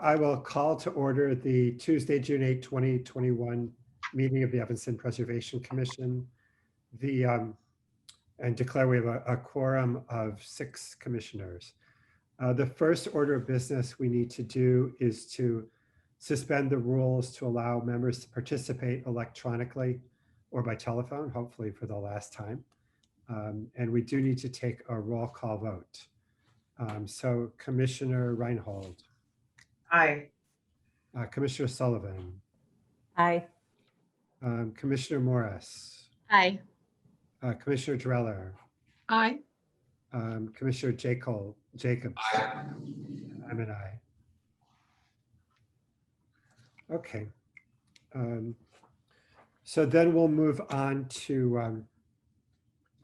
I will call to order the Tuesday, June 8, 2021 meeting of the Evanston Preservation Commission. And declare we have a quorum of 6 commissioners. The first order of business we need to do is to suspend the rules to allow members to participate electronically or by telephone, hopefully for the last time. And we do need to take a roll call vote. So Commissioner Reinhold. Aye. Commissioner Sullivan. Aye. Commissioner Morris. Aye. Commissioner Dreller. Aye. Commissioner Jacobs. I'm an aye. Okay. So then we'll move on to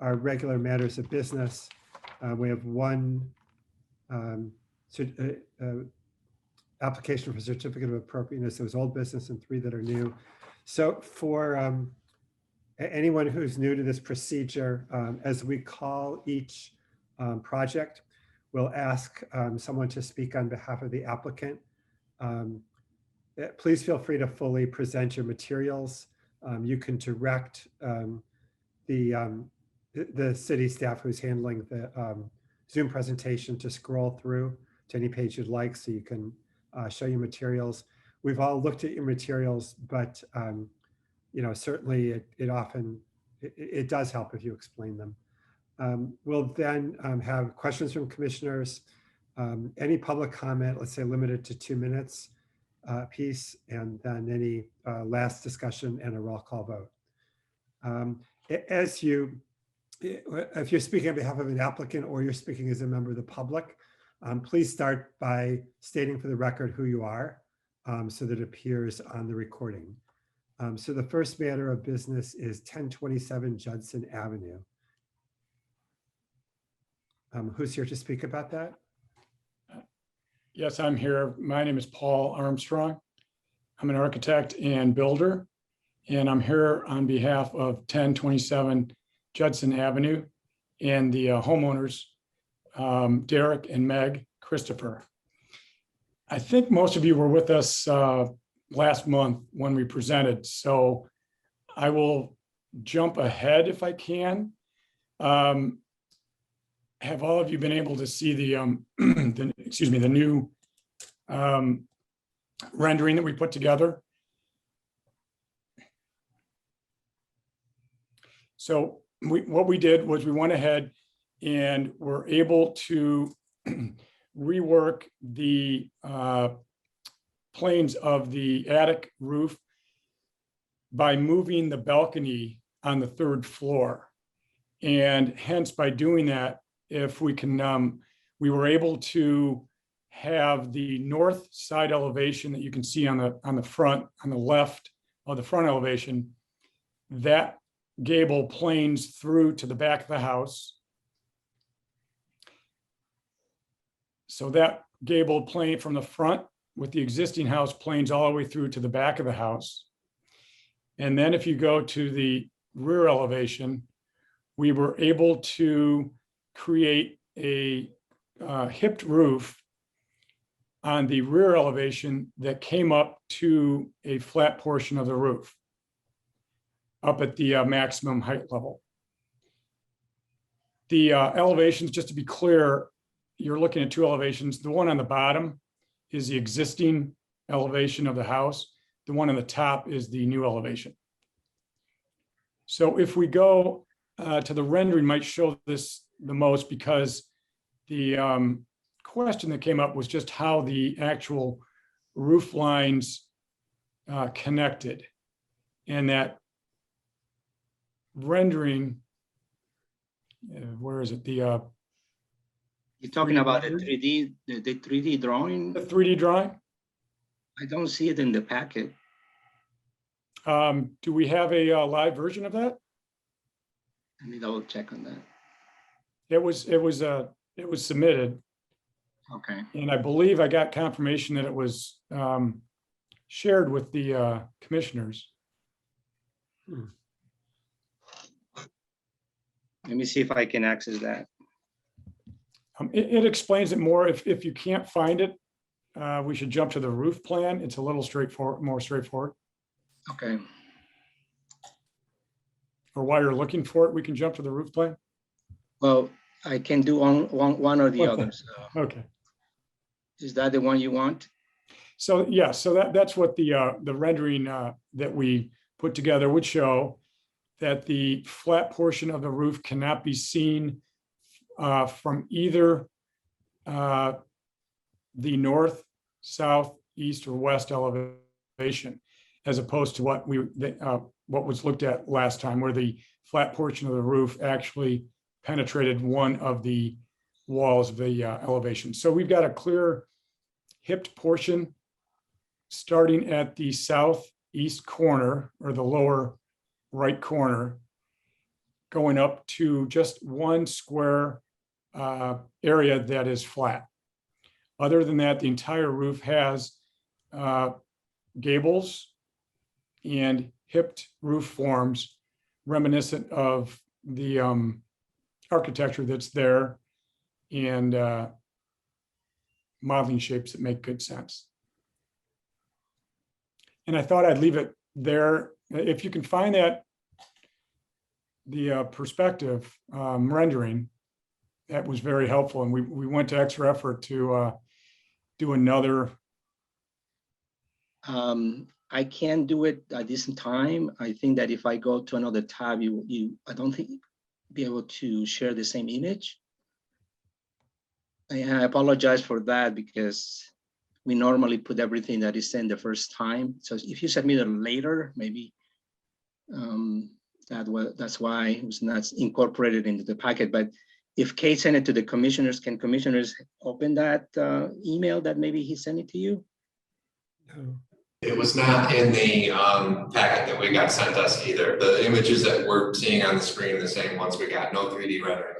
our regular matters of business. We have one application for certificate of appropriateness. There was old business and 3 that are new. So for anyone who's new to this procedure, as we call each project, we'll ask someone to speak on behalf of the applicant. Please feel free to fully present your materials. You can direct the city staff who's handling the Zoom presentation to scroll through to any page you'd like so you can show your materials. We've all looked at your materials, but you know, certainly it does help if you explain them. We'll then have questions from commissioners, any public comment, let's say limited to 2 minutes piece, and then any last discussion and a roll call vote. If you're speaking on behalf of an applicant or you're speaking as a member of the public, please start by stating for the record who you are so that it appears on the recording. So the first matter of business is 1027 Judson Avenue. Who's here to speak about that? Yes, I'm here. My name is Paul Armstrong. I'm an architect and builder, and I'm here on behalf of 1027 Judson Avenue and the homeowners, Derek and Meg Christopher. I think most of you were with us last month when we presented, so I will jump ahead if I can. Have all of you been able to see the the new rendering that we put together? So what we did was we went ahead and were able to rework the planes of the attic roof by moving the balcony on the 3rd floor. And hence by doing that, if we can, we were able to have the north side elevation that you can see on the front, on the left of the front elevation, that gable planes through to the back of the house. So that gable plane from the front with the existing house planes all the way through to the back of the house. And then if you go to the rear elevation, we were able to create a hipped roof on the rear elevation that came up to a flat portion of the roof, up at the maximum height level. The elevations, just to be clear, you're looking at 2 elevations. The one on the bottom is the existing elevation of the house. The one on the top is the new elevation. So if we go to the rendering, might show this the most, because the question that came up was just how the actual roof lines connected, and that rendering, where is it? You're talking about the 3D, the 3D drawing? The 3D drawing? I don't see it in the packet. Do we have a live version of that? Let me double check on that. It was submitted. Okay. And I believe I got confirmation that it was shared with the commissioners. Let me see if I can access that. It explains it more. If you can't find it, we should jump to the roof plan. It's a little straightforward, more straightforward. Okay. Or while you're looking for it, we can jump to the roof plan. Well, I can do one or the Okay. other. So Okay. is that the one you want? So yeah, so that's what the rendering that we put together would show, that the flat portion of the roof cannot be seen from either the north, south, east, or west elevation, as opposed to what was looked at last time, where the flat portion of the roof actually penetrated one of the walls of the elevation. So we've got a clear hipped portion starting at the southeast corner, or the lower right corner, going up to just one square area that is flat. Other than that, the entire roof has gables and hipped roof forms reminiscent of the architecture that's there, and modeling shapes that make good sense. And I thought I'd leave it there. If you can find that, the perspective rendering, that was very helpful. And we went to extra effort to do another. I can do it at this time. I think that if I go to another tab, I don't think you'll be able to share the same image. And I apologize for that, because we normally put everything that is sent the first time. So if you send me them later, maybe that's why it was not incorporated into the packet. But if Kate sent it to the commissioners, can commissioners open that email that maybe he sent it to you? No. It was not in the packet that we got sent us either. The images that we're seeing on the screen are the same ones we got, no 3D rendering.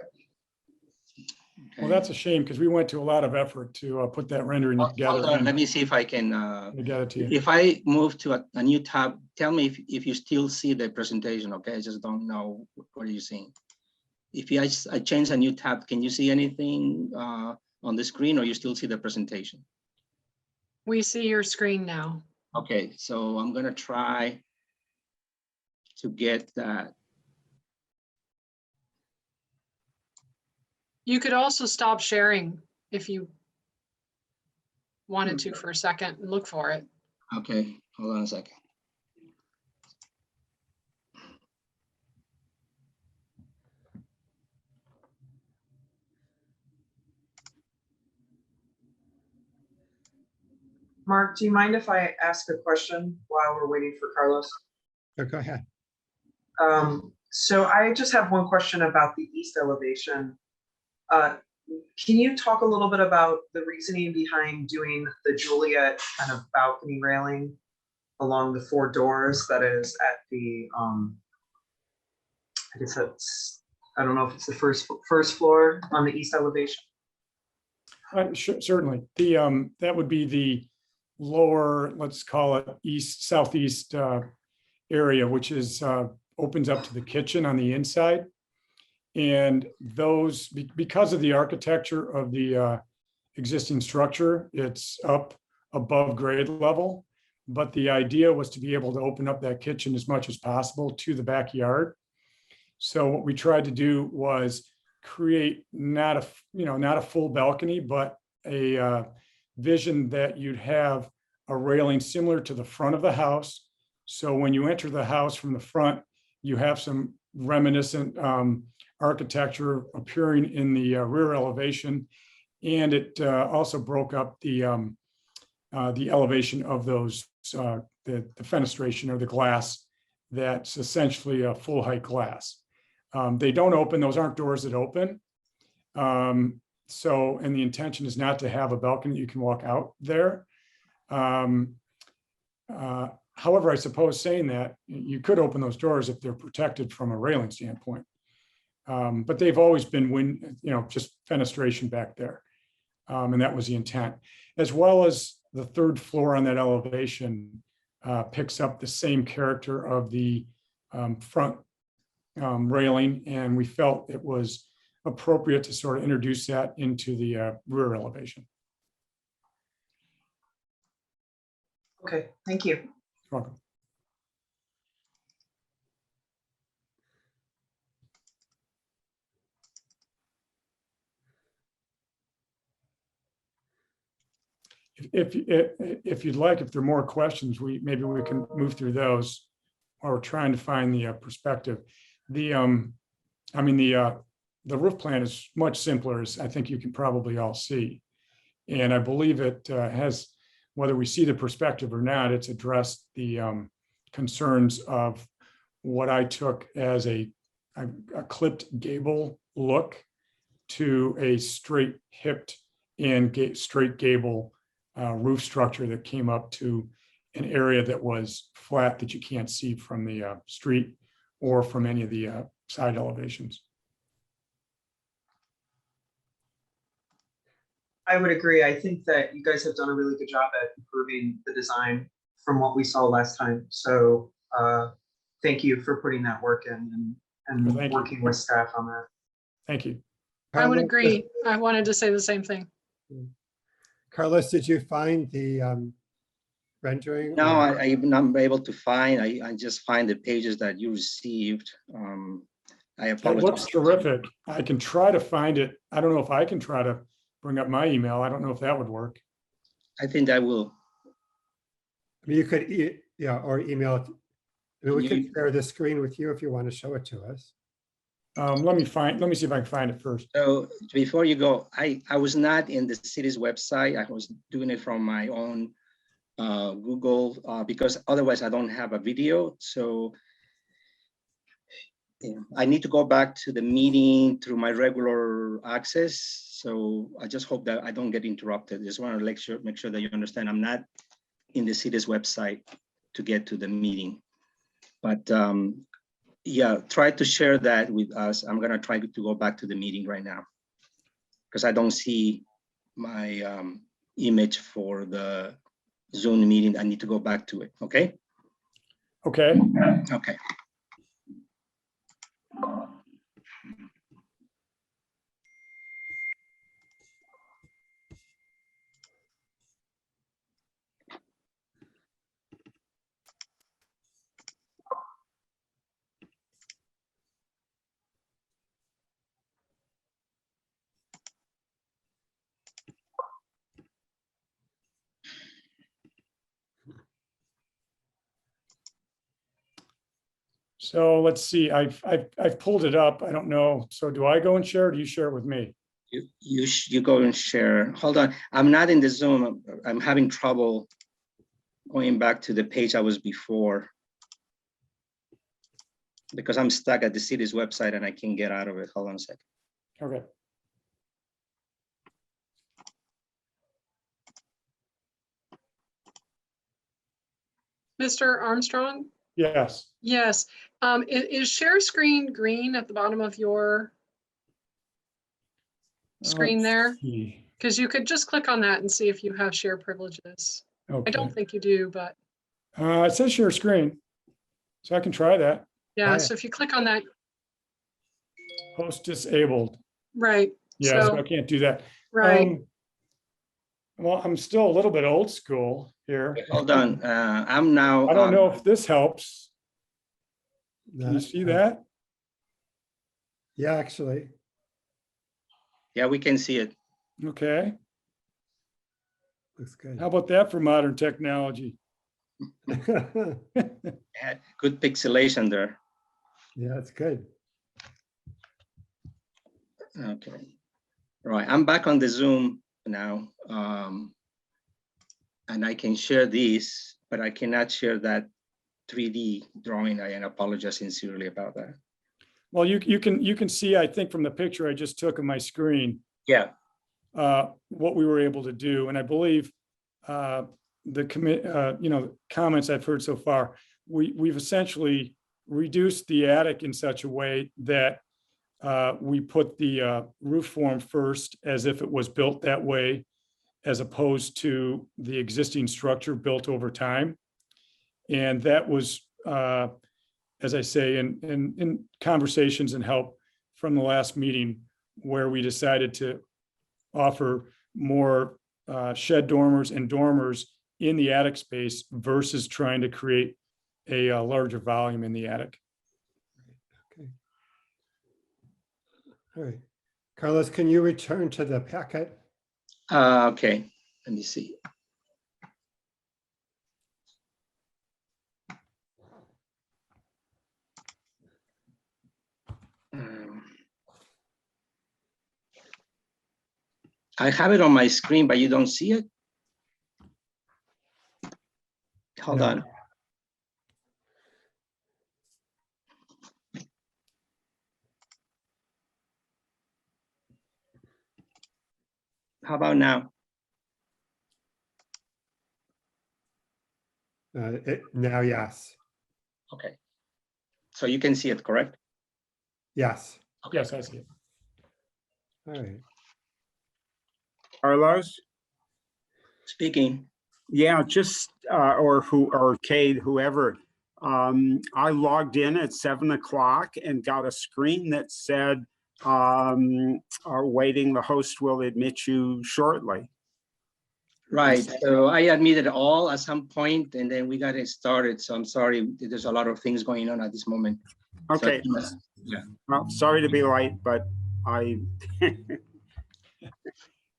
Well, that's a shame, because we went to a lot of effort to put that rendering together. Hold on, let me see if I can get it to you. if I move to a new tab, tell me if you still see the presentation. Okay, I just don't know what you're seeing. If I change a new tab, can you see anything on the screen, or you still see the presentation? We see your screen now. Okay, so I'm gonna try to get that. You could also stop sharing if you wanted to for a second and look for it. Okay, hold on a second. Mark, do you mind if I ask a question while we're waiting for Carlos? Oh, go ahead. So I just have one question about the east elevation. Can you talk a little bit about the reasoning behind doing the Juliet kind of balcony railing along the 4 doors that is at the, I guess that's, I don't know if it's the first floor on the east elevation? Certainly. That would be the lower, let's call it southeast area, which is opens up to the kitchen on the inside. And those, because of the architecture of the existing structure, it's up above grade level. But the idea was to be able to open up that kitchen as much as possible to the backyard. So what we tried to do was create not a full balcony, but a vision that you'd have a railing similar to the front of the house. So when you enter the house from the front, you have some reminiscent architecture appearing in the rear elevation, and it also broke up the elevation of those the fenestration or the glass that's essentially a full height glass. They don't open; those aren't doors that open. So, and the intention is not to have a balcony you can walk out there. However, I suppose saying that, you could open those doors if they're protected from a railing standpoint. But they've always been just fenestration back there. And that was the intent. As well as the 3rd floor on that elevation picks up the same character of the front railing. And we felt it was appropriate to sort of introduce that into the rear elevation. Okay, thank you. Welcome. If you'd like, if there are more questions, maybe we can move through those while we're trying to find the perspective. The roof plan is much simpler, as I think you can probably all see. And I believe it has, whether we see the perspective or not, it's addressed the concerns of what I took as a clipped gable look to a straight hipped and straight gable roof structure that came up to an area that was flat that you can't see from the street or from any of the side elevations. I would agree. I think that you guys have done a really good job at improving the design from what we saw last time. So thank you for putting that work in and Well, thank you. working with staff on that. Thank you. I would Carlos, agree. I wanted to say the same thing. Carlos, did you find the rendering? No, or- I'm not able to find, I just find the pages that you received. I That apologize. looks terrific. I can try to find it. I don't know if I can try to bring up my email. I don't know if that would work. I think I will. I mean, you could, or email it. I mean, we Can could share the screen with you if you want to show it to us. Let me see if I can find it first. So before you go, I was not in the city's website. I was doing it from my own Google because otherwise I don't have a video. So I need to go back to the meeting through my regular access. So I just hope that I don't get interrupted. Just want to make sure that you understand I'm not in the city's website to get to the meeting. But yeah, try to share that with us. I'm gonna try to go back to the meeting right now because I don't see my image for the Zoom meeting. I need to go back to it, okay? Okay. Okay. So let's see. I've pulled it up. I don't know. So do I go and share, or do you share it with me? You go and share. Hold on. I'm not in the Zoom. I'm having trouble going back to the page I was before because I'm stuck at the city's website and I can't get out of it. Hold on a second. Okay. Mr. Armstrong? Yes. Yes. Is share screen green at the bottom of your screen Let's there? see. Because you could just click on that and see if you have share privileges. I Okay. don't think you do, but It says share screen, so I can try that. yeah, yeah. so if you click on that, Host disabled. right, Yeah, so So- I can't do that. right. Well, I'm still a little bit old school here. Hold on. I'm now. I don't know if this helps. Can you That- see that? Yeah, actually. Yeah, we can see it. Okay. Looks good. How about that for modern technology? Yeah, good pixelation there. Yeah, that's good. Okay. Right. I'm back on the Zoom now. And I can share this, but I cannot share that 3D drawing. I apologize sincerely about that. Well, you can see, I think from the picture I just took of my screen, Yeah. what we were able to do. And I believe the comments I've heard so far, we've essentially reduced the attic in such a way that we put the roof form first as if it was built that way, as opposed to the existing structure built over time. And that was, as I say, in conversations and help from the last meeting, where we decided to offer more shed dormers and dormers in the attic space versus trying to create a larger volume in the attic. Okay. All right. Carlos, can you return to the packet? Okay, let me see. I have it on my screen, but you don't see it. Hold No. on. How about now? Now, yes. Okay. So you can see it, correct? Yes. Yes, I see it. All right. Carlos? Speaking. Yeah, just, or Kate, whoever. I logged in at 7 o'clock and got a screen that said, waiting, the host will admit you shortly. Right. So I admitted all at some point, and then we got it started. So I'm sorry. There's a lot of things going on at this moment. Okay. So, yeah. Well, sorry to be late, but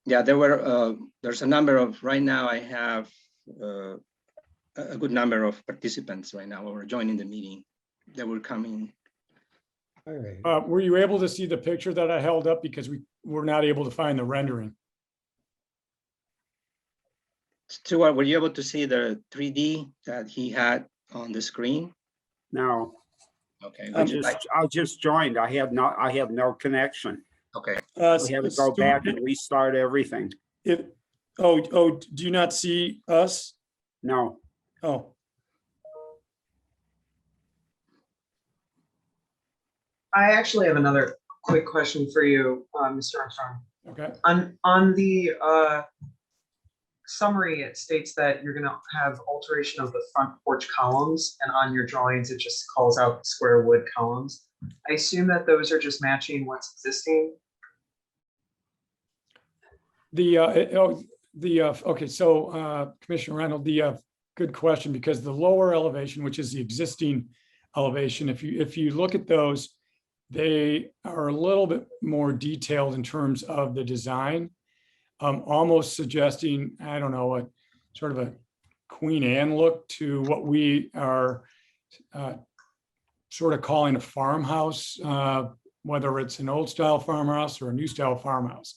Yeah, there's a number of, right now I have a good number of participants right now who are joining the meeting that will come in. All right. Were you able to see the picture that I held up? Because we were not able to find the rendering. Stuart, were you able to see the 3D that he had on the screen? no, Okay. I just joined. I have no connection. Okay. We have to go back and restart everything. Do you not see us? No. Oh, I actually have another quick question for you, Mr. Armstrong. okay. On the summary, it states that you're gonna have alteration of the front porch columns, and on your drawings, it just calls out square wood columns. I assume that those are just matching what's existing. Okay, so Commissioner Reynolds, good question, because the lower elevation, which is the existing elevation, if you look at those, they are a little bit more detailed in terms of the design, almost suggesting, I don't know, a sort of a Queen Anne look to what we are sort of calling a farmhouse, whether it's an old style farmhouse or a new style farmhouse.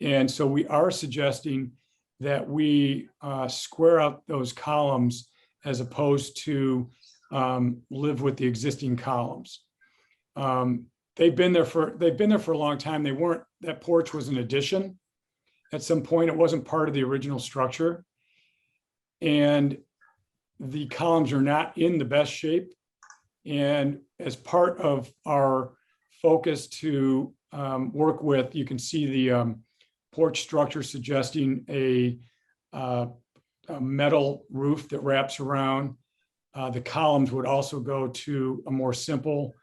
And so we are suggesting that we square out those columns as opposed to live with the existing columns. They've been there for a long time. That porch was an addition. At some point, it wasn't part of the original structure. And the columns are not in the best shape. And as part of our focus to work with, you can see the porch structure suggesting a metal roof that wraps around. The columns would also go to a more simple,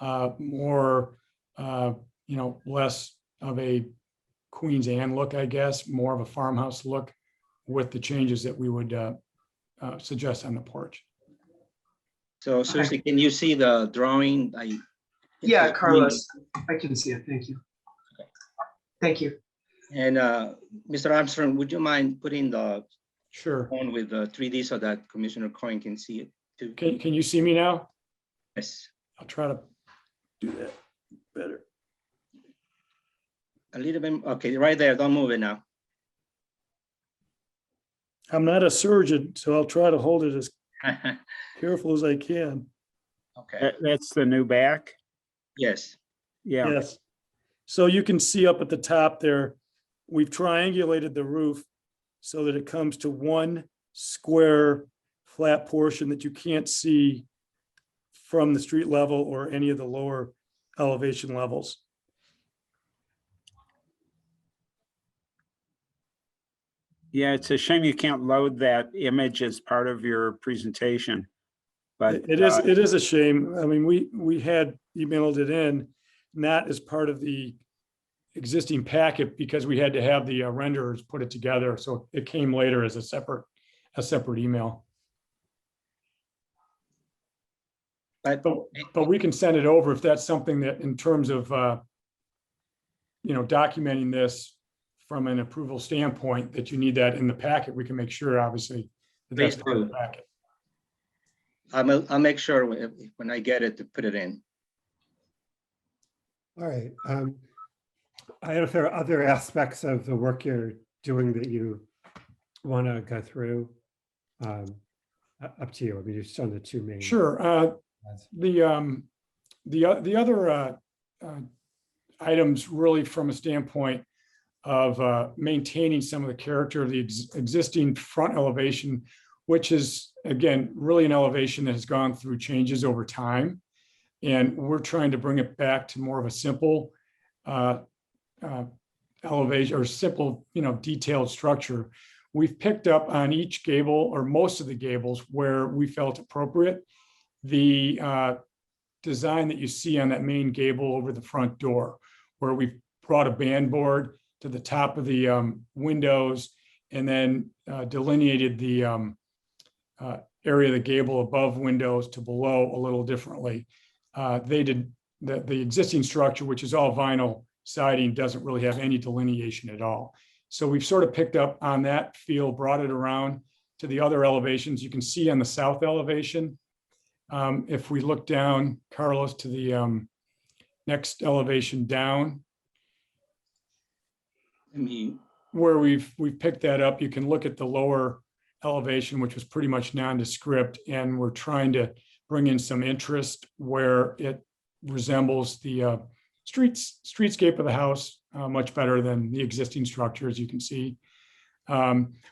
more, less of a Queen's Anne look, I guess, more of a farmhouse look with the changes that we would suggest on the porch. So Susie, can you see the drawing? Yeah, Carlos, I can see it. Thank you. Okay. Thank you. And Mr. Armstrong, would you mind putting the Sure. phone with the 3D so that Commissioner Coyne can see it too? Can you see me now? Yes. I'll try to do that better. A little bit. Okay, right there. Don't move it now. I'm not a surgeon, so I'll try to hold it as careful as I can. Okay. That's the new back. Yes. Yeah. Yes. So you can see up at the top there, we've triangulated the roof so that it comes to one square flat portion that you can't see from the street level or any of the lower elevation levels. Yeah, it's a shame you can't load that image as part of your presentation. But It is a shame. I mean, we had emailed it in, not as part of the existing packet because we had to have the renderers put it together. So it came later as a separate a separate email. But But we can send it over if that's something that, in terms of, documenting this from an approval standpoint, that you need that in the packet. We can make sure, obviously, that that's Please part of the do. packet. I'll make sure when I get it to put it in. All right. I don't know if there are other aspects of the work you're doing that you want to go through. Up to you. I mean, you've shown the two main. Sure. The other items, really from a standpoint of maintaining some of the character of the existing front elevation, which is, again, really an elevation that has gone through changes over time. And we're trying to bring it back to more of a simple elevation, or simple, detailed structure. We've picked up on each gable, or most of the gables, where we felt appropriate, the design that you see on that main gable over the front door, where we've brought a band board to the top of the windows, and then delineated the area of the gable above windows to below a little differently. They did the existing structure, which is all vinyl siding, doesn't really have any delineation at all. So we've sort of picked up on that feel, brought it around to the other elevations. You can see on the south elevation, if we look down, Carlos, to the next elevation down, where we've picked that up, you can look at the lower elevation, which was pretty much nondescript, and we're trying to bring in some interest where it resembles the streetscape of the house much better than the existing structure, as you can see.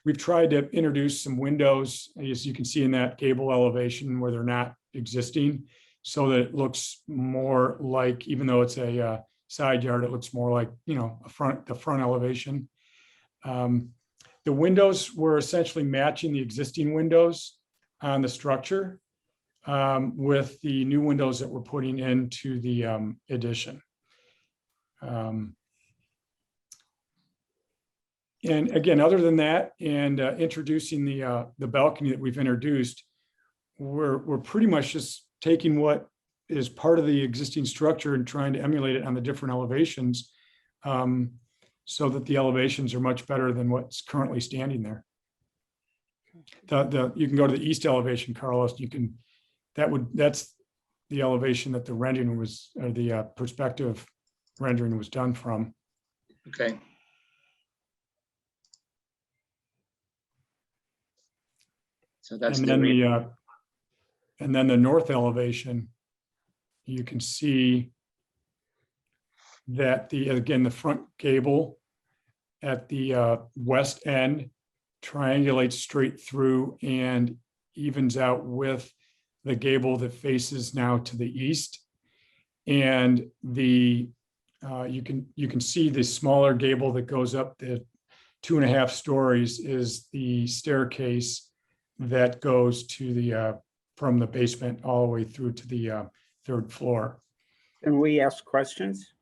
We've tried to introduce some windows, as you can see in that gable elevation, where they're not existing, so that it looks more like, even though it's a side yard, it looks more like, the front elevation. The windows were essentially matching the existing windows on the structure with the new windows that we're putting into the addition. And again, other than that, and introducing the balcony that we've introduced, we're pretty much just taking what is part of the existing structure and trying to emulate it on the different elevations, so that the elevations are much better than what's currently standing there. You can go to the east elevation, Carlos. That's the elevation that the rendering was, or the perspective rendering was done from. Okay. So that's And then the north elevation, you can see that the front gable at the west end triangulates straight through and evens out with the gable that faces now to the east. And you can see the smaller gable that goes up the 2.5 stories is the staircase that goes to the from the basement all the way through to the 3rd floor. Can we ask questions?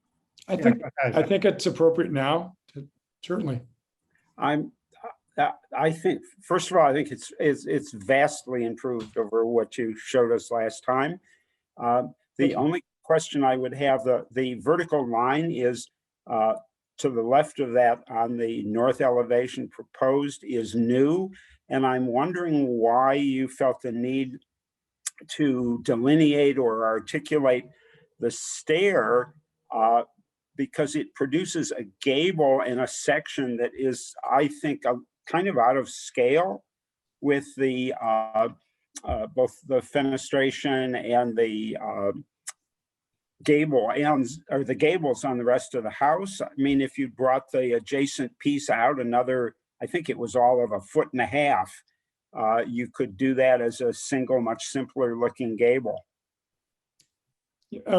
I think it's appropriate now. Certainly. I think, first of all, I think it's vastly improved over what you showed us last time. The only question I would have, the vertical line is to the left of that on the north elevation proposed is new. And I'm wondering why you felt the need to delineate or articulate the stair, because it produces a gable in a section that is, I think, kind of out of scale with the both the fenestration and the gable ends, or the gables on the rest of the house. I mean, if you brought the adjacent piece out another, I think it was all of 1.5 feet, you could do that as a single, much simpler looking gable.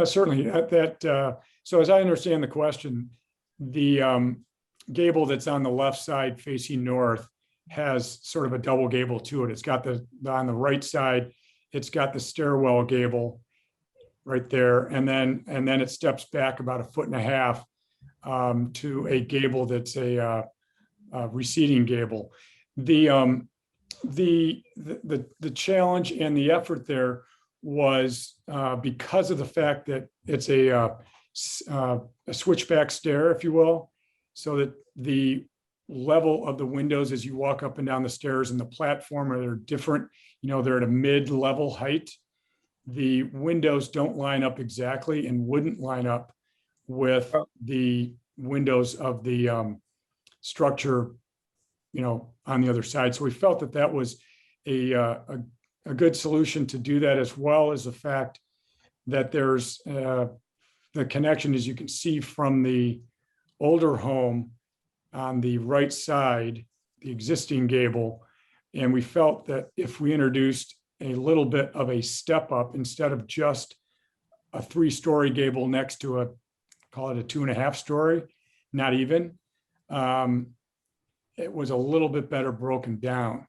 Certainly. So as I understand the question, the gable that's on the left side facing north has sort of a double gable to it. It's got on the right side, it's got the stairwell gable right there, and then it steps back about 1.5 feet to a gable that's a receding gable. the challenge and the effort there was because of the fact that it's a switchback stair, if you will, so that the level of the windows as you walk up and down the stairs and the platform are different. They're at a mid-level height. The windows don't line up exactly and wouldn't line up with the windows of the structure, on the other side. So we felt that that was a good solution to do that, as well as the fact that there's the connection, as you can see from the older home on the right side, the existing gable. And we felt that if we introduced a little bit of a step up, instead of just a 3-story gable next to call it a 2.5-story, not even, it was a little bit better broken down.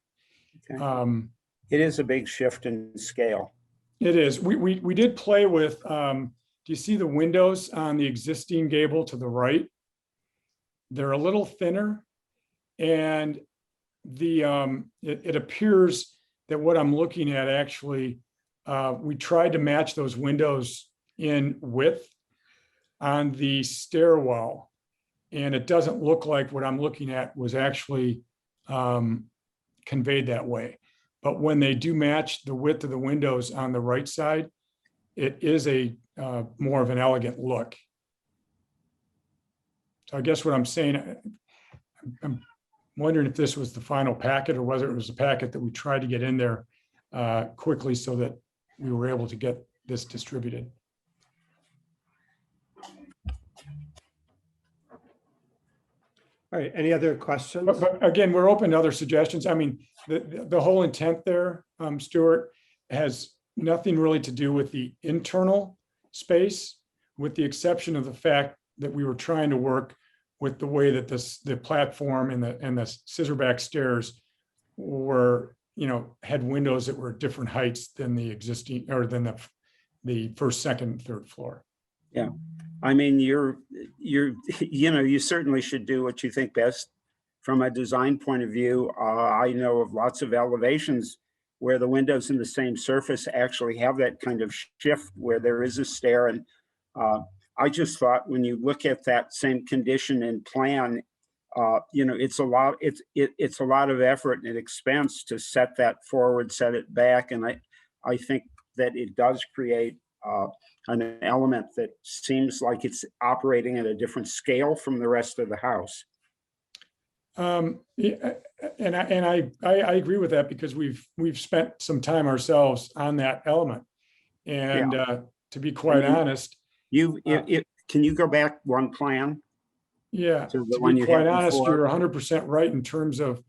Okay. It is a big shift in scale. It is. We did play with, do you see the windows on the existing gable to the right? They're a little thinner, and it appears that what I'm looking at actually, we tried to match those windows in width on the stairwell, and it doesn't look like what I'm looking at was actually conveyed that way. But when they do match the width of the windows on the right side, it is a more of an elegant look. So I guess what I'm saying, I'm wondering if this was the final packet or whether it was a packet that we tried to get in there quickly so that we were able to get this distributed. All right, any other questions? But again, we're open to other suggestions. I mean, the whole intent there, Stuart, has nothing really to do with the internal space, with the exception of the fact that we were trying to work with the way that the platform and the scissorback stairs were, had windows that were different heights than the existing, or than the first, second, and third floor. Yeah. I mean, you certainly should do what you think best from a design point of view. I know of lots of elevations where the windows in the same surface actually have that kind of shift where there is a stair. And I just thought when you look at that same condition and plan, it's a lot of effort and expense to set that forward, set it back. And I think that it does create an element that seems like it's operating at a different scale from the rest of the house. Yeah, and I agree with that, because we've spent some time ourselves on that element. And to be quite honest, can you go back one plan? Yeah, to to be quite honest, you're 100% right in terms of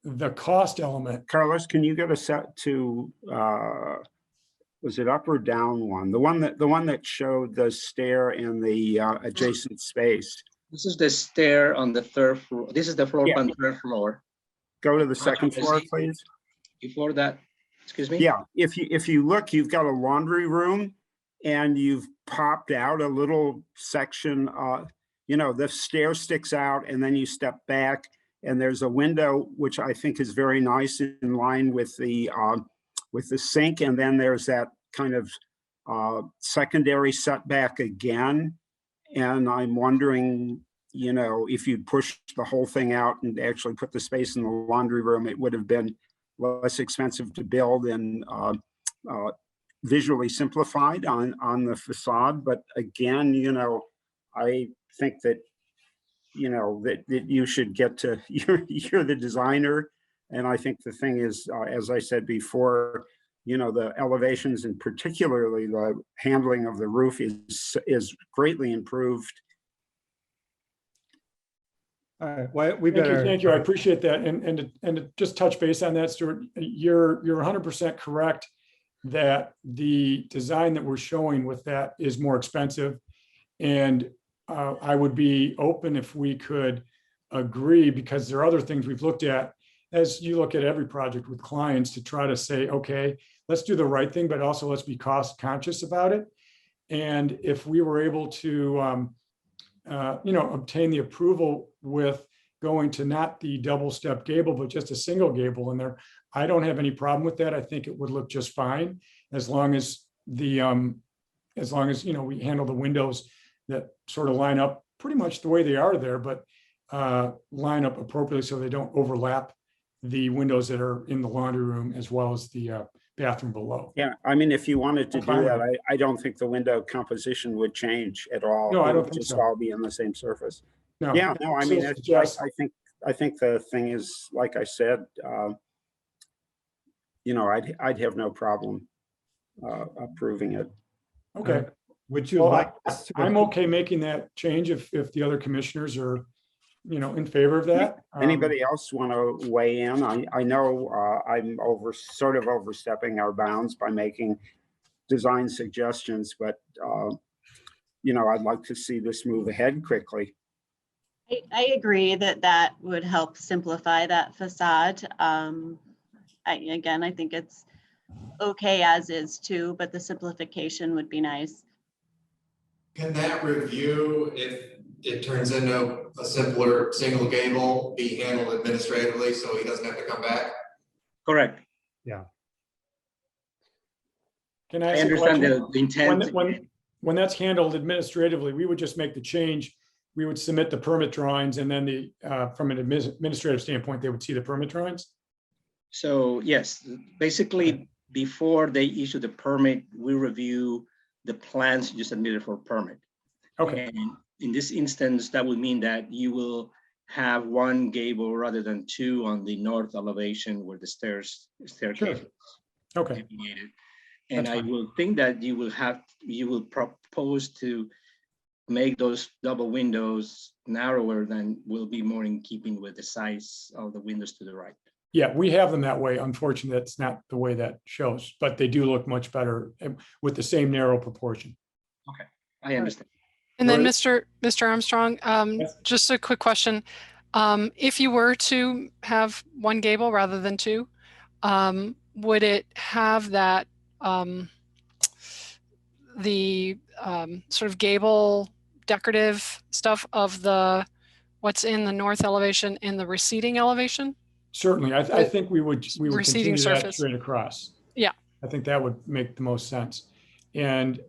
the cost element. Carlos, can you get a set to was it up or down one? The one that showed the stair in the adjacent space. This is the stair on the 3rd floor. This is the floor plan 3rd floor. Go to the 2nd floor, please. Before that, excuse me? Yeah, if you look, you've got a laundry room and you've popped out a little section, the stair sticks out and then you step back and there's a window, which I think is very nice in line with the sink. And then there's that kind of secondary setback again. And I'm wondering, if you'd pushed the whole thing out and actually put the space in the laundry room, it would have been less expensive to build and visually simplified on the facade. But again, I think that, that you should get to, you're the designer. And I think the thing is, as I said before, the elevations and particularly the handling of the roof is greatly improved. All right, well, we better. Thank you. I appreciate that. And to just touch base on that, Stuart, you're 100% correct that the design that we're showing with that is more expensive. And I would be open if we could agree, because there are other things we've looked at, as you look at every project with clients, to try to say, okay, let's do the right thing, but also let's be cost conscious about it. And if we were able to, obtain the approval with going to not the double step gable, but just a single gable in there, I don't have any problem with that. I think it would look just fine as long as the, you know, we handle the windows that sort of line up pretty much the way they are there, but line up appropriately so they don't overlap the windows that are in the laundry room as well as the bathroom below. Yeah, I mean, if you wanted to I'm fine do that, with I don't think the window composition would change at all. No, I It don't would think just so. all be on the same surface. No. Yeah, no, I mean, So it's, suggest- I think the thing is, like I said, you know, I'd have no problem approving it. Okay. Would you Well, like us to? I'm okay making that change if the other commissioners are, you know, in favor of that. Anybody else want to weigh in? I know I'm sort of overstepping our bounds by making design suggestions, but you know, I'd like to see this move ahead quickly. I agree that that would help simplify that facade. Again, I think it's okay as is too, but the simplification would be nice. Can that review, if it turns into a simpler single gable, be handled administratively so he doesn't have to come back? Correct. Can I ask a understand question? the intent. When that's handled administratively, we would just make the change. We would submit the permit drawings and then the, from an administrative standpoint, they would see the permit drawings. So yes, basically, before they issue the permit, we review the plans you submitted for permit. Okay, And in this instance, that would mean that you will have one gable rather than two on the north elevation where the staircase is okay, deviated. And That's I fine. will think that you will propose to make those double windows narrower than will be more in keeping with the size of the windows to the right. yeah, we have them that way. Unfortunately, that's not the way that shows, but they do look much better with the same narrow proportion. I understand. And then Right. Mr. Armstrong, Yes. just a quick question. If you were to have one gable rather than two, would it have that the sort of gable decorative stuff of the what's in the north elevation in the receding elevation? Certainly, I think we would Receding continue that surface. straight across. Yeah. I think that would make the most sense. And,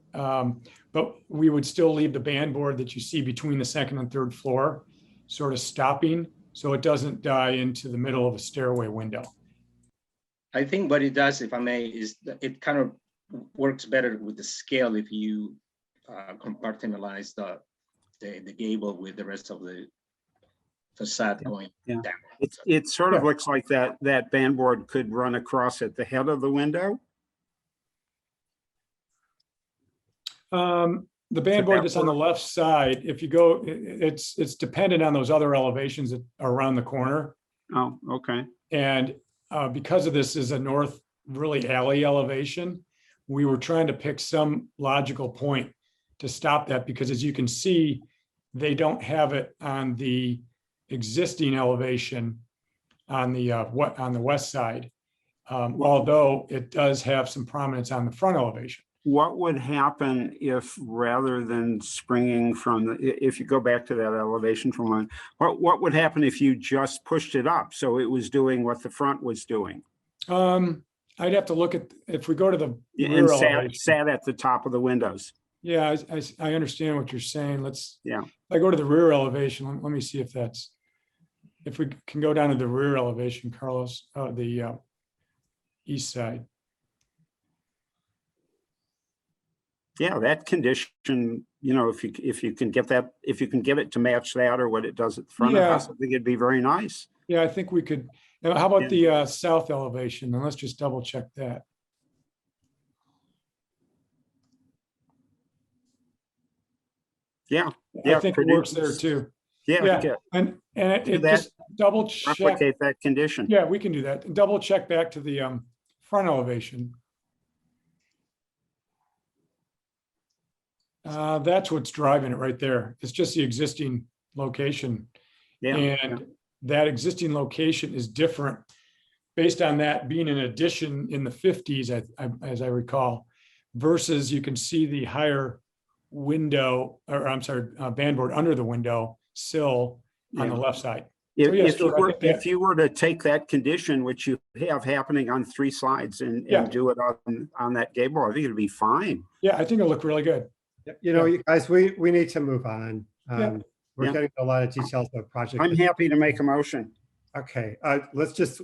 but we would still leave the band board that you see between the second and third floor, sort of stopping, so it doesn't die into the middle of a stairway window. I think what it does, if I may, is that it kind of works better with the scale if you compartmentalize the gable with the rest of the facade going Yeah. down. It sort of Yeah. looks like that band board could run across at the head of the window. The band board that's on the left side, if you go, it's dependent on those other elevations that are around the corner. Oh, okay. And because of this is a north really alley elevation, we were trying to pick some logical point to stop that, because as you can see, they don't have it on the existing elevation on the west side, although it does have some prominence on the front elevation. What would happen if rather than springing from if you go back to that elevation from one, what would happen if you just pushed it up so it was doing what the front was doing? I'd have to look at, if we go to the And rear elevation. sat at the top of the windows. Yeah, I understand what you're saying. Yeah. If I go to the rear elevation, let me see if we can go down to the rear elevation, Carlos, the east side. Yeah, that condition, you know, if you can get that, if you can get it to match that or what it does at the front of the Yeah. house, I think it'd be very nice. Yeah, I think we could. Now, how about the south elevation? And let's just double check that. Yeah. I think it works there too. Yeah. Yeah, and it that, just double check. replicate that condition. Yeah, we can do that. And double check back to the front elevation. That's what's driving it right there. It's just the existing location. Yeah. And that existing location is different based on that being an addition in the 50s, as I recall, versus you can see the higher window, or I'm sorry, band board under the window sill on the left side. yes, If you sure, I were, think that- if you were to take that condition, which you have happening on 3 slides and Yeah. do it on that gable, I think it'd be fine. Yeah, I think it'll look really good. You know, you guys, we need to move on. Yeah. We're Yeah. getting a lot of details of the project. I'm happy to make a motion. Okay, let's just,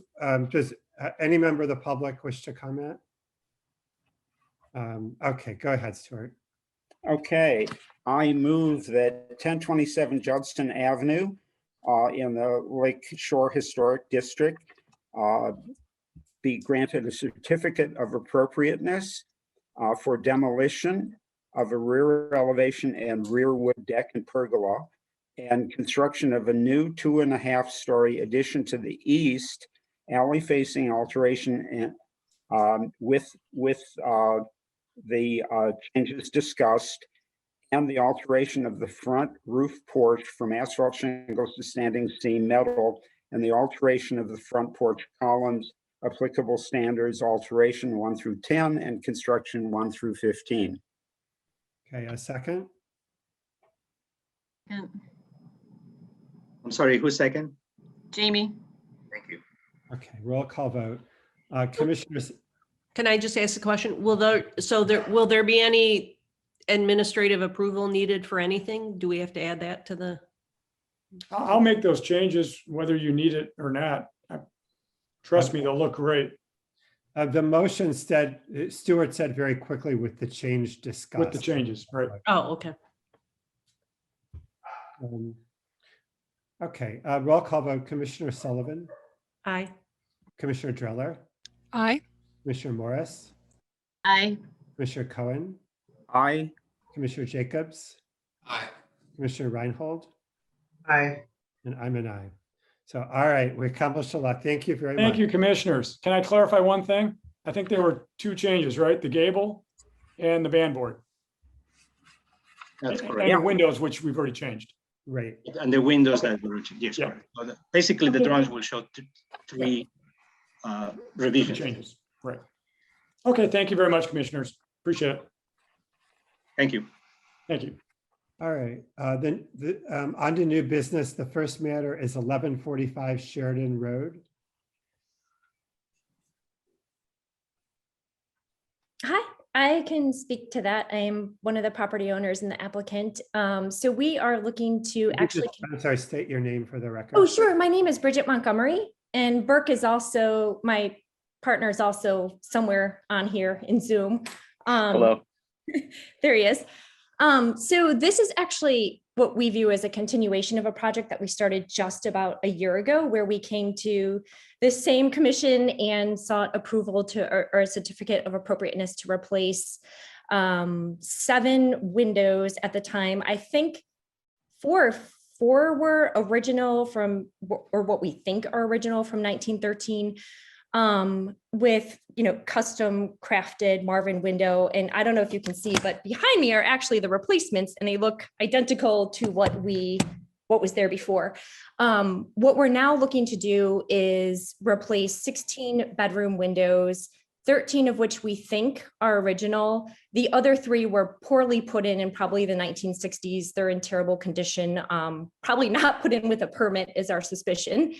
does any member of the public wish to comment? Okay, go ahead, Stuart. Okay, I move that 1027 Judson Avenue in the Lakeshore Historic District be granted a certificate of appropriateness for demolition of a rear elevation and rear wood deck and pergola and construction of a new 2.5-story addition to the east, alley facing alteration and with the changes discussed, and the alteration of the front roof porch from asphalt shingles to standing seam metal, and the alteration of the front porch columns, applicable standards, alteration 1 through 10, and construction 1 through 15. Okay, a second? Yeah. I'm sorry, who's second? Jamie? Thank you. Okay, roll call vote. Commissioners, Can I just ask a question? Will there be any administrative approval needed for anything? Do we have to add that to the? I'll make those changes whether you need it or not. Trust me, they'll look great the motion said, Stuart said very quickly with the change discussed. with the changes, right? Oh, okay. Okay, roll call vote. Commissioner Sullivan, Aye. Commissioner Dreller, Aye. Commissioner Morris, Aye. Commissioner Cohen, Aye. Commissioner Jacobs, Aye. Commissioner Reinhold, Aye. and I'm an aye. So, all right, we accomplished a lot. Thank you very much. Thank you, commissioners. Can I clarify one thing? I think there were 2 changes, right? The gable and the band board. That's And correct. the windows, which we've already changed. Right. And the windows that were, yes, Yeah. correct. So basically, the drawings will show 3 revisions. Changes, right. Okay, thank you very much, commissioners. Appreciate it. Thank you. Thank you. All right, then on to new business. The first matter is 1145 Sheridan Road. Hi, I can speak to that. I am one of the property owners and the applicant. So we are looking to actually. I'm sorry, state your name for the record. Oh, sure. My name is Bridget Montgomery, and Burke is also, my partner is also somewhere on here in Zoom. Hello. There he is. So this is actually what we view as a continuation of a project that we started just about a year ago, where we came to this same commission and sought approval to, or a certificate of appropriateness to replace 7 windows at the time. I think four were original from, or what we think are original from 1913. With, custom crafted Marvin window. And I don't know if you can see, but behind me are actually the replacements, and they look identical to what was there before. What we're now looking to do is replace 16 bedroom windows, 13 of which we think are original. The other 3 were poorly put in probably the 1960s. They're in terrible condition, probably not put in with a permit is our suspicion.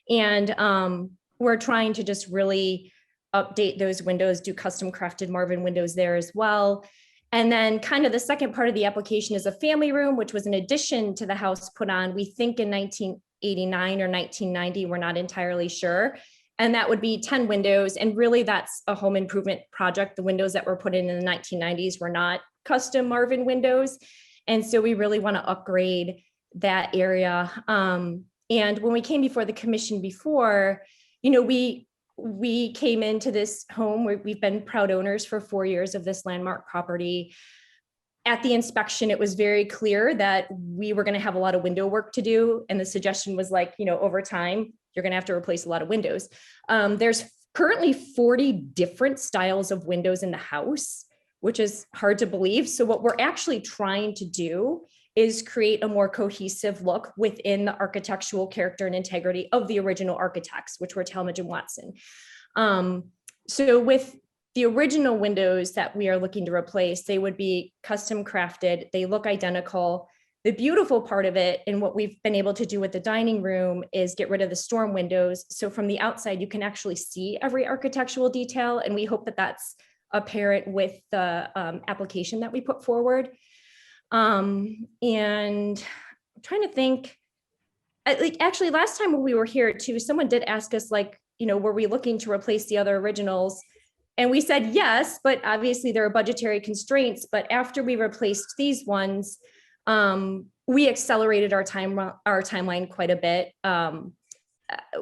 And we're trying to just really update those windows, do custom crafted Marvin windows there as well. And then kind of the second part of the application is a family room, which was an addition to the house put on, we think in 1989 or 1990, we're not entirely sure. And that would be 10 windows. And really that's a home improvement project. The windows that were put in the 1990s were not custom Marvin windows. And so we really want to upgrade that area. And when we came before the commission before, we came into this home where we've been proud owners for 4 years of this landmark property. At the inspection, it was very clear that we were going to have a lot of window work to do. And the suggestion was like, over time, you're going to have to replace a lot of windows. There's currently 40 different styles of windows in the house, which is hard to believe. So what we're actually trying to do is create a more cohesive look within the architectural character and integrity of the original architects, which were Talmadge and Watson. So with the original windows that we are looking to replace, they would be custom crafted. They look identical. The beautiful part of it, and what we've been able to do with the dining room, is get rid of the storm windows. So from the outside, you can actually see every architectural detail. And we hope that that's apparent with the application that we put forward. And I'm trying to think, actually last time when we were here too, someone did ask us, like, were we looking to replace the other originals? And we said yes, but obviously there are budgetary constraints. But after we replaced these ones, we accelerated our timeline quite a bit.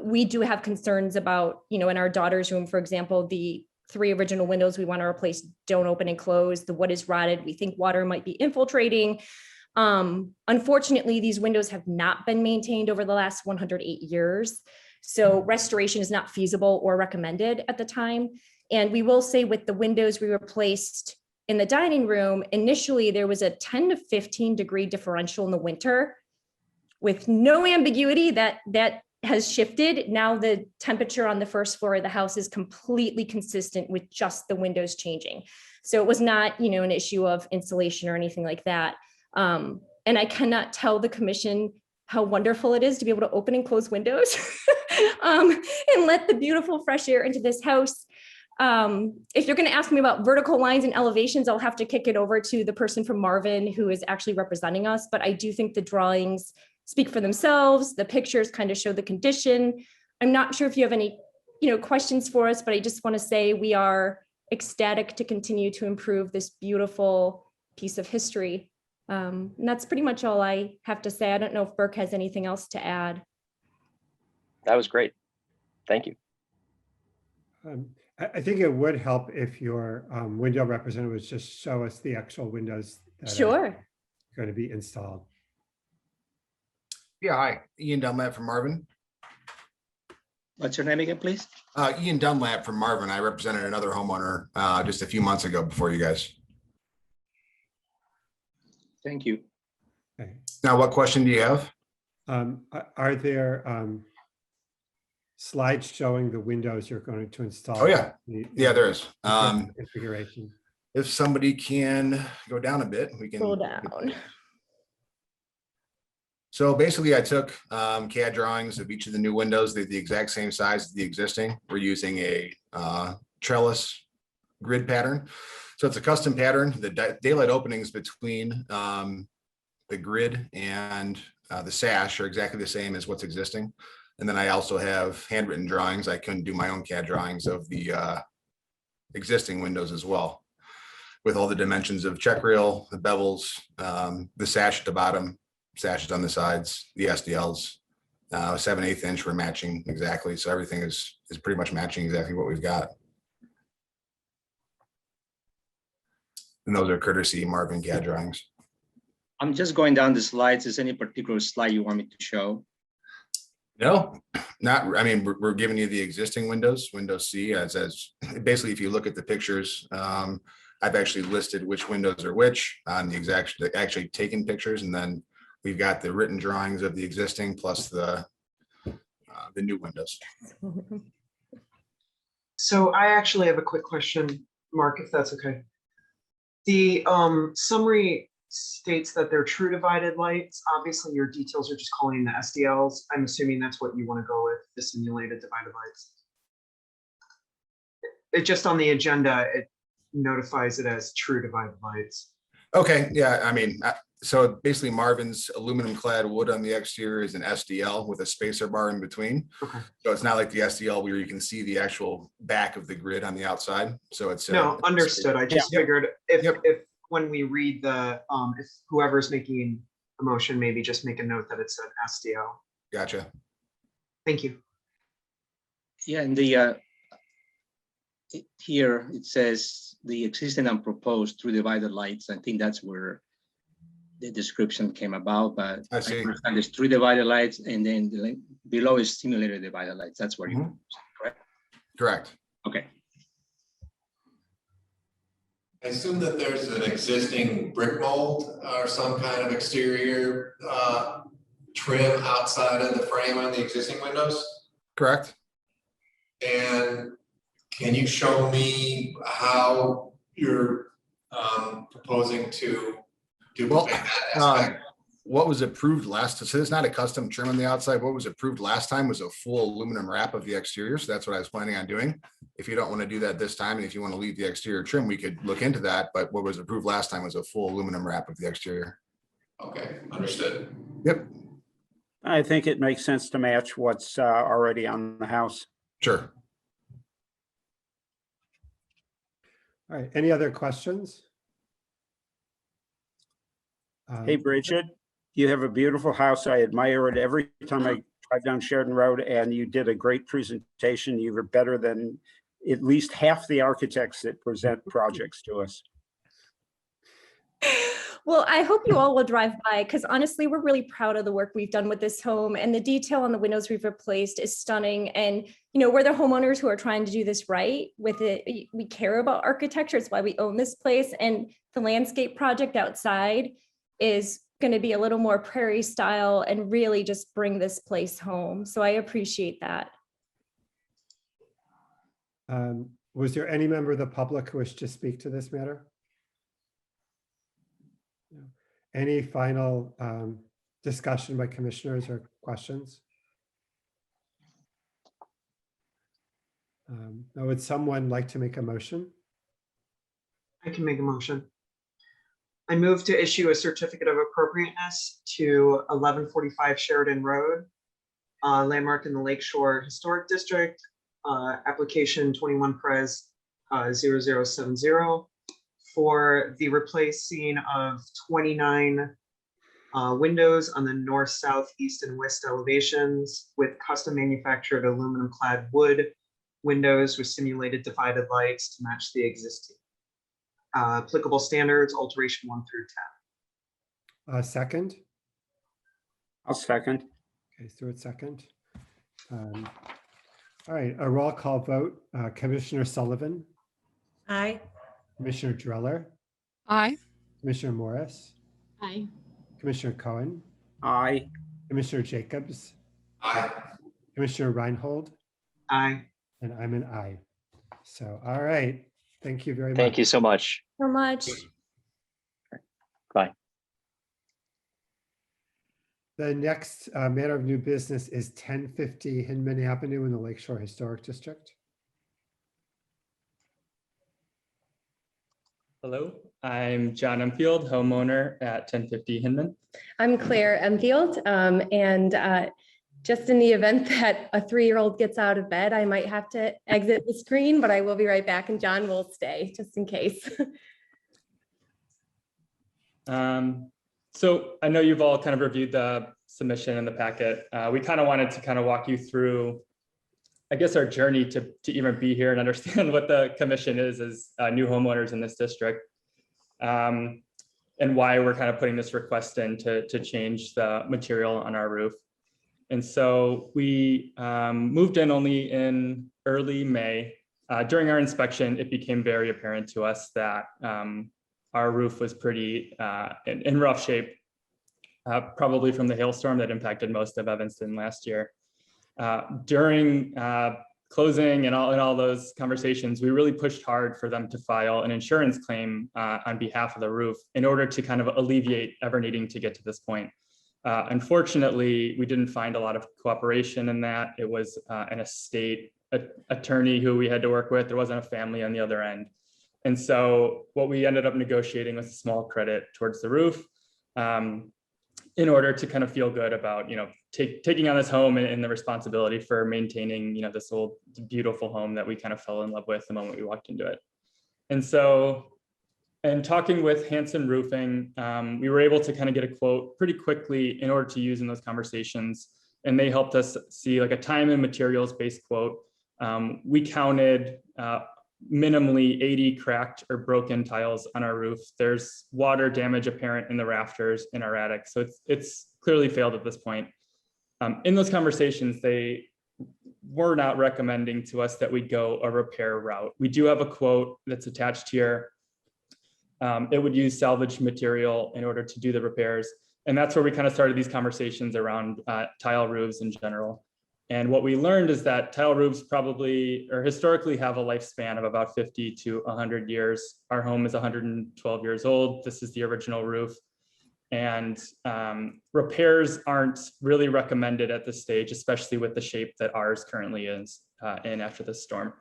We do have concerns about, in our daughter's room, for example, the 3 original windows we want to replace don't open and close. The wood is rotted. We think water might be infiltrating. Unfortunately, these windows have not been maintained over the last 108 years. So restoration is not feasible or recommended at the time. And we will say, with the windows we replaced in the dining room, initially there was a 10 to 15 degree differential in the winter with no ambiguity. That has shifted. Now the temperature on the first floor of the house is completely consistent with just the windows changing. So it was not, an issue of insulation or anything like that. And I cannot tell the commission how wonderful it is to be able to open and close windows and let the beautiful fresh air into this house. If you're going to ask me about vertical lines and elevations, I'll have to kick it over to the person from Marvin who is actually representing us. But I do think the drawings speak for themselves. The pictures kind of show the condition. I'm not sure if you have any, questions for us, but I just want to say we are ecstatic to continue to improve this beautiful piece of history. And that's pretty much all I have to say. I don't know if Burke has anything else to add. That was great. Thank you. I think it would help if your window representative would just show us the actual windows that Sure. are going to be installed. Yeah, hi, Ian Dunlap from Marvin. What's your name again, please? Ian Dunlap from Marvin. I represented another homeowner just a few months ago before you guys. Thank you. Okay. Now, what question do you have? Are there slides showing the windows you're going to install? Oh, yeah. Yeah, there is. Configuration. If somebody can go down a bit, we can Scroll down. So basically I took CAD drawings of each of the new windows. They're the exact same size as the existing. We're using a trellis grid pattern. So it's a custom pattern. The daylight openings between the grid and the sash are exactly the same as what's existing. And then I also have handwritten drawings. I couldn't do my own CAD drawings of the existing windows as well, with all the dimensions of check rail, the bevels, the sash at the bottom, sashes on the sides, the SDLs, 7/8 inch we're matching exactly. So everything is pretty much matching exactly what we've got. And those are courtesy Marvin CAD drawings. I'm just going down the slides. Is any particular slide you want me to show? No, not, I mean, we're giving you the existing windows, Windows C, as basically, if you look at the pictures, I've actually listed which windows are which on the exact, actually taken pictures. And then we've got the written drawings of the existing plus the new windows. So I actually have a quick question, Mark, if that's okay. The summary states that they're true divided lights. Obviously, your details are just calling the SDLs. I'm assuming that's what you want to go with, the simulated divided lights. It just on the agenda, it notifies it as true divided lights. Okay, yeah, I mean, so basically Marvin's aluminum clad wood on the exterior is an SDL with a spacer bar in between. Okay. So it's not like the SDL where you can see the actual back of the grid on the outside. So it's No, understood. I just figured if when we read the, if whoever's making a motion, maybe just make a note that it's an SDL. Gotcha. Thank you. Yeah, and the here it says the existing and proposed true divided lights. I think that's where the description came about, but I see. understand there's true divided lights, and then the below is simulated divided lights. That's where you correct? Correct. Okay. I assume that there's an existing brick mold or some kind of exterior trim outside of the frame on the existing windows. Correct. And can you show me how you're proposing to duplicate that aspect? what was approved last, so it's not a custom trim on the outside. What was approved last time was a full aluminum wrap of the exterior. So that's what I was planning on doing. If you don't want to do that this time, and if you want to leave the exterior trim, we could look into that. But what was approved last time was a full aluminum wrap of the exterior. Okay, understood. Yep, I think it makes sense to match what's already on the house. sure. All right, any other questions? Hey, Bridget, you have a beautiful house. I admire it every time I drive down Sheridan Road, and you did a great presentation. You were better than at least half the architects that present projects to us. Well, I hope you all will drive by because honestly, we're really proud of the work we've done with this home, and the detail on the windows we've replaced is stunning. And, you know, we're the homeowners who are trying to do this right with it. We care about architecture. It's why we own this place. And the landscape project outside is going to be a little more prairie style and really just bring this place home. So I appreciate that. Was there any member of the public who wished to speak to this matter? No. Any final discussion by commissioners or questions? Now, would someone like to make a motion? I can make a motion. I move to issue a certificate of appropriateness to 1145 Sheridan Road, landmark in the Lakeshore Historic District, application 21 Pres 0070 for the replacing of 29 windows on the north, south, east, and west elevations with custom manufactured aluminum clad wood windows with simulated divided lights to match the existing. Applicable standards, alteration 1 through 10. Second? I'll second. Okay, Stuart, second. All right, a roll call vote. Commissioner Sullivan, Aye. Commissioner Dreller, Aye. Commissioner Morris, Aye. Commissioner Cohen, Aye. Commissioner Jacobs, Aye. Commissioner Reinhold, Aye. and I'm an aye. So, all right. Thank you very much. Thank you so much. So much. Bye. The next matter of new business is 1050 Hindman Avenue in the Lakeshore Historic District. Hello, I'm John Umfield, homeowner at 1050 Hindman. I'm Claire Emfield, and just in the event that a 3-year-old gets out of bed, I might have to exit the screen, but I will be right back and John will stay just in case. So I know you've all kind of reviewed the submission and the packet. We kind of wanted to kind of walk you through, I guess, our journey to even be here and understand what the commission is as new homeowners in this district, and why we're kind of putting this request in to change the material on our roof. And so we moved in only in early May. During our inspection, it became very apparent to us that our roof was pretty in rough shape, probably from the hailstorm that impacted most of Evanston last year. During closing and all those conversations, we really pushed hard for them to file an insurance claim on behalf of the roof in order to kind of alleviate ever needing to get to this point. Unfortunately, we didn't find a lot of cooperation in that. It was an estate attorney who we had to work with. There wasn't a family on the other end. And so what we ended up negotiating was a small credit towards the roof in order to kind of feel good about, taking on this home and the responsibility for maintaining, this old beautiful home that we kind of fell in love with the moment we walked into it. And so, and talking with Hanson Roofing, we were able to kind of get a quote pretty quickly in order to use in those conversations. And they helped us see like a time and materials based quote. We counted minimally 80 cracked or broken tiles on our roof. There's water damage apparent in the rafters in our attic. So it's clearly failed at this point. In those conversations, they were not recommending to us that we go a repair route. We do have a quote that's attached here. It would use salvaged material in order to do the repairs. And that's where we kind of started these conversations around tile roofs in general. And what we learned is that tile roofs probably or historically have a lifespan of about 50 to 100 years. Our home is 112 years old. This is the original roof. And repairs aren't really recommended at this stage, especially with the shape that ours currently is in after this storm.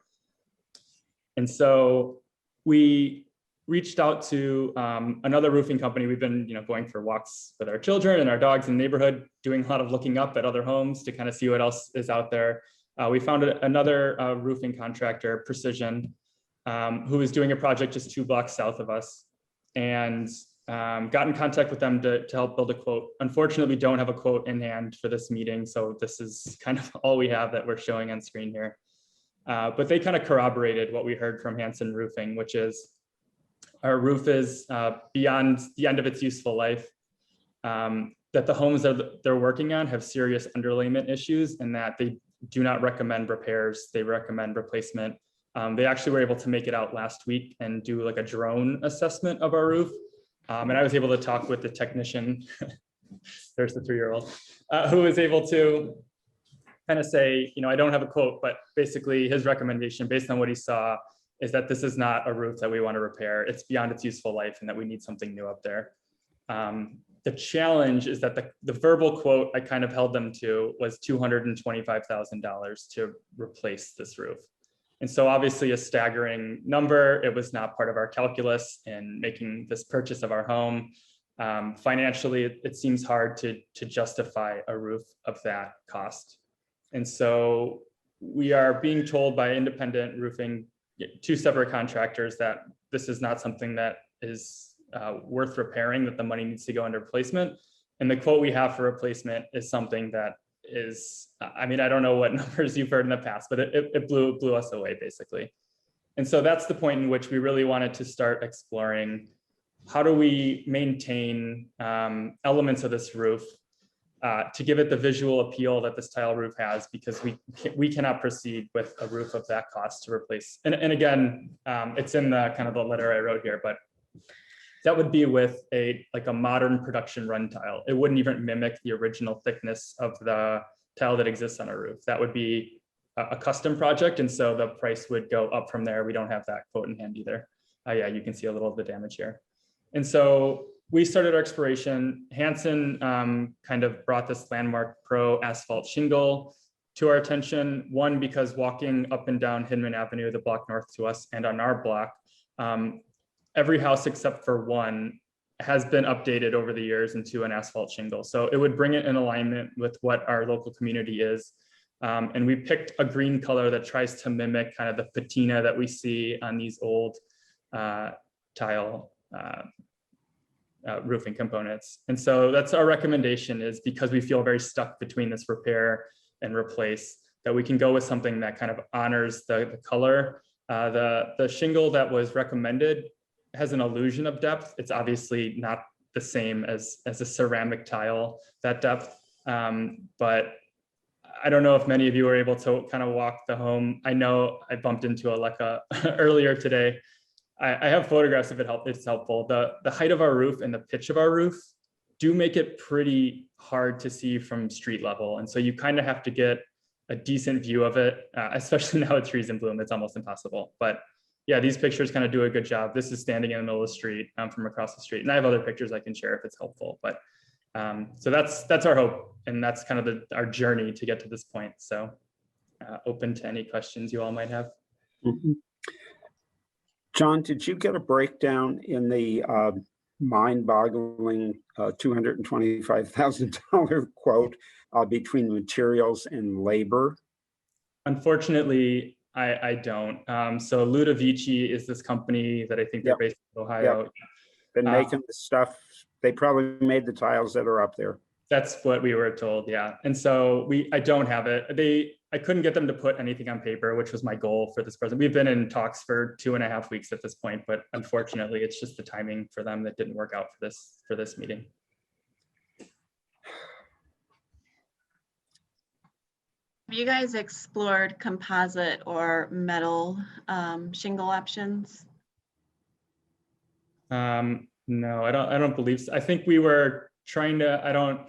And so we reached out to another roofing company. We've been, going for walks with our children and our dogs in the neighborhood, doing a lot of looking up at other homes to kind of see what else is out there. We found another roofing contractor, Precision, who is doing a project just 2 blocks south of us, and got in contact with them to help build a quote. Unfortunately, we don't have a quote in hand for this meeting, so this is kind of all we have that we're showing on screen here. But they kind of corroborated what we heard from Hanson Roofing, which is our roof is beyond the end of its useful life, that the homes that they're working on have serious underlayment issues, and that they do not recommend repairs. They recommend replacement. They actually were able to make it out last week and do like a drone assessment of our roof. And I was able to talk with the technician, there's the 3-year-old, who was able to kind of say, I don't have a quote, but basically his recommendation based on what he saw is that this is not a roof that we want to repair. It's beyond its useful life and that we need something new up there. The challenge is that the verbal quote I kind of held them to was $225,000 to replace this roof. And so obviously a staggering number. It was not part of our calculus in making this purchase of our home. Financially, it seems hard to justify a roof of that cost. And so we are being told by independent roofing, 2 separate contractors, that this is not something that is worth repairing, that the money needs to go into replacement. And the quote we have for replacement is something that is, I don't know what numbers you've heard in the past, but it blew us away basically. And so that's the point in which we really wanted to start exploring, how do we maintain elements of this roof to give it the visual appeal that this tile roof has, because we cannot proceed with a roof of that cost to replace. And again, it's in the kind of the letter I wrote here, but that would be with a modern production run tile. It wouldn't even mimic the original thickness of the tile that exists on a roof. That would be a custom project. And so the price would go up from there. We don't have that quote in hand either. Yeah, you can see a little of the damage here. And so we started our exploration. Hanson kind of brought this Landmark Pro asphalt shingle to our attention. One, because walking up and down Hindman Avenue, the block north to us, and on our block, every house except for one has been updated over the years into an asphalt shingle. So it would bring it in alignment with what our local community is. And we picked a green color that tries to mimic kind of the patina that we see on these old tile roofing components. And so that's our recommendation, is because we feel very stuck between this repair and replace, that we can go with something that kind of honors the color. The shingle that was recommended has an illusion of depth. It's obviously not the same as a ceramic tile, that depth. But I don't know if many of you were able to kind of walk the home. I know I bumped into Aleka earlier today. I have photographs if it's helpful. The height of our roof and the pitch of our roof do make it pretty hard to see from street level. And so you kind of have to get a decent view of it, especially now with trees in bloom. It's almost impossible. But yeah, these pictures kind of do a good job. This is standing in the middle of the street from across the street. And I have other pictures I can share if it's helpful. But so that's our hope. And that's kind of our journey to get to this point. So open to any questions you all might have. Mm-hmm. John, did you get a breakdown in the mind-boggling $225,000 quote between materials and labor? Unfortunately, I don't. So Ludovici is this company that I think they're based in Ohio. Yep. Been making the stuff. They probably made the tiles that are up there. That's what we were told, yeah. And so I don't have it. I couldn't get them to put anything on paper, which was my goal for this present. We've been in talks for 2.5 weeks at this point, but unfortunately, it's just the timing for them that didn't work out for this meeting. Have you guys explored composite or metal shingle options? No, I don't believe so. I think we were trying to,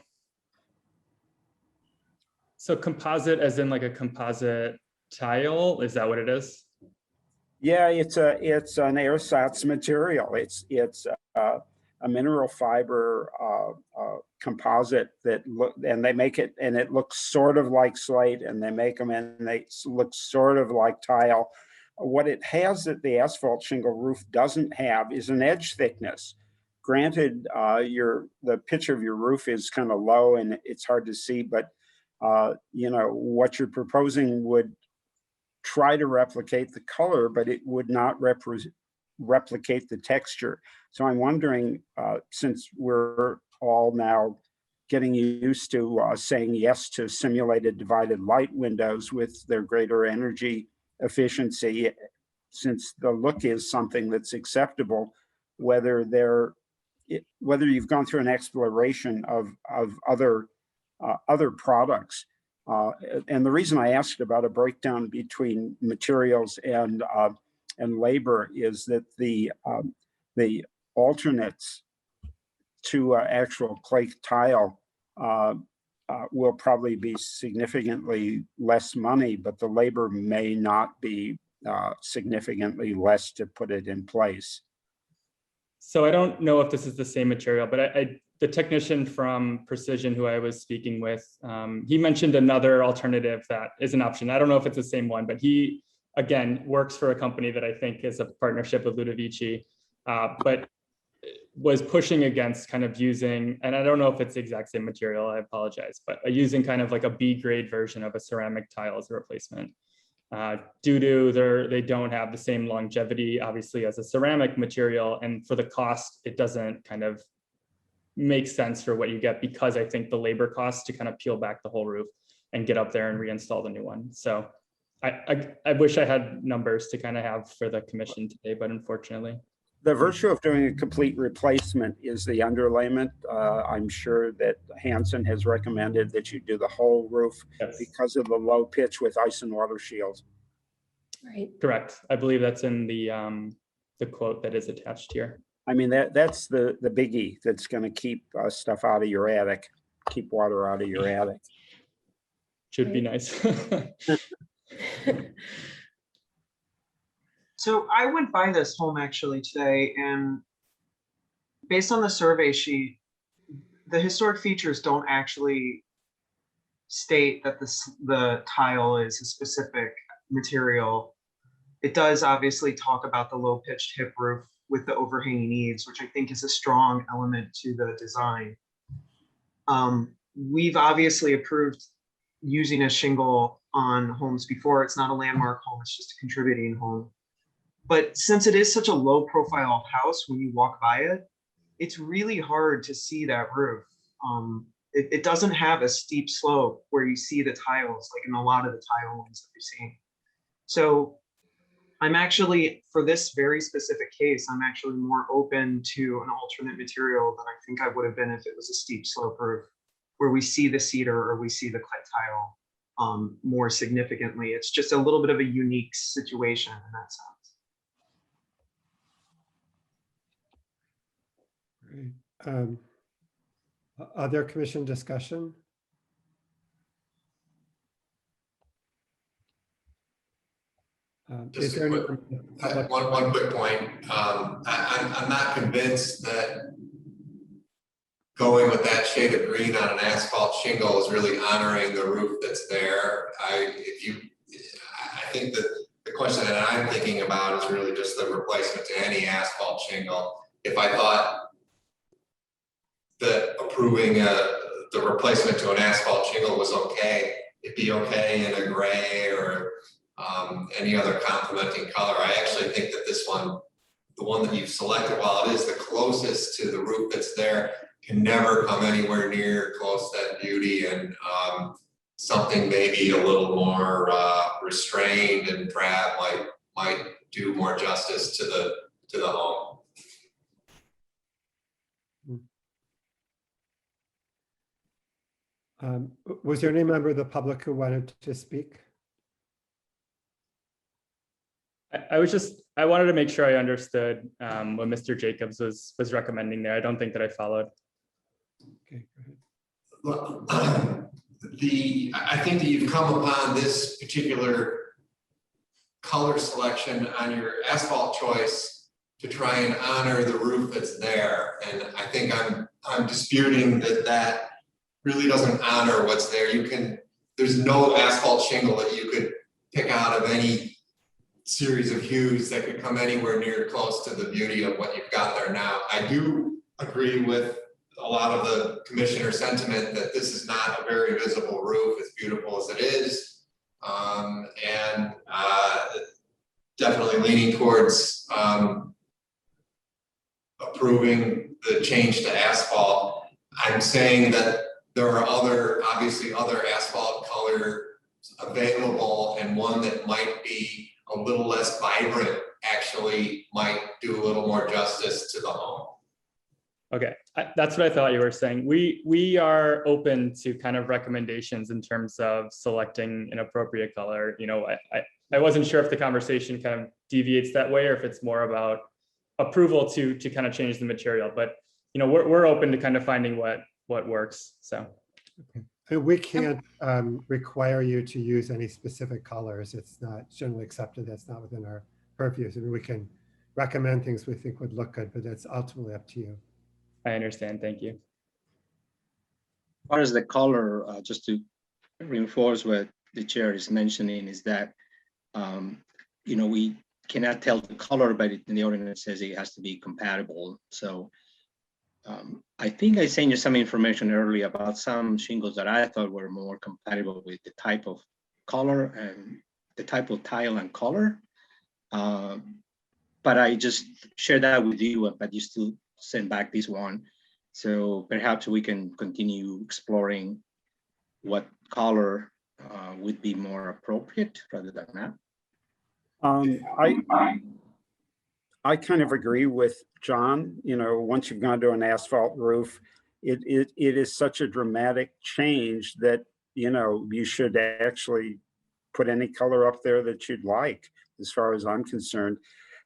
so composite as in like a composite tile, is that what it is? Yeah, it's an ersatz material. It's a mineral fiber composite that look, and they make it, and it looks sort of like slate, and they make them and they look sort of like tile. What it has that the asphalt shingle roof doesn't have is an edge thickness. Granted, the pitch of your roof is kind of low and it's hard to see, but you know, what you're proposing would try to replicate the color, but it would not replicate the texture. So I'm wondering, since we're all now getting used to saying yes to simulated divided light windows with their greater energy efficiency, since the look is something that's acceptable, whether you've gone through an exploration of other products. And the reason I asked about a breakdown between materials and labor is that the alternates to actual clay tile will probably be significantly less money, but the labor may not be significantly less to put it in place. So I don't know if this is the same material, but the technician from Precision who I was speaking with, he mentioned another alternative that is an option. I don't know if it's the same one, but he, again, works for a company that I think is a partnership with Ludovici, but was pushing against kind of using, and I don't know if it's the exact same material, I apologize, but using kind of like a B grade version of a ceramic tile as a replacement. Due to they don't have the same longevity, obviously, as a ceramic material. And for the cost, it doesn't kind of make sense for what you get, because I think the labor costs to kind of peel back the whole roof and get up there and reinstall the new one. So I wish I had numbers to kind of have for the commission today, but unfortunately. The virtue of doing a complete replacement is the underlayment. I'm sure that Hanson has recommended that you do the whole roof, yes, because of the low pitch with ice and water shield. Right. Correct. I believe that's in the quote that is attached here. I mean, that's the biggie that's going to keep stuff out of your attic, keep water out of your attic. Should be nice. So I went by this home actually today, and based on the survey sheet, the historic features don't actually state that the tile is a specific material. It does obviously talk about the low pitched hip roof with the overhanging eaves, which I think is a strong element to the design. We've obviously approved using a shingle on homes before. It's not a landmark home, it's just a contributing home. But since it is such a low profile house, when you walk by it, it's really hard to see that roof. It doesn't have a steep slope where you see the tiles, like in a lot of the tile ones that we've seen. So I'm actually, for this very specific case, I'm actually more open to an alternate material than I think I would have been if it was a steep slope roof, where we see the cedar or we see the clay tile more significantly. It's just a little bit of a unique situation in that sense. Great. Other commission discussion? Is there one quick point? I'm not convinced that going with that shade of green on an asphalt shingle is really honoring the roof that's there. I think that the question that I'm thinking about is really just the replacement to any asphalt shingle. If I thought that approving the replacement to an asphalt shingle was okay, it'd be okay in a gray or any other complementing color. I actually think that this one, the one that you've selected, while it is the closest to the roof that's there, can never come anywhere near close to that beauty, and something maybe a little more restrained and drab might do more justice to the home. Was there any member of the public who wanted to speak? I wanted to make sure I understood what Mr. Jacobs was recommending there. I don't think that I followed. Okay, go ahead. I think that you've come upon this particular color selection on your asphalt choice to try and honor the roof that's there. And I think I'm disputing that really doesn't honor what's there. There's no asphalt shingle that you could pick out of any series of hues that could come anywhere near close to the beauty of what you've got there now. I do agree with a lot of the commissioner sentiment that this is not a very visible roof, as beautiful as it is. And definitely leaning towards approving the change to asphalt. I'm saying that there are obviously other asphalt color available, and one that might be a little less vibrant actually might do a little more justice to the home. Okay, that's what I thought you were saying. We are open to kind of recommendations in terms of selecting an appropriate color. You know, I wasn't sure if the conversation kind of deviates that way, or if it's more about approval to kind of change the material. But you know, we're open to kind of finding what works. So. Okay. And we can't require you to use any specific colors. It's not generally accepted. That's not within our purview. I mean, we can recommend things we think would look good, but that's ultimately up to you. I understand. Thank you. As far as the color, just to reinforce what the chair is mentioning, is that you know, we cannot tell the color, but in the ordinance says it has to be compatible. So I think I sent you some information earlier about some shingles that I thought were more compatible with the type of color and the type of tile and color. But I just shared that with you, but you still send back this one. So perhaps we can continue exploring what color would be more appropriate rather than that. I kind of agree with John. You know, once you've gone to an asphalt roof, it is such a dramatic change that, you know, you should actually put any color up there that you'd like, as far as I'm concerned.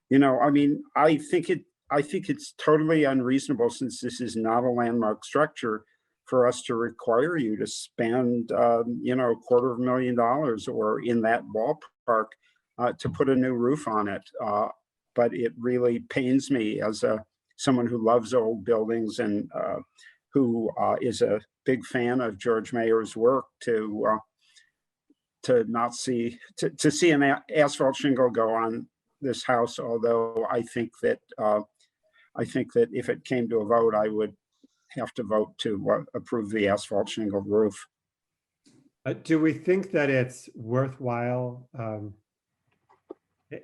You know, I mean, I think it's totally unreasonable, since this is not a landmark structure, for us to require you to spend, you know, $250,000 or in that ballpark to put a new roof on it. But it really pains me, as someone who loves old buildings and who is a big fan of George Mayer's work, to not see an asphalt shingle go on this house. Although I think that if it came to a vote, I would have to vote to approve the asphalt shingle roof. Do we think that it's worthwhile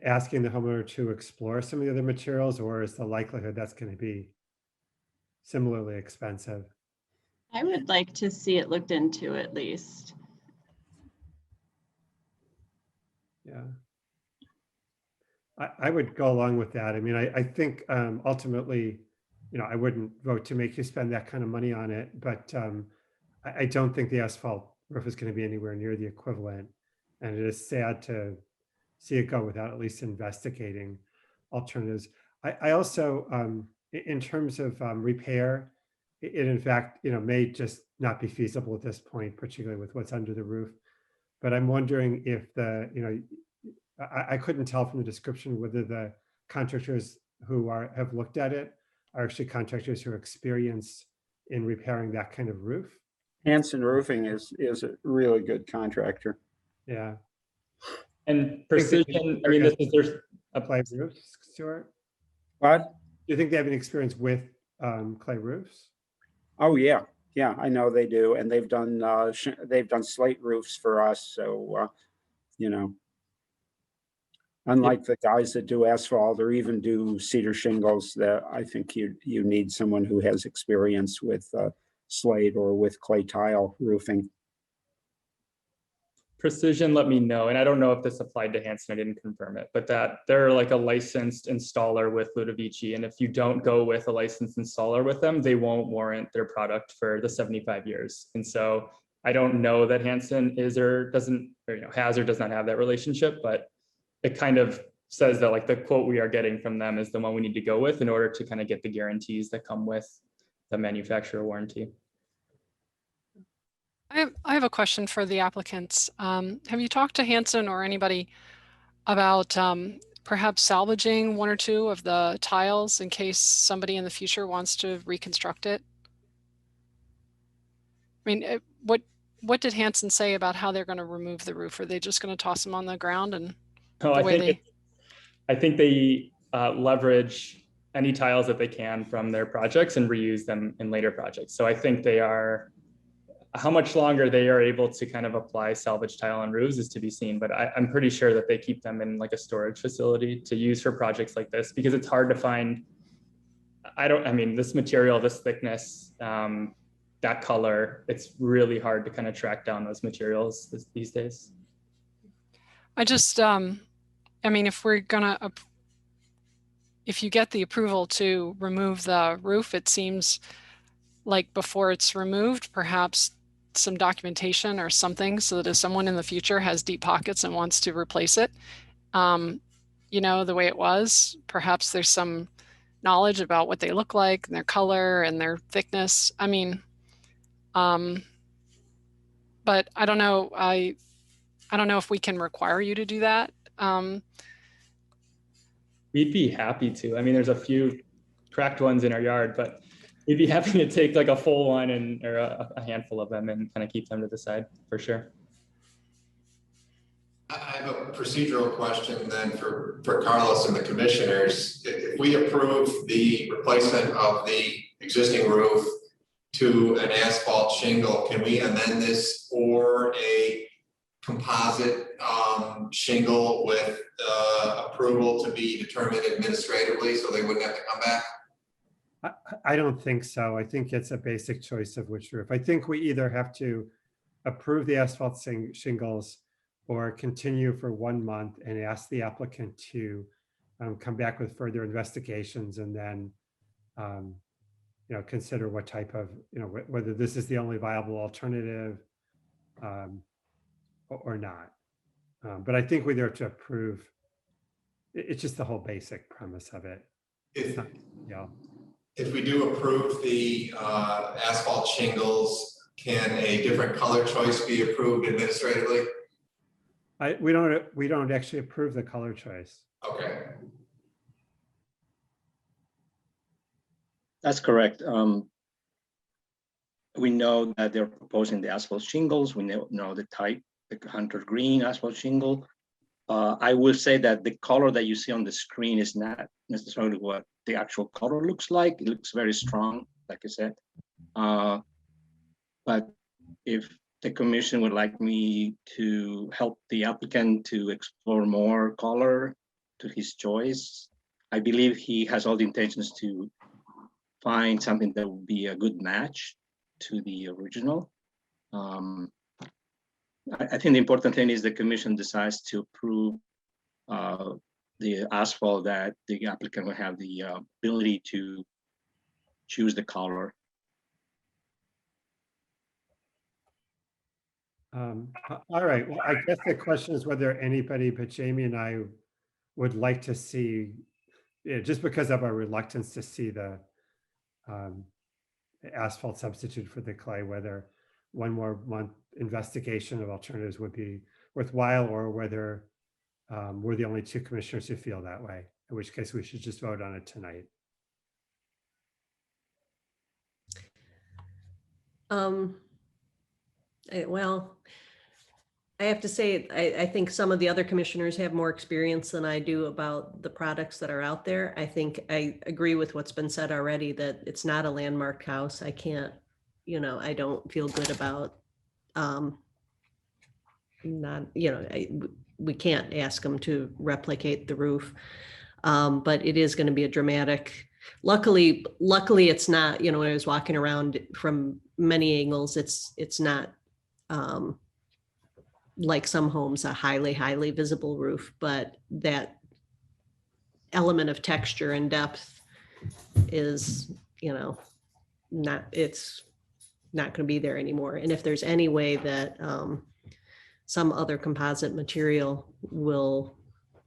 asking the homeowner to explore some of the other materials, or is the likelihood that's going to be similarly expensive? I would like to see it looked into at least. Yeah. I would go along with that. I mean, I think ultimately, you know, I wouldn't vote to make you spend that kind of money on it, but I don't think the asphalt roof is going to be anywhere near the equivalent. And it is sad to see it go without at least investigating alternatives. I also, in terms of repair, it in fact, you know, may just not be feasible at this point, particularly with what's under the roof. But I'm wondering if I couldn't tell from the description whether the contractors who have looked at it are actually contractors who are experienced in repairing that kind of roof. Hanson Roofing is a really good contractor. Yeah. And Precision, I mean, there's a clay roofs, Stuart? What? Do you think they have any experience with clay roofs? Oh yeah, yeah, I know they do, and they've done slate roofs for us. So you know, unlike the guys that do asphalt or even do cedar shingles, that I think you need someone who has experience with slate or with clay tile roofing. Precision let me know, and I don't know if this applied to Hanson, I didn't confirm it, but that they're like a licensed installer with Ludovici, and if you don't go with a licensed installer with them, they won't warrant their product for the 75 years. And so I don't know that Hanson is or doesn't, or, you know, has or does not have that relationship, but it kind of says that like the quote we are getting from them is the one we need to go with in order to kind of get the guarantees that come with the manufacturer warranty. I have a question for the applicants. Have you talked to Hanson or anybody about perhaps salvaging one or two of the tiles in case somebody in the future wants to reconstruct it? I mean, what did Hanson say about how they're going to remove the roof? Are they just going to toss them on the ground and No, I think they leverage any tiles that they can from their projects and reuse them in later projects. So I think they are, how much longer they are able to kind of apply salvage tile on roofs is to be seen, but I'm pretty sure that they keep them in like a storage facility to use for projects like this, because it's hard to find, I mean, this material, this thickness, that color, it's really hard to kind of track down those materials these days. I just, I mean, if we're gonna, if you get the approval to remove the roof, it seems like before it's removed, perhaps some documentation or something so that if someone in the future has deep pockets and wants to replace it, you know, the way it was, perhaps there's some knowledge about what they look like and their color and their thickness. I mean, but I don't know. I don't know if we can require you to do that. We'd be happy to. I mean, there's a few cracked ones in our yard, but we'd be happy to take like a full one or a handful of them and kind of keep them to the side for sure. I have a procedural question then for Carlos and the commissioners. If we approve the replacement of the existing roof to an asphalt shingle, can we amend this for a composite shingle with approval to be determined administratively so they wouldn't have to come back? I don't think so. I think it's a basic choice of which roof. I think we either have to approve the asphalt shingles or continue for 1 month and ask the applicant to come back with further investigations and then you know, consider what type of, you know, whether this is the only viable alternative or not. But I think we're there to approve. It's just the whole basic premise of it. If we do approve the asphalt shingles, can a different color choice be approved administratively? We don't actually approve the color choice. Okay. That's correct. We know that they're proposing the asphalt shingles. We know the type, the hunter green asphalt shingle. I will say that the color that you see on the screen is not necessarily what the actual color looks like. It looks very strong, like I said. But if the commission would like me to help the applicant to explore more color to his choice, I believe he has all the intentions to find something that would be a good match to the original. I think the important thing is the commission decides to approve the asphalt, that the applicant will have the ability to choose the color. All right. Well, I guess the question is whether anybody but Jamie and I would like to see, just because of our reluctance to see the asphalt substitute for the clay, whether 1 more month investigation of alternatives would be worthwhile, or whether we're the only 2 commissioners who feel that way, in which case we should just vote on it tonight. Well, I have to say, I think some of the other commissioners have more experience than I do about the products that are out there. I think I agree with what's been said already, that it's not a landmark house. I can't, you know, I don't feel good about not, you know, we can't ask them to replicate the roof. But it is going to be a dramatic, luckily it's not, you know, when I was walking around from many angles, it's not like some homes, a highly visible roof, but that element of texture and depth is, you know, it's not going to be there anymore. And if there's any way that some other composite material will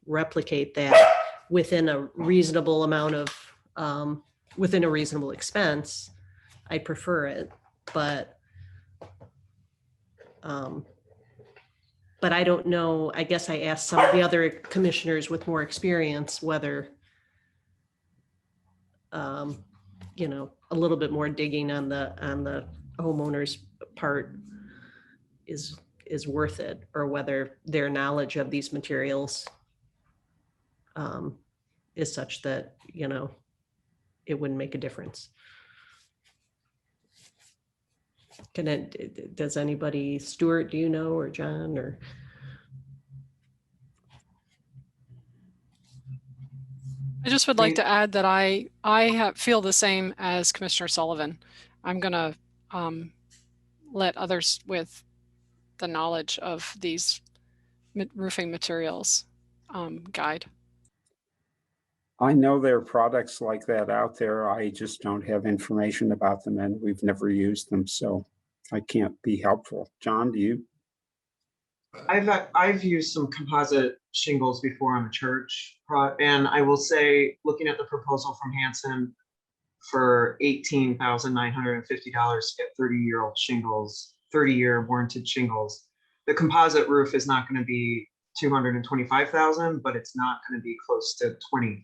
replicate that within a reasonable amount of, within a reasonable expense, I prefer it. But But I don't know, I guess I asked some of the other commissioners with more experience whether, you know, a little bit more digging on the homeowner's part is worth it, or whether their knowledge of these materials is such that, you know, it wouldn't make a difference. Does anybody, Stuart, do you know, or John, or? I just would like to add that I feel the same as Commissioner Sullivan. I'm going to let others with the knowledge of these roofing materials guide. I know there are products like that out there. I just don't have information about them, and we've never used them, so I can't be helpful. John, do you? I've used some composite shingles before on a church, and I will say, looking at the proposal from Hanson for $18,950 to get 30-year-old shingles, 30-year warranted shingles, the composite roof is not going to be $225,000, but it's not going to be close to $20,000.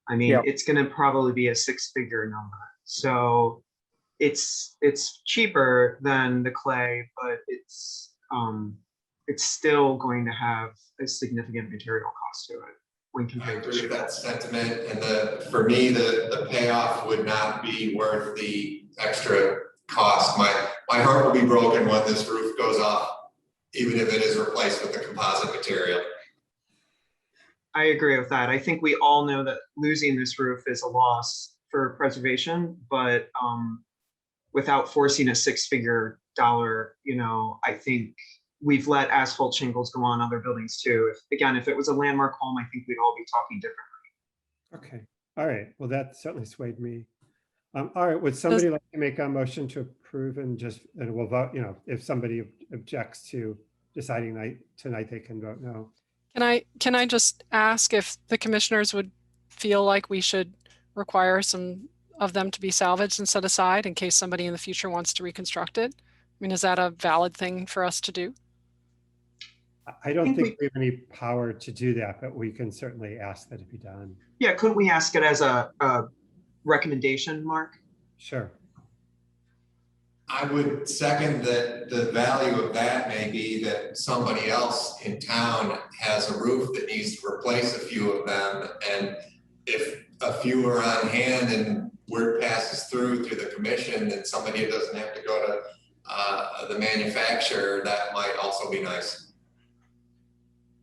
I mean, it's going to probably be a six-figure number. So it's cheaper than the clay, but it's still going to have a significant material cost to it when I compared to agree with that sentiment, and for me, the payoff would not be worth the extra cost. My heart will be broken when this roof goes off, even if it is replaced with the composite material. I agree with that. I think we all know that losing this roof is a loss for preservation, but without forcing a six-figure dollar, you know, I think we've let asphalt shingles go on other buildings too. If it was a landmark home, I think we'd all be talking differently. Okay. All right. Well, that certainly swayed me. All right. Would somebody like to make a motion to approve and we'll vote, you know, if somebody objects to deciding tonight, they can vote no. Can I just ask if the commissioners would feel like we should require some of them to be salvaged and set aside in case somebody in the future wants to reconstruct it? I mean, is that a valid thing for us to do? I don't think we have any power to do that, but we can certainly ask that it be done. Yeah, couldn't we ask it as a recommendation, Mark? Sure. I would second that the value of that may be that somebody else in town has a roof that needs to replace a few of them. And if a few are on hand and word passes through the commission, and somebody doesn't have to go to the manufacturer, that might also be nice.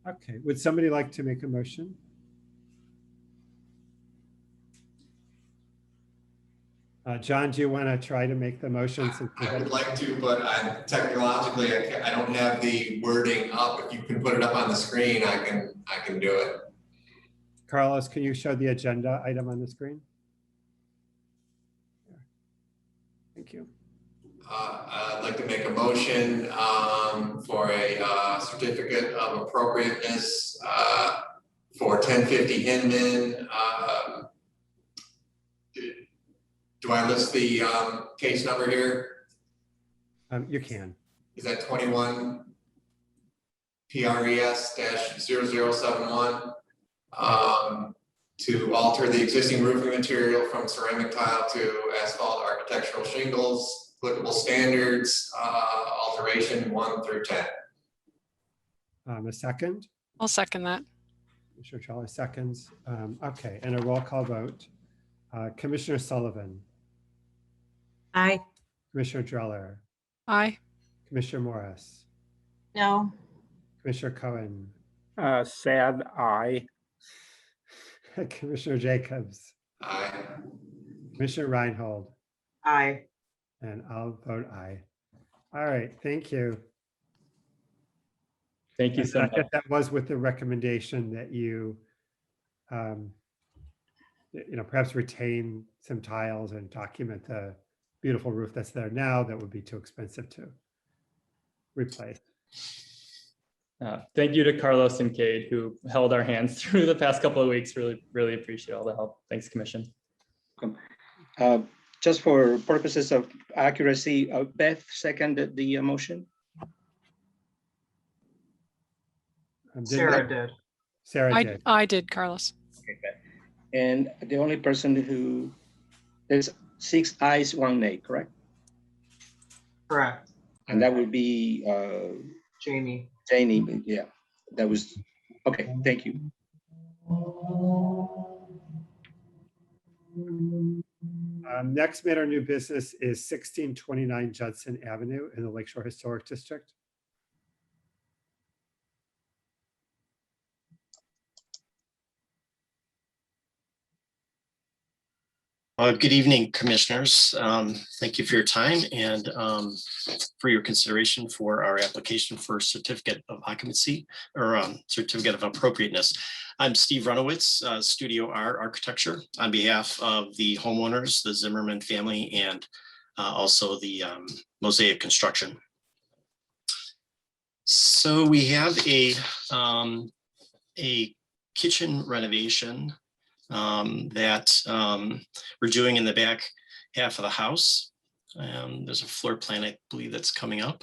Okay. Would somebody like to make a motion? John, do you want to try to make the motion? I would like to, but technologically, I don't have the wording up. If you can put it up on the screen, I can do it. Carlos, can you show the agenda item on the screen? Thank you. I'd like to make a motion for a certificate of appropriateness for 1050 Hindman. Do I list the case number here? You can. Is that 21 PRES-0071 to alter the existing roofing material from ceramic tile to asphalt architectural shingles, applicable standards, alteration 1 through 10. A second? I'll second that. Commissioner Charlie seconds. Okay, and a roll call vote. Commissioner Sullivan. Aye. Commissioner Dreller. Aye. Commissioner Morris. No. Commissioner Cohen. Sad aye. Commissioner Jacobs. Aye. Commissioner Reinhold. Aye. And I'll vote aye. All right, thank you. Thank you so much. That was with the recommendation that you, perhaps retain some tiles and document the beautiful roof that's there now that would be too expensive to replace. Thank you to Carlos and Cade, who held our hands through the past couple of weeks. Really, really appreciate all the help. Thanks, Commission. Just for purposes of accuracy, Beth seconded the motion. Sarah did. Sarah I, did. I did, Carlos. Okay, good. And the only person who, there's 6 ayes, 1 nay, correct? Correct. And that would be Jamie. Janie, but yeah, that was, okay, thank you. Next matter of new business is 1629 Judson Avenue in the Lakeshore Historic District. Good evening, commissioners. Thank you for your time and for your consideration for our application for certificate of occupancy or certificate of appropriateness. I'm Steve Runowitz, Studio R Architecture, on behalf of the homeowners, the Zimmerman family, and also the Mosaic Construction. So we have a kitchen renovation that we're doing in the back half of the house. There's a floor plan, I believe, that's coming up.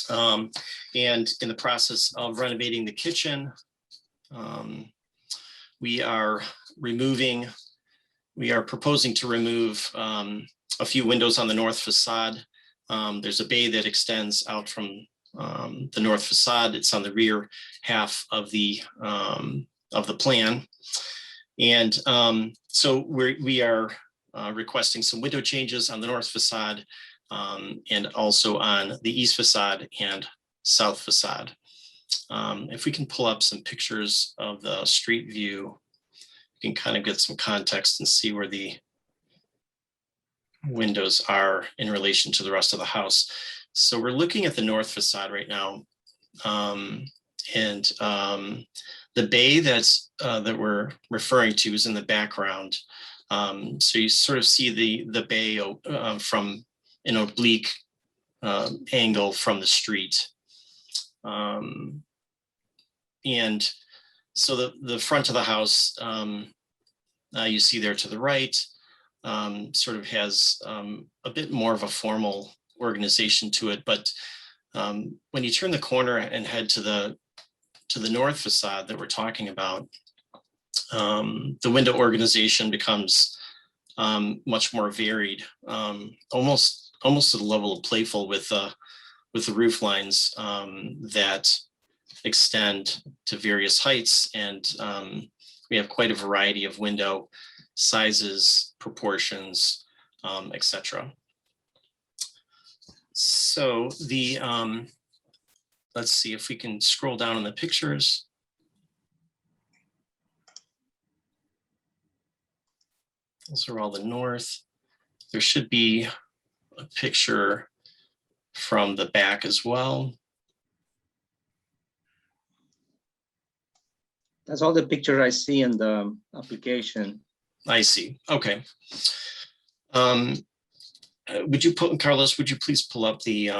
And in the process of renovating the kitchen, we are proposing to remove a few windows on the north facade. There's a bay that extends out from the north facade. It's on the rear half of the plan. And so we are requesting some window changes on the north facade and also on the east facade and south facade. If we can pull up some pictures of the street view, you can kind of get some context and see where the windows are in relation to the rest of the house. So we're looking at the north facade right now. The bay that we're referring to is in the background. So you sort of see the bay from an oblique angle from the street. And so the front of the house, you see there to the right, sort of has a bit more of a formal organization to it. But when you turn the corner and head to the north facade that we're talking about, the window organization becomes much more varied, almost to the level of playful with the roof lines that extend to various heights. And we have quite a variety of window sizes, proportions, etc. So let's see if we can scroll down in the pictures. Those are all the north. There should be a picture from the back as well. That's all the picture I see in the application. I see. Okay. Carlos, would you please pull up the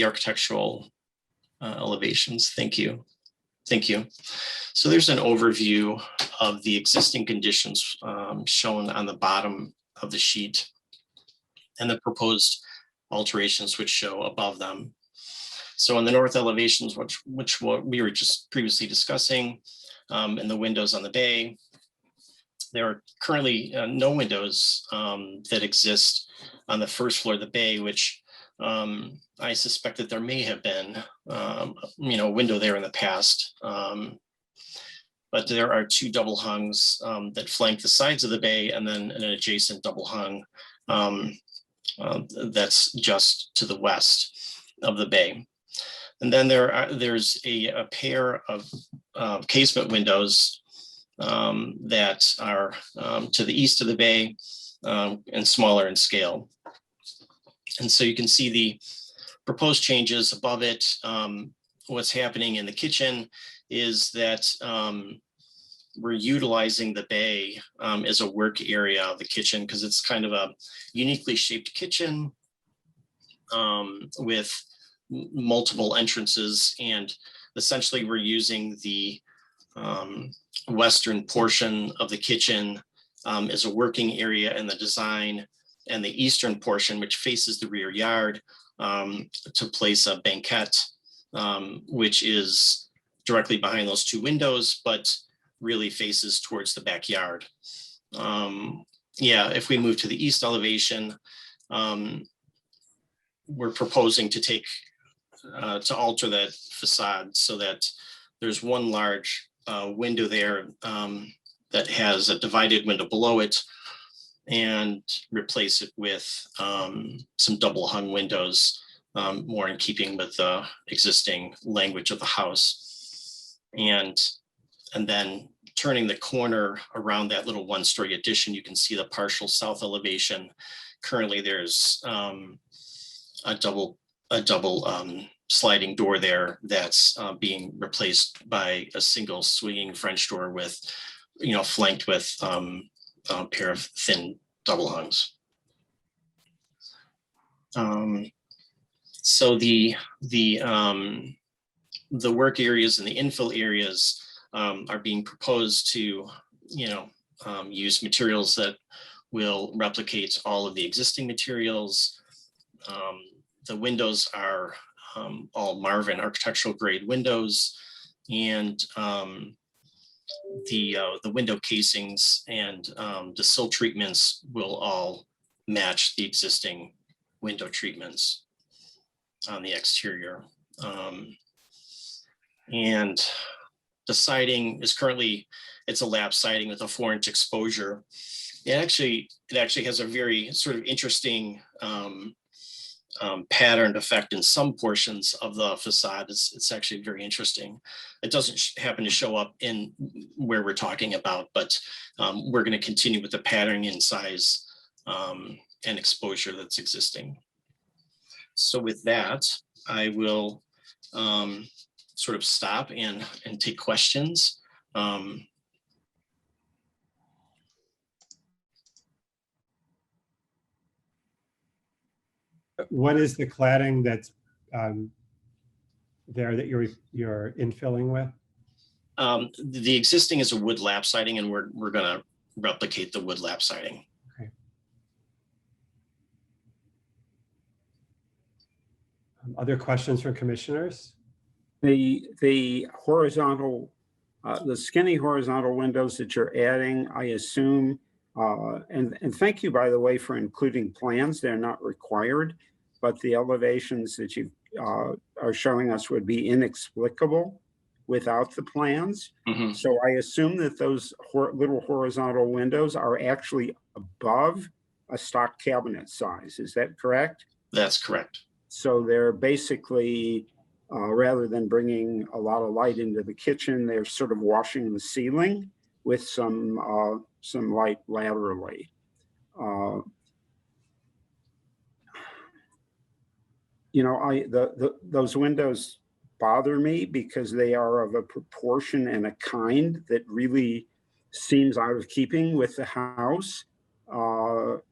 architectural elevations? Thank you. Thank you. So there's an overview of the existing conditions shown on the bottom of the sheet and the proposed alterations which show above them. So in the north elevations, which we were just previously discussing, and the windows on the bay, there are currently no windows that exist on the first floor of the bay, which I suspect that there may have been, a window there in the past. But there are 2 double hungs that flank the sides of the bay, and then an adjacent double hung that's just to the west of the bay. And then there's a pair of casement windows that are to the east of the bay and smaller in scale. And so you can see the proposed changes above it. What's happening in the kitchen is that we're utilizing the bay as a work area of the kitchen because it's kind of a uniquely shaped kitchen with multiple entrances, and essentially we're using the western portion of the kitchen as a working area in the design, and the eastern portion, which faces the rear yard, to place a banquette, which is directly behind those two windows, but really faces towards the backyard. Yeah, if we move to the east elevation, we're proposing to to alter that facade so that there's one large window there that has a divided window below it, and replace it with some double hung windows, more in keeping with the existing language of the house. And then turning the corner around that little one-story addition, you can see the partial south elevation. Currently, there's a double sliding door there that's being replaced by a single swinging French door with, flanked with a pair of thin double hungs. So the work areas and the infill areas are being proposed to, use materials that will replicate all of the existing materials. The windows are all Marvin architectural grade windows, and the window casings and the sill treatments will all match the existing window treatments on the exterior. And the siding is currently, it's a lap siding with a 4-inch exposure. It actually has a very sort of interesting patterned effect in some portions of the facade. It's actually very interesting. It doesn't happen to show up in where we're talking about, but we're going to continue with the patterning in size and exposure that's existing. So with that, I will sort of stop and take questions. What is the cladding that's there that you're infilling with? The existing is a wood lap siding, and we're going to replicate the wood lap siding. Okay. Other questions from commissioners? The horizontal, the skinny horizontal windows that you're adding, I assume, and thank you, by the way, for including plans. They're not required, but the elevations that you are showing us would be inexplicable without the plans. Mm-hmm. So I assume that those little horizontal windows are actually above a stock cabinet size. Is that correct? That's correct. So they're basically, rather than bringing a lot of light into the kitchen, they're sort of washing the ceiling with some light laterally. Those windows bother me because they are of a proportion and a kind that really seems out of keeping with the house.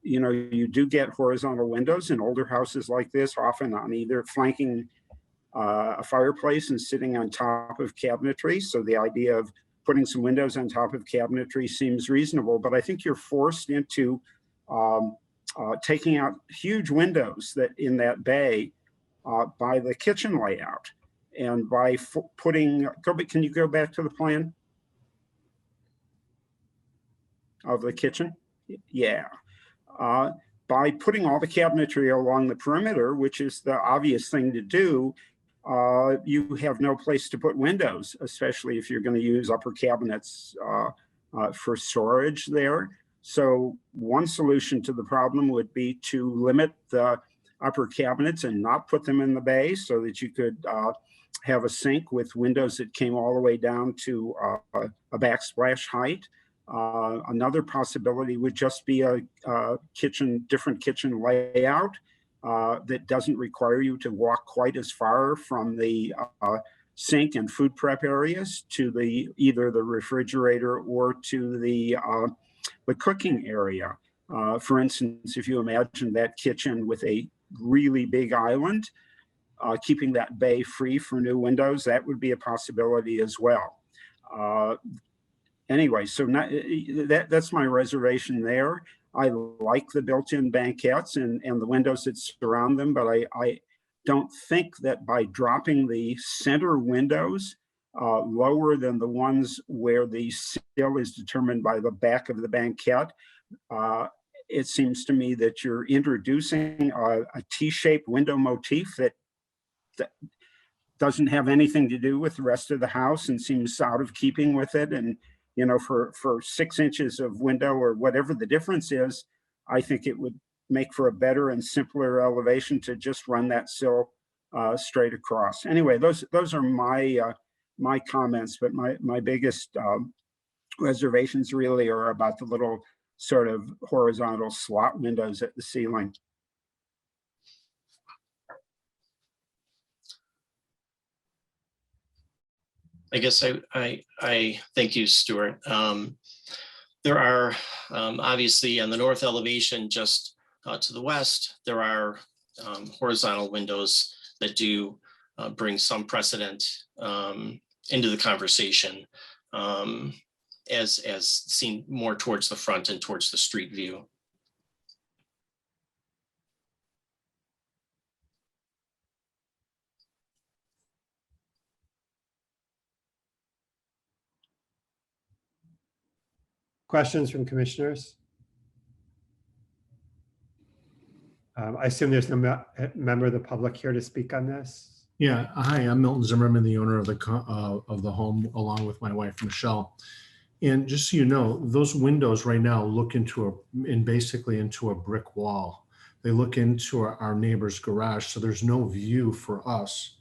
You do get horizontal windows in older houses like this, often on either flanking a fireplace and sitting on top of cabinetry. So the idea of putting some windows on top of cabinetry seems reasonable, but I think you're forced into taking out huge windows that in that bay by the kitchen layout, and by can you go back to the plan of the kitchen? Yeah. By putting all the cabinetry along the perimeter, which is the obvious thing to do, you have no place to put windows, especially if you're going to use upper cabinets for storage there. So one solution to the problem would be to limit the upper cabinets and not put them in the bay, so that you could have a sink with windows that came all the way down to a backsplash height. Another possibility would just be a different kitchen layout that doesn't require you to walk quite as far from the sink and food prep areas to either the refrigerator or to the cooking area. For instance, if you imagine that kitchen with a really big island, keeping that bay free for new windows, that would be a possibility as well. Anyway, so that's my reservation there. I like the built-in banquettes and the windows that surround them, but I don't think that by dropping the center windows lower than the ones where the sill is determined by the back of the banquette. It seems to me that you're introducing a T-shaped window motif that doesn't have anything to do with the rest of the house and seems out of keeping with it. And, you know, for 6 inches of window or whatever the difference is, I think it would make for a better and simpler elevation to just run that sill straight across. Anyway, those are my comments, but my biggest reservations really are about the little sort of horizontal slot windows at the ceiling. I guess I thank you, Stuart. There are obviously on the north elevation, just to the west, there are horizontal windows that do bring some precedent into the conversation as seen more towards the front and towards the street view. Questions from commissioners? I assume there's no member of the public here to speak on this. Yeah, hi, I'm Milton Zimmerman, the owner of the home, along with my wife, Michelle. And just so you know, those windows right now look basically into a brick wall. They look into our neighbor's garage, so there's no view for us.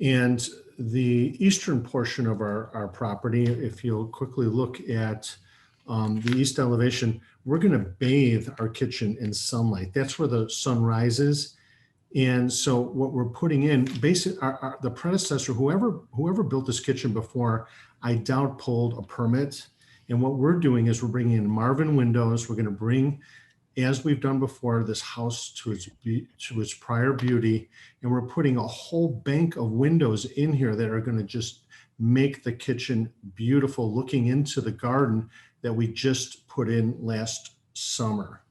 And the eastern portion of our property, if you'll quickly look at the east elevation, we're going to bathe our kitchen in sunlight. That's where the sun rises. And so what we're putting in, basically, the predecessor, whoever built this kitchen before, I doubt pulled a permit. And what we're doing is we're bringing in Marvin windows. We're going to bring, as we've done before, this house to its prior beauty. And we're putting a whole bank of windows in here that are going to just make the kitchen beautiful, looking into the garden that we just put in last summer.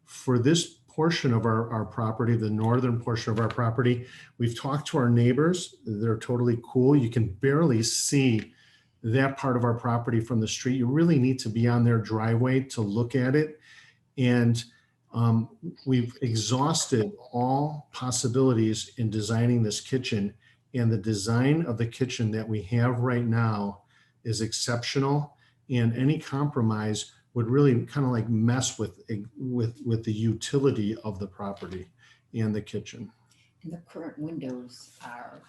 For this portion of our property, the northern portion of our property, we've talked to our neighbors. They're totally cool. You can barely see that part of our property from the street. You really need to be on their driveway to look at it. And we've exhausted all possibilities in designing this kitchen. And the design of the kitchen that we have right now is exceptional. And any compromise would really kind of like mess with the utility of the property and the kitchen. And the current windows are,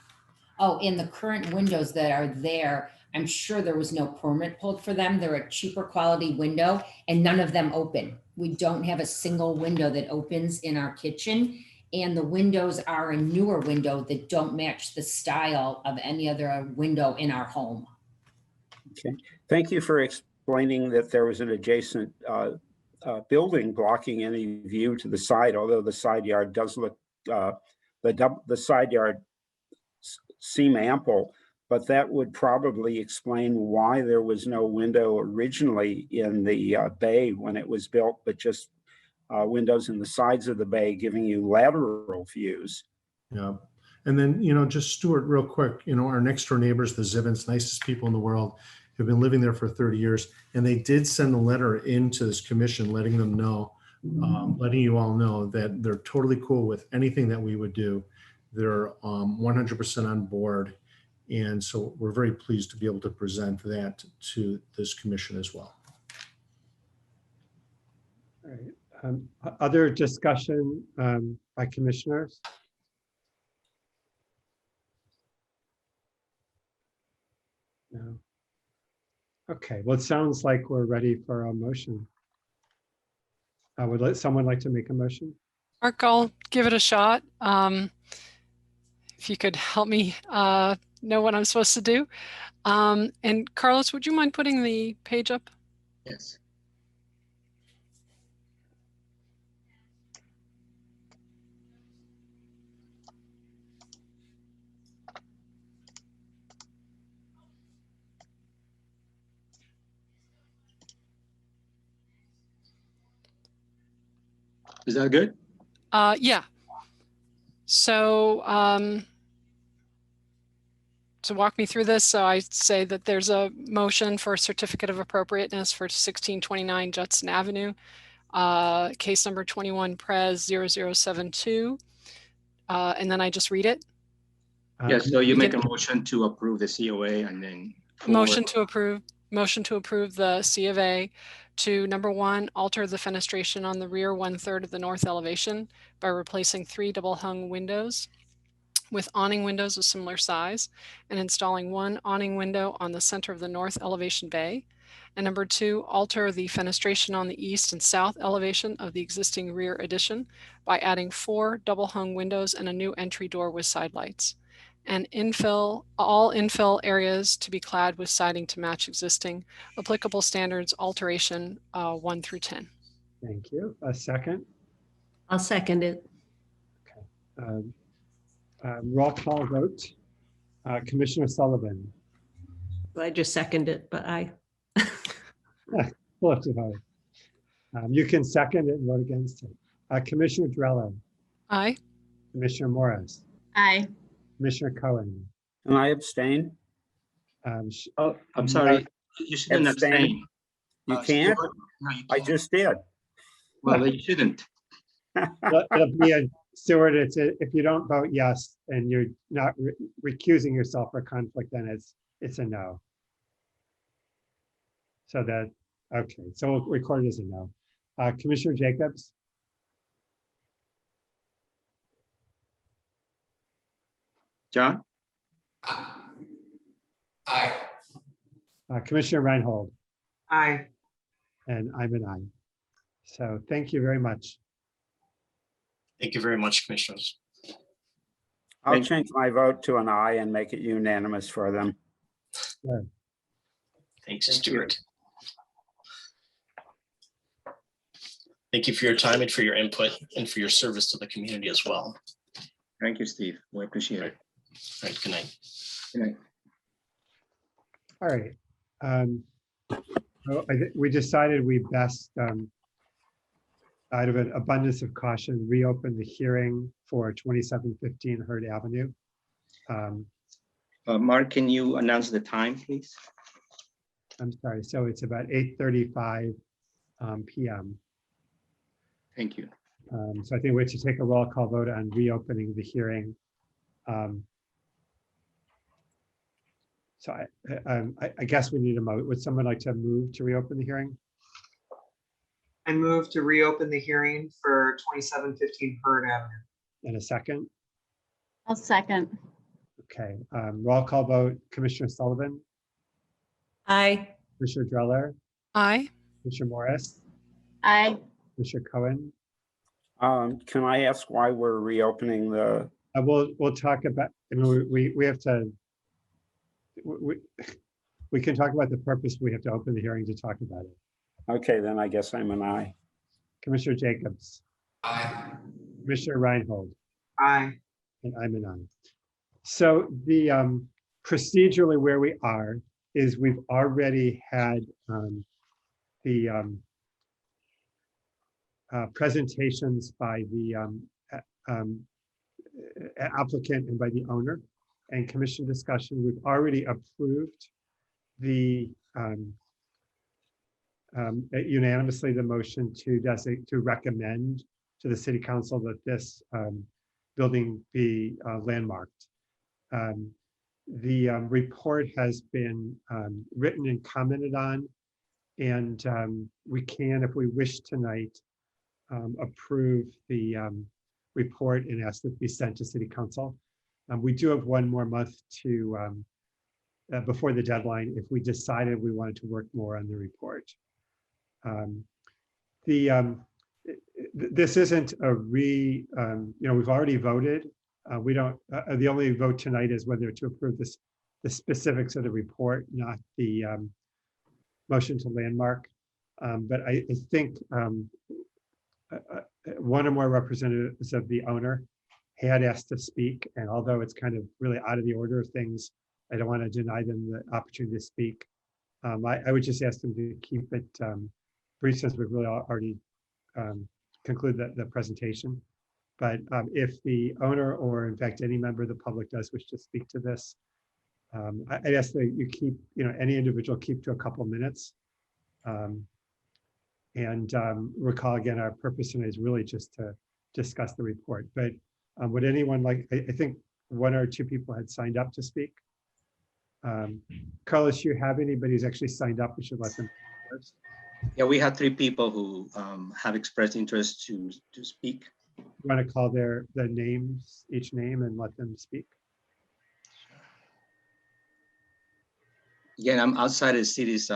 oh, in the current windows that are there, I'm sure there was no permit pulled for them. They're a cheaper quality window and none of them open. We don't have a single window that opens in our kitchen. And the windows are a newer window that don't match the style of any other window in our home. Okay, thank you for explaining that there was an adjacent building blocking any view to the side, although the side yard does look, the side yard seem ample, but that would probably explain why there was no window originally in the bay when it was built, but just windows in the sides of the bay giving you lateral views. Yeah. And then, you know, just Stuart, real quick, you know, our next door neighbors, the Zivins, nicest people in the world, have been living there for 30 years. And they did send a letter into this commission letting them know, letting you all know that they're totally cool with anything that we would do. They're 100% on board. And so we're very pleased to be able to present that to this commission as well. All right. Other discussion by commissioners? No. Okay, well, it sounds like we're ready for a motion. Would someone like to make a motion? Mark, I'll give it a shot. If you could help me know what I'm supposed to do. And Carlos, would you mind putting the page up? Yes. Is that good? Yeah. So to walk me through this. So I say that there's a motion for a certificate of appropriateness for 1629 Judson Avenue, case number 21 Pres 0072. And then I just read it. Yes, so you We make can- a motion to approve the COA and then. Motion to approve the C of A to number 1, alter the fenestration on the rear 1/3 of the north elevation by replacing 3 double hung windows with awning windows of similar size and installing 1 awning window on the center of the north elevation bay. And number 2, alter the fenestration on the east and south elevation of the existing rear addition by adding 4 double hung windows and a new entry door with side lights. And all infill areas to be clad with siding to match existing applicable standards, alteration 1 through 10. Thank you. A second. I'll second it. Roll call vote. Commissioner Sullivan. I just second it, but We'll have to vote. You can second it and vote against it. Commissioner Drello. Aye. Commissioner Morris. Aye. Commissioner Cohen. And I abstain. Oh, I'm sorry. You shouldn't abstain. You can't? Stuart? No, you I can't. just did. Well, you shouldn't. It'll be a, Stuart, if you don't vote yes and you're not recusing yourself for conflict, then it's a no. So that, okay, so we'll record it as a no. Commissioner Jacobs. John? Aye. Commissioner Reinhold. Aye. And I'm an aye. So thank you very much. Thank you very much, commissioners. I'll change my vote to an aye and make it unanimous for them. Sure. Thanks, Stuart. Thank you for your time and for your input and for your service to the community as well. Thank you, Steve. We appreciate it. All right, good night. Good night. All right. We decided we best, out of an abundance of caution, reopen the hearing for 2715 Hurd Avenue. Mark, can you announce the time, please? I'm sorry. So it's about 8:35 p.m. Thank you. So I think we have to take a roll call vote on reopening the hearing. So I guess we need a vote. Would someone like to move to reopen the hearing? I move to reopen the hearing for 2715 Hurd Avenue. In a second? I'll second. Okay, roll call vote. Commissioner Sullivan, aye. Commissioner Dreller, Aye. Commissioner Morris, Aye. Commissioner Cohen. Can I ask why we're reopening the, We'll talk about, I mean, we have to, we can talk about the purpose. We have to open the hearing to talk about it. okay, then I guess I'm an aye. Commissioner Jacobs, Aye. Commissioner Reinhold, Aye. and I'm an aye. So the procedurally where we are is we've already had the presentations by the applicant and by the owner and commission discussion. We've already approved the unanimously the motion to recommend to the city council that this building be landmarked. The report has been written and commented on, and we can, if we wish tonight, approve the report and ask that it be sent to city council. We do have one more month to before the deadline if we decided we wanted to work more on the report. This isn't a we've already voted. We don't, the only vote tonight is whether to approve the specifics of the report, not the motion to landmark. But I think one or more representatives of the owner had asked to speak, and although it's kind of really out of the order of things, I don't want to deny them the opportunity to speak. I would just ask them to keep it brief since we've really already concluded the presentation. But if the owner or in fact any member of the public does wish to speak to this, I ask that you keep, any individual keep to a couple minutes. And recall again, our purpose tonight is really just to discuss the report. But would anyone like, I think one or two people had signed up to speak. Carlos, you have anybody who's actually signed up? We should let them first. Yeah, we had 3 people who have expressed interest to speak. You want to call their names, each name, and let them speak? Again, I'm outside of the city's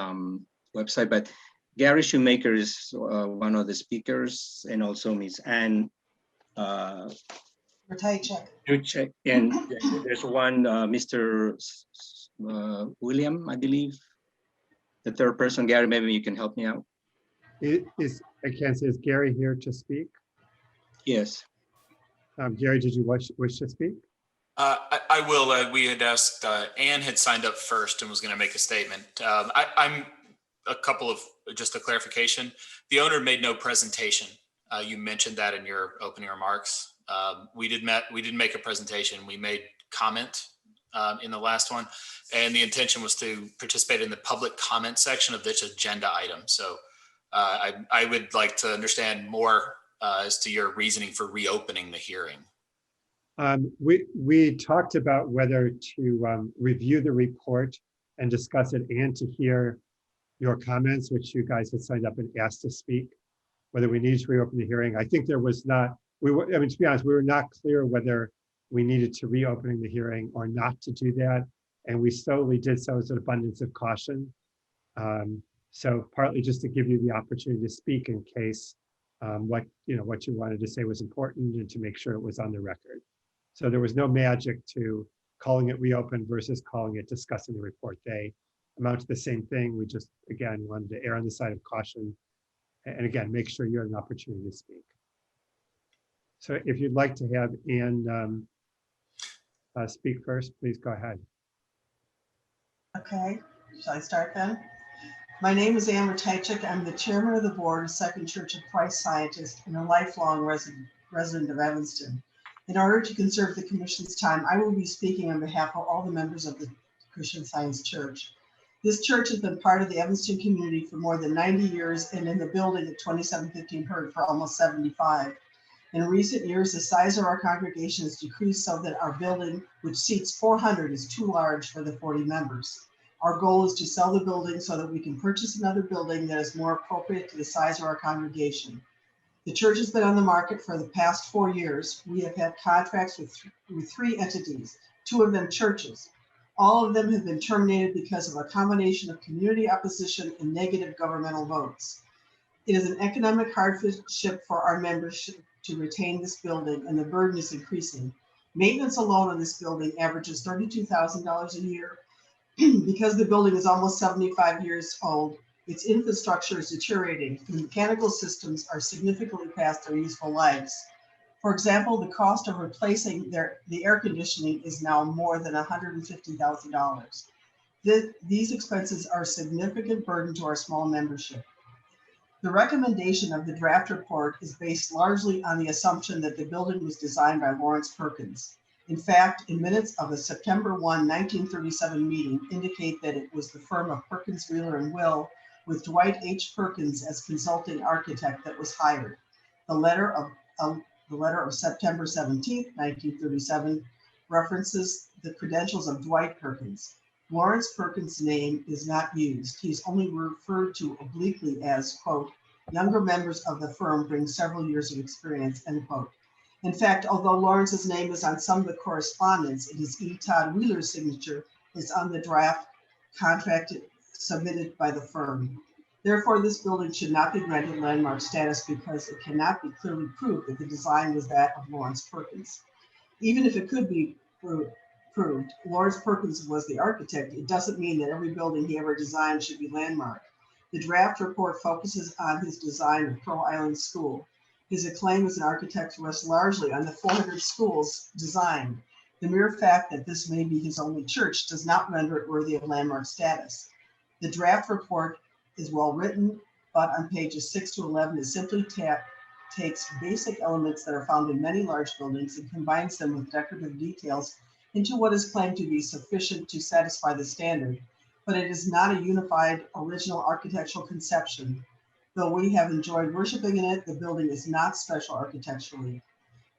website, but Gary Shoemaker is one of the speakers, and also Miss Ann Ruchek. And there's one Mr. William, I believe. The third person, Gary, maybe you can help me out. I can't say, is Gary here to speak? Yes. Gary, did you wish to speak? I will. We had asked, Anne had signed up first and was going to make a statement. I'm a couple of, just a clarification. The owner made no presentation. You mentioned that in your opening remarks. We didn't make a presentation. We made comment in the last one. And the intention was to participate in the public comment section of this agenda item. So I would like to understand more as to your reasoning for reopening the hearing. We talked about whether to review the report and discuss it, and to hear your comments, which you guys had signed up and asked to speak, whether we need to reopen the hearing. I think there was not, to be honest, we were not clear whether we needed to reopen the hearing or not to do that. And we solely did so as an abundance of caution. So partly just to give you the opportunity to speak in case what you wanted to say was important, and to make sure it was on the record. So there was no magic to calling it reopen versus calling it discussing the report. They amount to the same thing. We just, again, wanted to err on the side of caution, and again, make sure you had an opportunity to speak. So if you'd like to have Anne speak first, please go ahead. Okay, shall I start then? My name is Anne Ratajczyk. I'm the chairman of the board of Second Church of Christ Scientist and a lifelong resident of Evanston. In order to conserve the commission's time, I will be speaking on behalf of all the members of the Christian Science Church. This church has been part of the Evanston community for more than 90 years, and in the building at 2715 Hurd for almost 75. In recent years, the size of our congregation has decreased so that our building, which seats 400, is too large for the 40 members. Our goal is to sell the building so that we can purchase another building that is more appropriate to the size of our congregation. The church has been on the market for the past 4 years. We have had contracts with 3 entities, 2 of them churches. All of them have been terminated because of a combination of community opposition and negative governmental votes. It is an economic hardship for our members to retain this building, and the burden is increasing. Maintenance alone on this building averages $32,000 a year. Because the building is almost 75 years old, its infrastructure is deteriorating. The mechanical systems are significantly past their useful lives. For example, the cost of replacing the air conditioning is now more than $150,000. These expenses are a significant burden to our small membership. The recommendation of the draft report is based largely on the assumption that the building was designed by Lawrence Perkins. In fact, in minutes of a September 1, 1937 meeting indicate that it was the firm of Perkins, Wheeler, and Will, with Dwight H. Perkins as consulting architect, that was hired. The letter of September 17, 1937 references the credentials of Dwight Perkins. Lawrence Perkins' name is not used. He is only referred to obliquely as, quote, younger members of the firm bring several years of experience, end quote. In fact, although Lawrence's name is on some of the correspondence, it is E. Todd Wheeler's signature is on the draft contract submitted by the firm. Therefore, this building should not be granted landmark status because it cannot be clearly proved that the design was that of Lawrence Perkins. Even if it could be proved, Lawrence Perkins was the architect, it doesn't mean that every building he ever designed should be landmarked. The draft report focuses on his design of Pearl Island School. His acclaim as an architect rests largely on the 400 schools designed. The mere fact that this may be his only church does not render it worthy of landmark status. The draft report is well written, but on pages 6 to 11, it simply takes basic elements that are found in many large buildings and combines them with decorative details into what is claimed to be sufficient to satisfy the standard, but it is not a unified original architectural conception. Though we have enjoyed worshiping in it, the building is not special architecturally.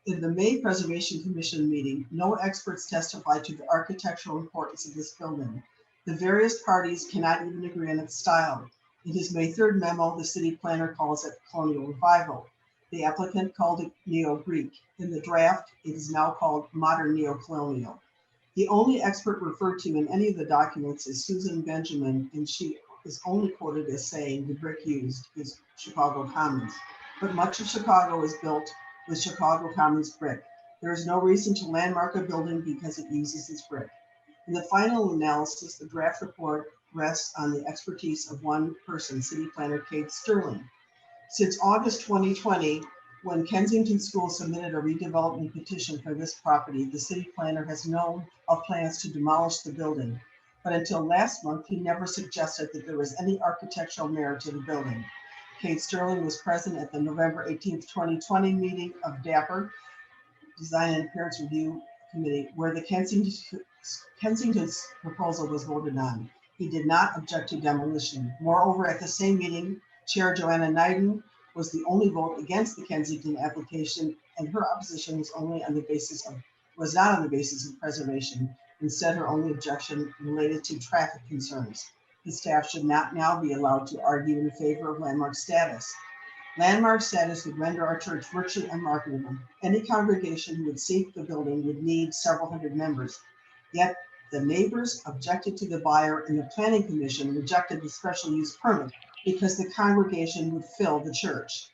In the May Preservation Commission meeting, no experts testified to the architectural importance of this building. The various parties cannot even agree on its style. In his May 3rd memo, the city planner calls it colonial revival. The applicant called it neo-Greek. In the draft, it is now called modern neo-colonial. The only expert referred to in any of the documents is Susan Benjamin, and she is only quoted as saying the brick used is Chicago Commons. But much of Chicago is built with Chicago Commons brick. There is no reason to landmark a building because it uses this brick. In the final analysis, the draft report rests on the expertise of one person, City Planner Kate Sterling. Since August 2020, when Kensington School submitted a redevelopment petition for this property, the city planner has known of plans to demolish the building. But until last month, he never suggested that there was any architectural merit to the building. Kate Sterling was present at the November 18th, 2020 meeting of DAPR, Design and Appearance Review Committee, where the Kensington's proposal was voted on. He did not object to demolition. Moreover, at the same meeting, Chair Joanna Knighton was the only vote against the Kensington application, and her opposition was not on the basis of preservation. Instead, her only objection related to traffic concerns. The staff should not now be allowed to argue in favor of landmark status. Landmark status would render our church virtually unmarketable. Any congregation who would seek the building would need several hundred members. Yet the neighbors objected to the buyer, and the planning commission rejected the special use permit because the congregation would fill the church.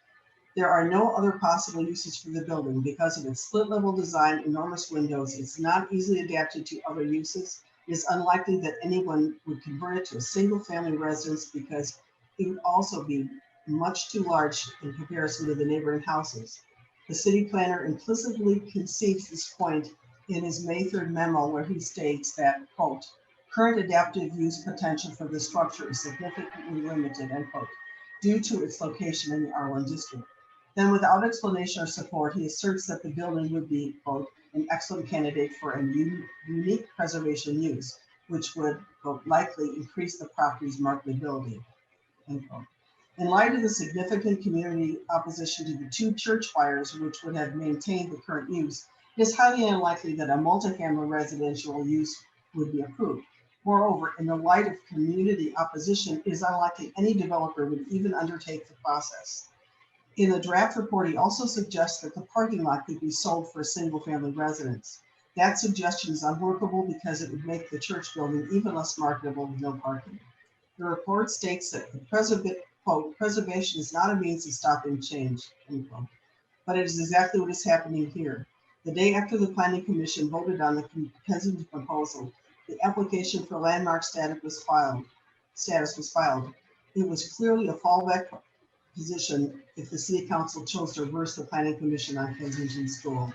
There are no other possible uses for the building because of its split level design, enormous windows. It's not easily adapted to other uses. It is unlikely that anyone would convert it to a single family residence because it would also be much too large in comparison to the neighboring houses. The city planner implicitly concedes this point in his May 3rd memo, where he states that, quote, current adaptive use potential for the structure is significantly limited, end quote, due to its location in the R1 district. Then without explanation or support, he asserts that the building would be, quote, an excellent candidate for a unique preservation use, which would, quote, likely increase the property's marketability, end quote. In light of the significant community opposition to the two church fires, which would have maintained the current use, it is highly unlikely that a multifamily residential use would be approved. Moreover, in the light of community opposition, it is unlikely any developer would even undertake the process. In the draft report, he also suggests that the parking lot could be sold for a single-family residence. That suggestion is unworkable because it would make the church building even less marketable with no parking. The report states that the quote, preservation is not a means of stopping change, end quote, but it is exactly what is happening here. The day after the Planning Commission voted on the Kensington proposal, the application for landmark status was filed. It was clearly a fallback position if the City Council chose to reverse the Planning Commission on Kensington School.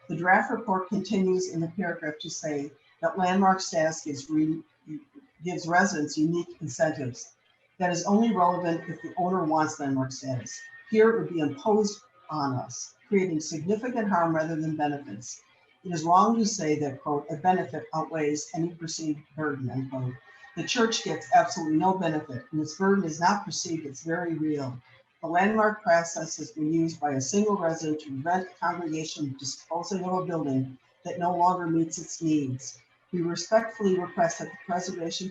The draft report continues in the paragraph to say that landmark status gives residents unique incentives. That is only relevant if the owner wants landmark status. Here it would be imposed on us, creating significant harm rather than benefits. It is wrong to say that, quote, a benefit outweighs any perceived burden, end quote. The church gets absolutely no benefit, and its burden is not perceived, it's very real. The landmark process has been used by a single resident to prevent a congregation from disposing of a building that no longer meets its needs. We respectfully request that the Preservation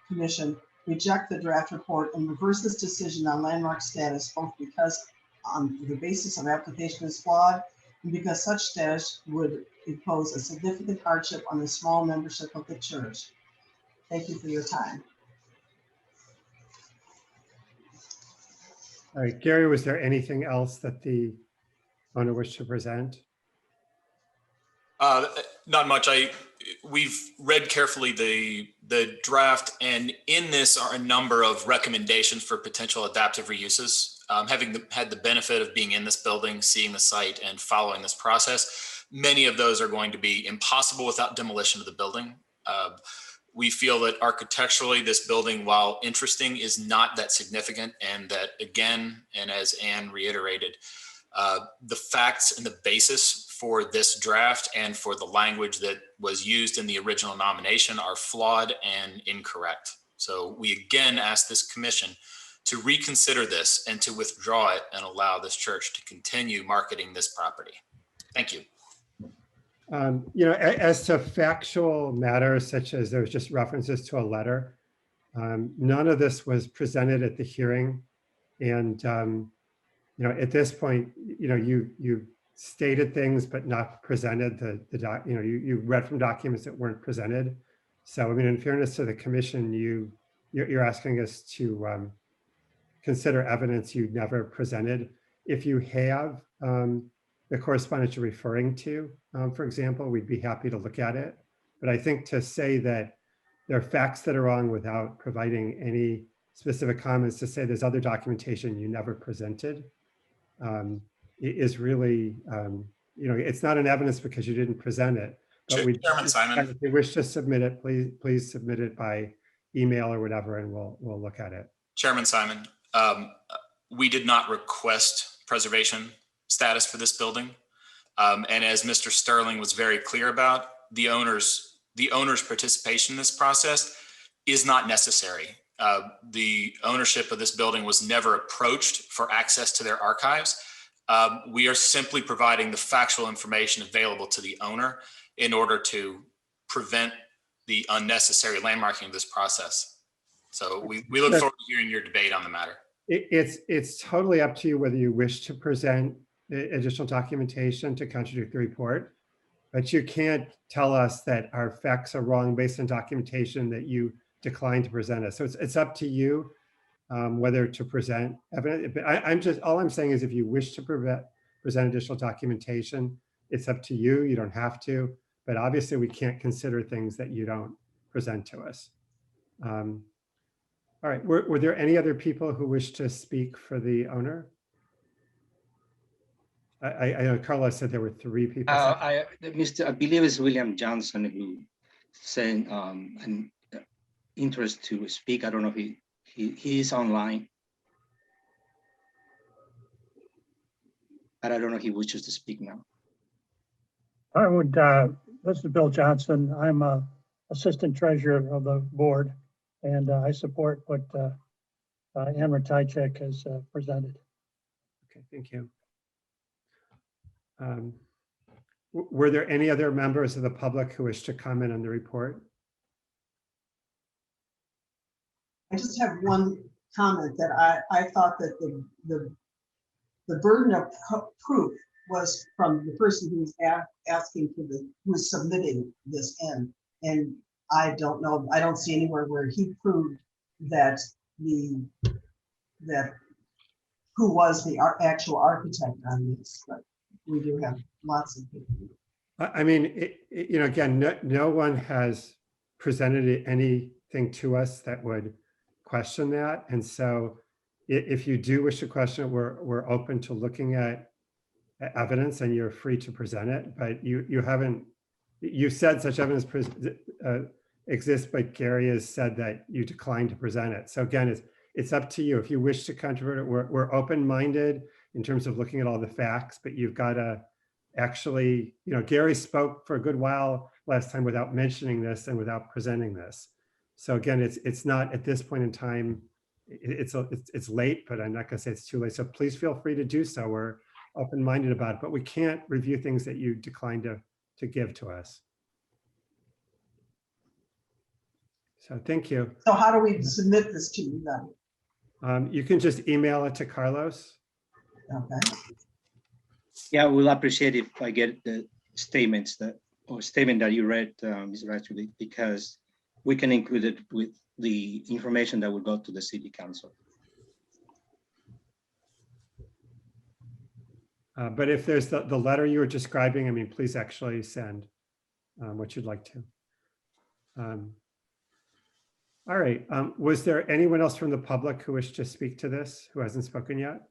Commission reject the draft report and reverse this decision on landmark status, both because the basis of application is flawed and because such status would impose a significant hardship on the small membership of the church. Thank you for your time. All right, Gary, was there anything else that the owner wished to present? Not much. We've read carefully the draft, and in this are a number of recommendations for potential adaptive reuses. Having had the benefit of being in this building, seeing the site, and following this process, many of those are going to be impossible without demolition of the building. We feel that architecturally, this building, while interesting, is not that significant, and that, again, and as Anne reiterated, the facts and the basis for this draft and for the language that was used in the original nomination are flawed and incorrect. So we again ask this commission to reconsider this and to withdraw it and allow this church to continue marketing this property. Thank you. You know, as to factual matters, such as there was just references to a letter, none of this was presented at the hearing. And, you know, at this point, you know, you stated things, but not presented you know, you read from documents that weren't presented. So, I mean, in fairness to the commission, you're asking us to consider evidence you never presented. If you have the correspondence you're referring to, for example, we'd be happy to look at it. But I think to say that there are facts that are wrong without providing any specific comments, to say there's other documentation you never presented, is really, you know, it's not an evidence because you didn't present it. But Chairman Simon. If you wish to submit it, please submit it by email or whatever, and we'll look at it. Chairman Simon, we did not request preservation status for this building. And as Mr. Sterling was very clear about, the owner's participation in this process is not necessary. The ownership of this building was never approached for access to their archives. We are simply providing the factual information available to the owner in order to prevent the unnecessary landmarking of this process. So we look forward to hearing your debate on the matter. It's totally up to you whether you wish to present additional documentation to contradict the report, but you can't tell us that our facts are wrong based on documentation that you declined to present us. So it's up to you whether to present evidence. But all I'm saying is if you wish to present additional documentation, it's up to you. You don't have to, but obviously we can't consider things that you don't present to us. All right, were there any other people who wish to speak for the owner? I know Carlos said there were 3 people. I believe it's William Johnson who sent an interest to speak. I don't know if he is online, but I don't know if he wishes to speak now. I would, this is Bill Johnson. I'm assistant treasurer of the board, and I support what Ann Ratajczyk has presented. Okay, thank you. Were there any other members of the public who wish to comment on the report? I just have one comment that I thought that the burden of proof was from the person who's asking for who's submitting this in. And I don't know, I don't see anywhere where he proved that who was the actual architect on this, but we do have lots of people. I mean, you know, again, no one has presented anything to us that would question that. And so if you do wish to question it, we're open to looking at evidence and you're free to present it, but you said such evidence exists, but Gary has said that you declined to present it. So again, it's up to you. If you wish to controvert it, we're open-minded in terms of looking at all the facts, but you've got to actually, you know, Gary spoke for a good while last time without mentioning this and without presenting this. So again, it's not at this point in time, it's late, but I'm not gonna say it's too late. So please feel free to do so. We're open-minded about it, but we can't review things that you declined to give to us. So thank you. So how do we submit this to you then? You can just email it to Carlos. Okay. Yeah, we'll appreciate if I get the statement that you read, Mr. Ratcliffe, because we can include it with the information that will go to the city council. But if there's the letter you were describing, I mean, please actually send what you'd like to. All right. Was there anyone else from the public who wished to speak to this who hasn't spoken yet?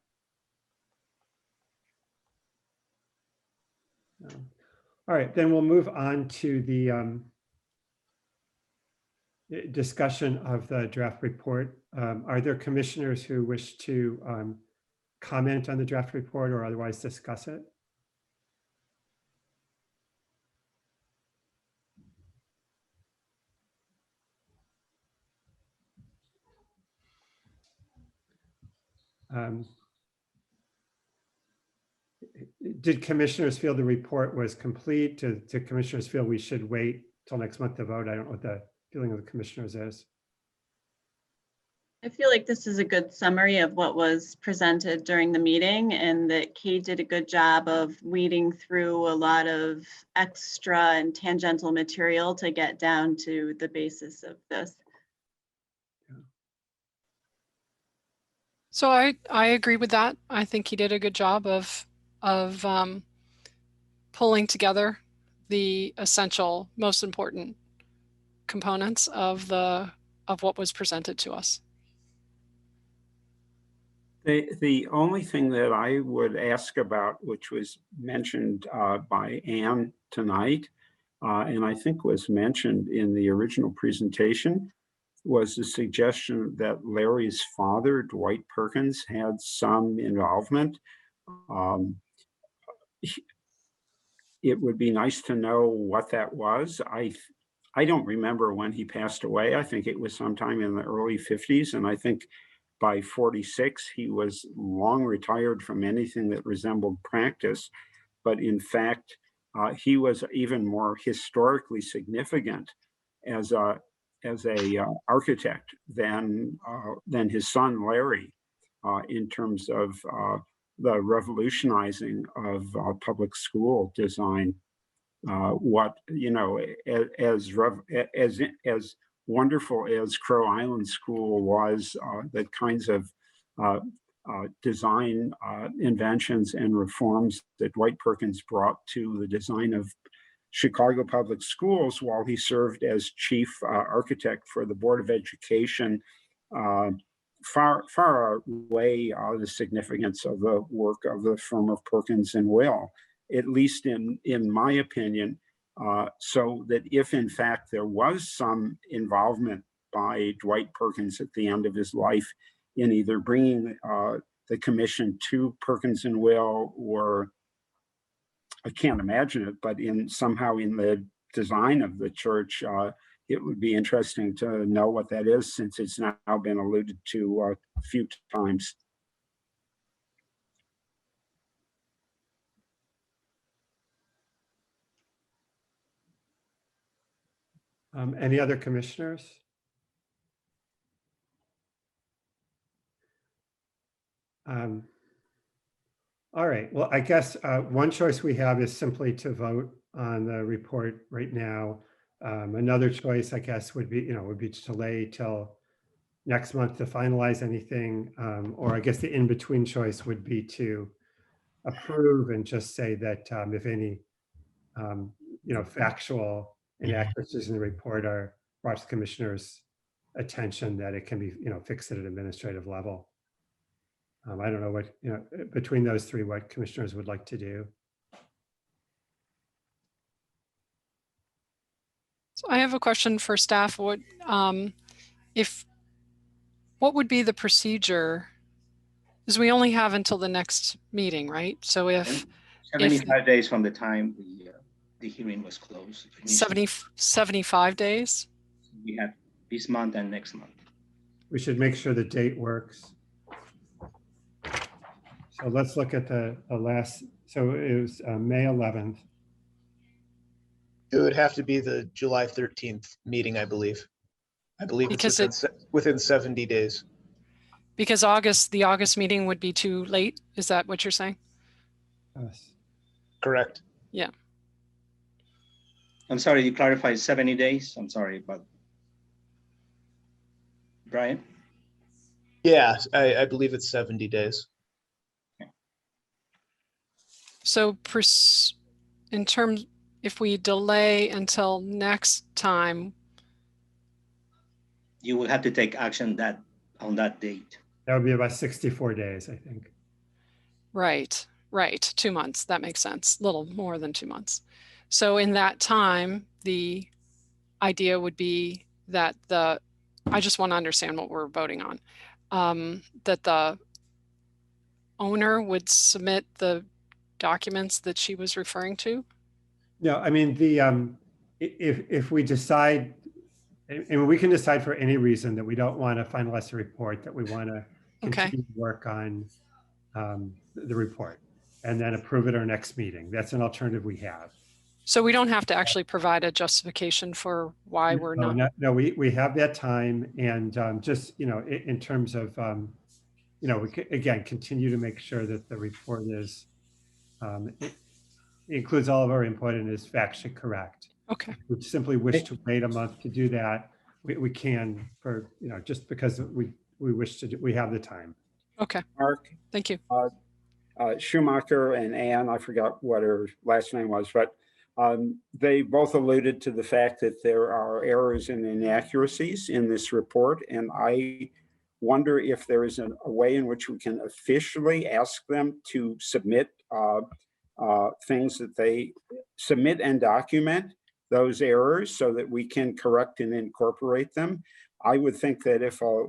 No. All right, then we'll move on to the discussion of the draft report. Are there commissioners who wish to comment on the draft report or otherwise discuss it? Did commissioners feel the report was complete? Do commissioners feel we should wait till next month to vote? I don't know what the feeling of the commissioners is. I feel like this is a good summary of what was presented during the meeting, and that Kate did a good job of weeding through a lot of extra and tangential material to get down to the basis of this. So I agree with that. I think he did a good job of pulling together the essential, most important components of what was presented to us. The only thing that I would ask about, which was mentioned by Anne tonight, and I think was mentioned in the original presentation, was the suggestion that Larry's father, Dwight Perkins, had some involvement. It would be nice to know what that was. I don't remember when he passed away. I think it was sometime in the early 50s, and I think by 46, he was long retired from anything that resembled practice. But in fact, he was even more historically significant as a architect than his son Larry, in terms of the revolutionizing of public school design. What, you know, as wonderful as Crow Island School was, the kinds of design inventions and reforms that Dwight Perkins brought to the design of Chicago public schools while he served as chief architect for the Board of Education, far away the significance of the work of the firm of Perkins and Will, at least in my opinion. So that if in fact there was some involvement by Dwight Perkins at the end of his life in either bringing the commission to Perkins and Will, or I can't imagine it, but somehow in the design of the church, it would be interesting to know what that is, since it's now been alluded to a few times. Any other commissioners? All right, well, I guess one choice we have is simply to vote on the report right now. Another choice, I guess, would be to delay till next month to finalize anything. Or I guess the in-between choice would be to approve and just say that if any, factual inaccuracies in the report are brought to the commissioner's attention, that it can be, fixed at an administrative level. I don't know what, between those three, what commissioners would like to do. So I have a question for staff. What would be the procedure? Because we only have until the next meeting, right? So if 75 days from the time the hearing was closed. 75 days? We have this month and next month. We should make sure the date works. So let's look at the last, so it was May 11th. It would have to be the July 13th meeting, I believe. I believe because it's within 70 days. Because the August meeting would be too late. Is that what you're saying? Yes. Correct. Yeah. I'm sorry, you clarified 70 days. I'm sorry, but Brian? Yeah, I believe it's 70 days. So in terms, if we delay until next time, you will have to take action on that date. That would be about 64 days, I think. Right. 2 months. That makes sense. A little more than 2 months. So in that time, the idea would be that I just want to understand what we're voting on, that the owner would submit the documents that she was referring to? No, I mean, if we decide, and we can decide for any reason that we don't want to finalize the report, that we want to continue to work on the report and then approve it our next meeting. That's an alternative we have. So we don't have to actually provide a justification for why we're not. No, we have that time, and just, you know, in terms of, you know, again, continue to make sure that the report is, it includes all of our input and is factually correct. Okay. We simply wish to wait a month to do that. We can, for, you know, just because we wish to, we have the time. Okay. Mark. Thank you. Schumacher and Ann, I forgot what her last name was, but they both alluded to the fact that there are errors and inaccuracies in this report. And I wonder if there is a way in which we can officially ask them to submit things that they submit and document those errors so that we can correct and incorporate them. I would think that if a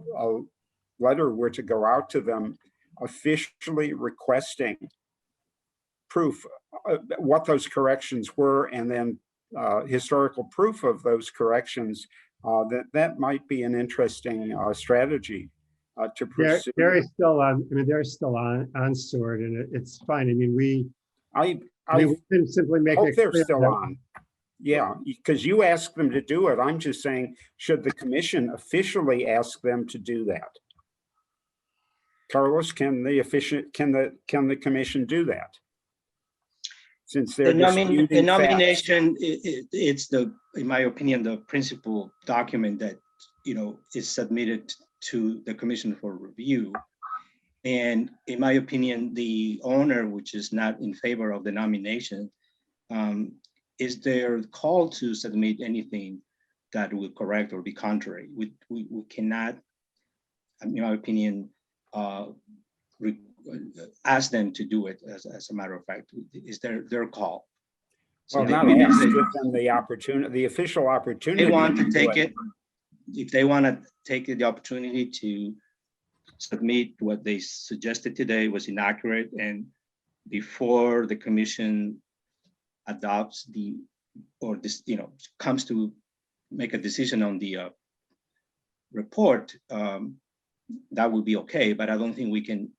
letter were to go out to them officially requesting proof what those corrections were, and then historical proof of those corrections, that might be an interesting strategy to pursue. They're still on. I mean, they're still on Stewart, and it's fine. I mean, we can simply make hope it they're clear still that, on. Yeah, because you asked them to do it. I'm just saying, should the commission officially ask them to do that? Carlos, can the commission do that? Since they're the nomination, it's in my opinion, the principal document that, you know, is submitted to the commission for review. And in my opinion, the owner, which is not in favor of the nomination, is their call to submit anything that will correct or be contrary. We cannot, in my opinion, ask them to do it. As a matter of fact, is their call. So well, not ask, give them the opportunity, the official opportunity. They want to take it. If they want to take the opportunity to submit what they suggested today was inaccurate, and before the commission adopts comes to make a decision on the report, that would be okay. But I don't think we can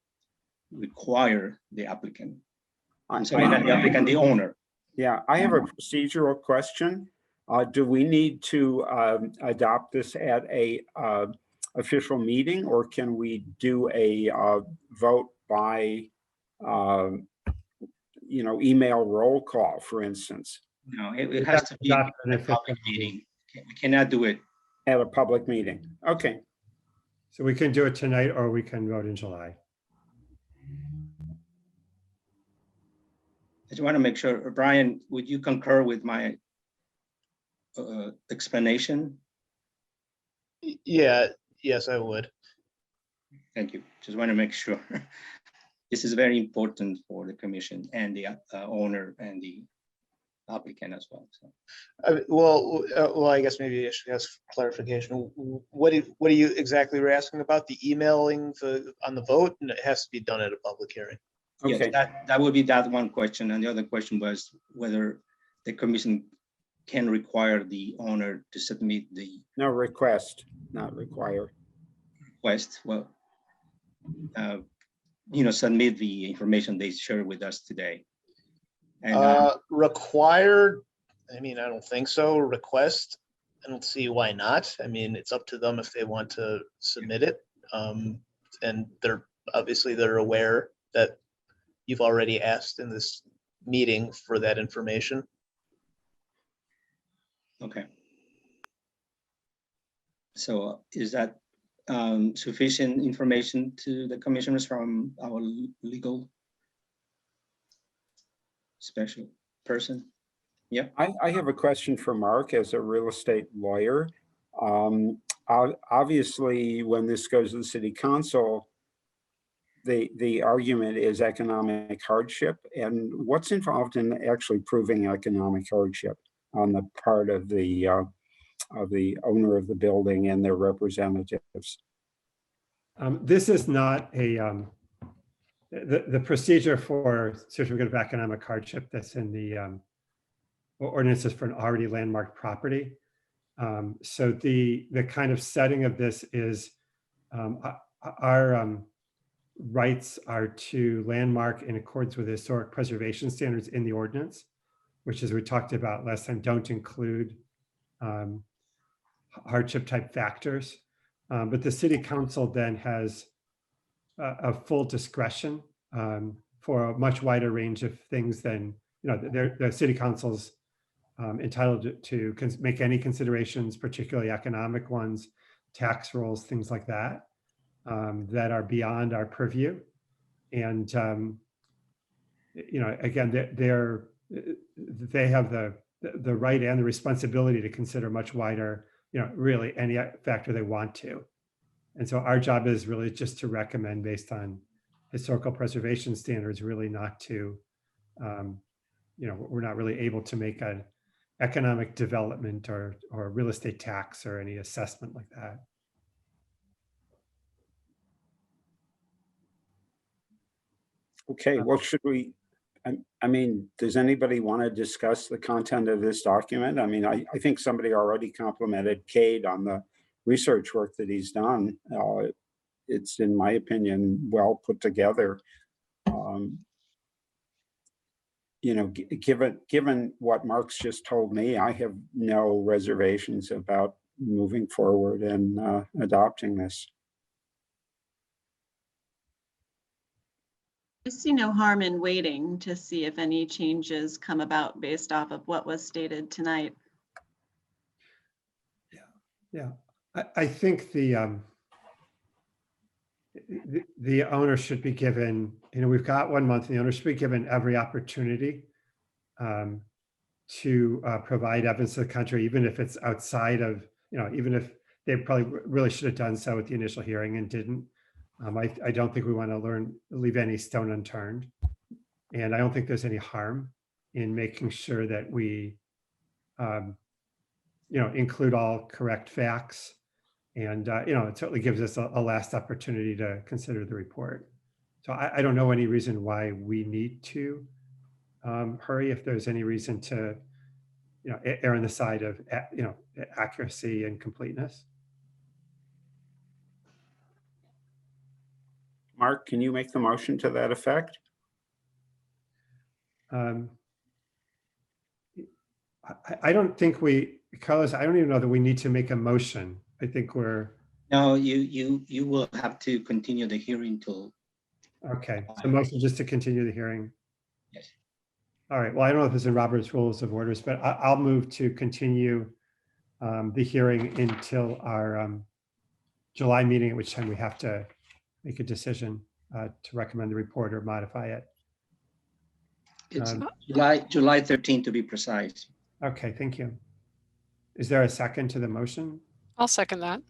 require the applicant. I'm sorry, not the applicant, the owner. Yeah, I have a procedural question. Do we need to adopt this at a official meeting, or can we do a vote by email roll call, for instance? No, it has to be a public meeting. We cannot do it at a public meeting. Okay. So we can do it tonight, or we can vote in July. I just want to make sure, Brian, would you concur with my explanation? Yeah, yes, I would. Thank you. Just want to make sure. This is very important for the commission and the owner and the applicant as well. So. Well, I guess maybe I should ask clarification. What are you exactly asking about? The emailing on the vote, and it has to be done at a public hearing. Okay. Yes, that would be that one question, and the other question was whether the commission can require the owner to submit the request, not require. Request. Well, submit the information they shared with us today. And required, I mean, I don't think so. Request, I don't see why not. I mean, it's up to them if they want to submit it. And they're aware that you've already asked in this meeting for that information. Okay. So is that sufficient information to the commissioners from our legal special person? Yeah. I have a question for Mark as a real estate lawyer. Obviously, when this goes to the city council, the argument is economic hardship. And what's involved in actually proving economic hardship on the part of the owner of the building and their representatives? This is not a the procedure for certificate of economic hardship that's in the ordinances for an already landmarked property. So the kind of setting of this is our rights are to landmark in accordance with historic preservation standards in the ordinance, which, as we talked about last time, don't include hardship type factors. But the city council then has a full discretion for a much wider range of things than, the city council's entitled to make any considerations, particularly economic ones, tax rolls, things like that, that are beyond our purview. And, again, they have the right and the responsibility to consider much wider, really any factor they want to. And so our job is really just to recommend, based on historical preservation standards, really not to, we're not really able to make an economic development or real estate tax or any assessment like that. Okay, well, should we, I mean, does anybody want to discuss the content of this document? I mean, I think somebody already complimented Cade on the research work that he's done. It's, in my opinion, well put together. Given what Mark's just told me, I have no reservations about moving forward and adopting this. I see no harm in waiting to see if any changes come about based off of what was stated tonight. Yeah, I think the owner should be given, we've got 1 month, the owner should be given every opportunity to provide evidence to the country, even if it's outside of, even if they probably really should have done so at the initial hearing and didn't. I don't think we want to leave any stone unturned. And I don't think there's any harm in making sure that we, include all correct facts. And, it certainly gives us a last opportunity to consider the report. So I don't know any reason why we need to hurry, if there's any reason to, err on the side of, accuracy and completeness. Mark, can you make the motion to that effect? I don't think Carlos, I don't even know that we need to make a motion. I think we're. No, you will have to continue the hearing till. Okay, so motion just to continue the hearing. Yes. All right, well, I don't know if it's in Robert's Rules of Orders, but I'll move to continue the hearing until our July meeting, at which time we have to make a decision to recommend the report or modify it. It's July 13th to be precise. Okay, thank you. Is there a second to the motion? I'll second that.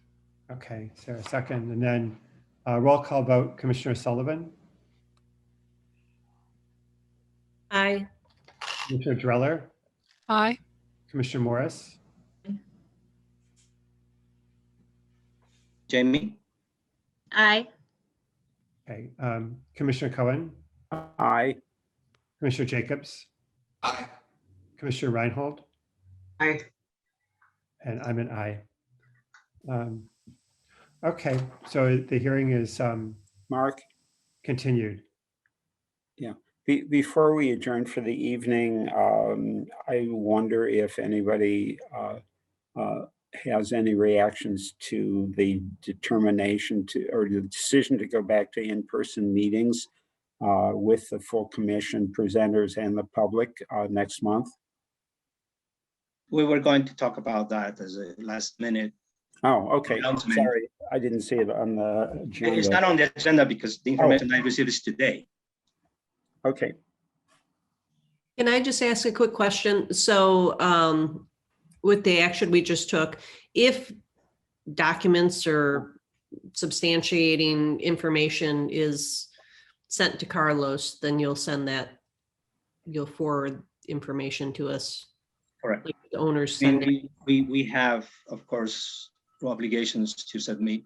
Okay, is there a second? And then roll call vote, Commissioner Sullivan, Aye. Commissioner Dreller, Aye. Commissioner Morris, Jamie? Aye. okay, Commissioner Cohen, Aye. Commissioner Jacobs, Aye. Commissioner Reinhold, Aye. and I'm an aye. Okay, so the hearing is Mark? continued. Yeah. Before we adjourn for the evening, I wonder if anybody has any reactions to the determination or the decision to go back to in-person meetings with the full commission, presenters, and the public next month. We were going to talk about that as a last minute. Oh, okay. Announcement. Sorry, I didn't see it on the agenda. It's not on the agenda because the information I received is today. Okay. Can I just ask a quick question? So with the action we just took, if documents or substantiating information is sent to Carlos, then you'll forward information to us. Correct. Like the owners sending. We have, of course, obligations to submit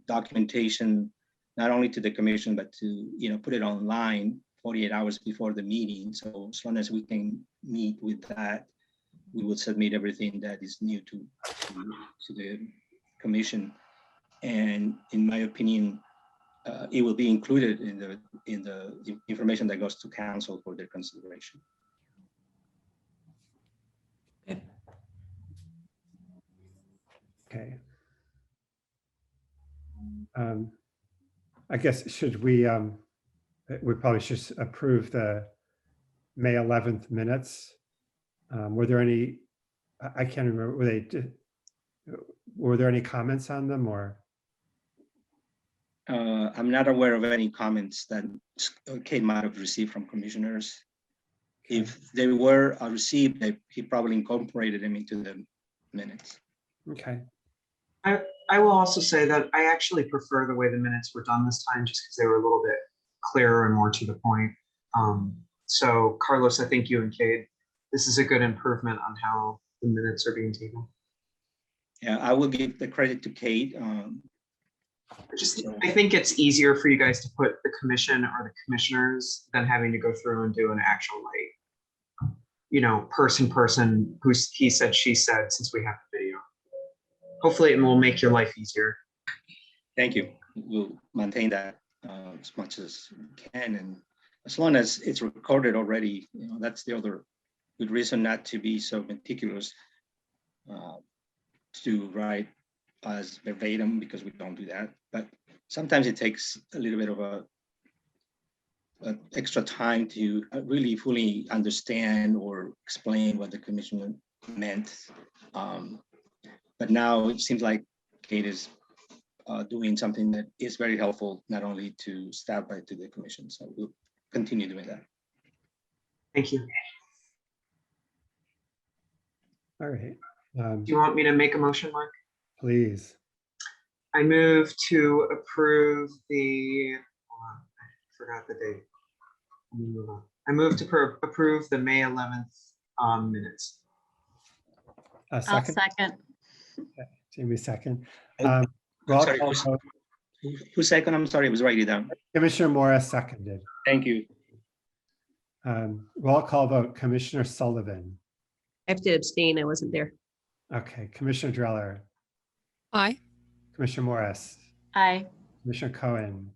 documentation, not only to the commission, but to, put it online 48 hours before the meeting. So as long as we can meet with that, we would submit everything that is new to the commission. And in my opinion, it will be included in the information that goes to council for their consideration. Okay. I guess should we probably should approve the May 11th minutes. Were there any, I can't remember, were there any comments on them or? I'm not aware of any comments that Kate might have received from commissioners. If they were received, he probably incorporated them into the minutes. Okay. I will also say that I actually prefer the way the minutes were done this time, just because they were a little bit clearer and more to the point. So Carlos, I think you and Kate, this is a good improvement on how the minutes are being taken. Yeah, I will give the credit to Kate. I think it's easier for you guys to put the commission or the commissioners than having to go through and do an actual person who's he said, she said, since we have the video. Hopefully it will make your life easier. Thank you. We'll maintain that as much as we can. And as long as it's recorded already, that's the other good reason not to be so meticulous to write as verbatim, because we don't do that. But sometimes it takes a little bit of a extra time to really fully understand or explain what the commission meant. But now it seems like Kate is doing something that is very helpful, not only to staff, but to the commission. So we'll continue doing that. Thank you. All right. Do you want me to make a motion, Mark? Please. I move to approve the, I forgot the date. I move to approve the May 11th minutes. I'll second. Okay. Jamie second. Sorry, Roll call who second? I'm sorry, I was writing it down. Commissioner Morris seconded. Thank you. Roll call vote, Commissioner Sullivan. I have to abstain. I wasn't there. Okay, Commissioner Dreller. Aye. Commissioner Morris. Aye. Commissioner Cohen.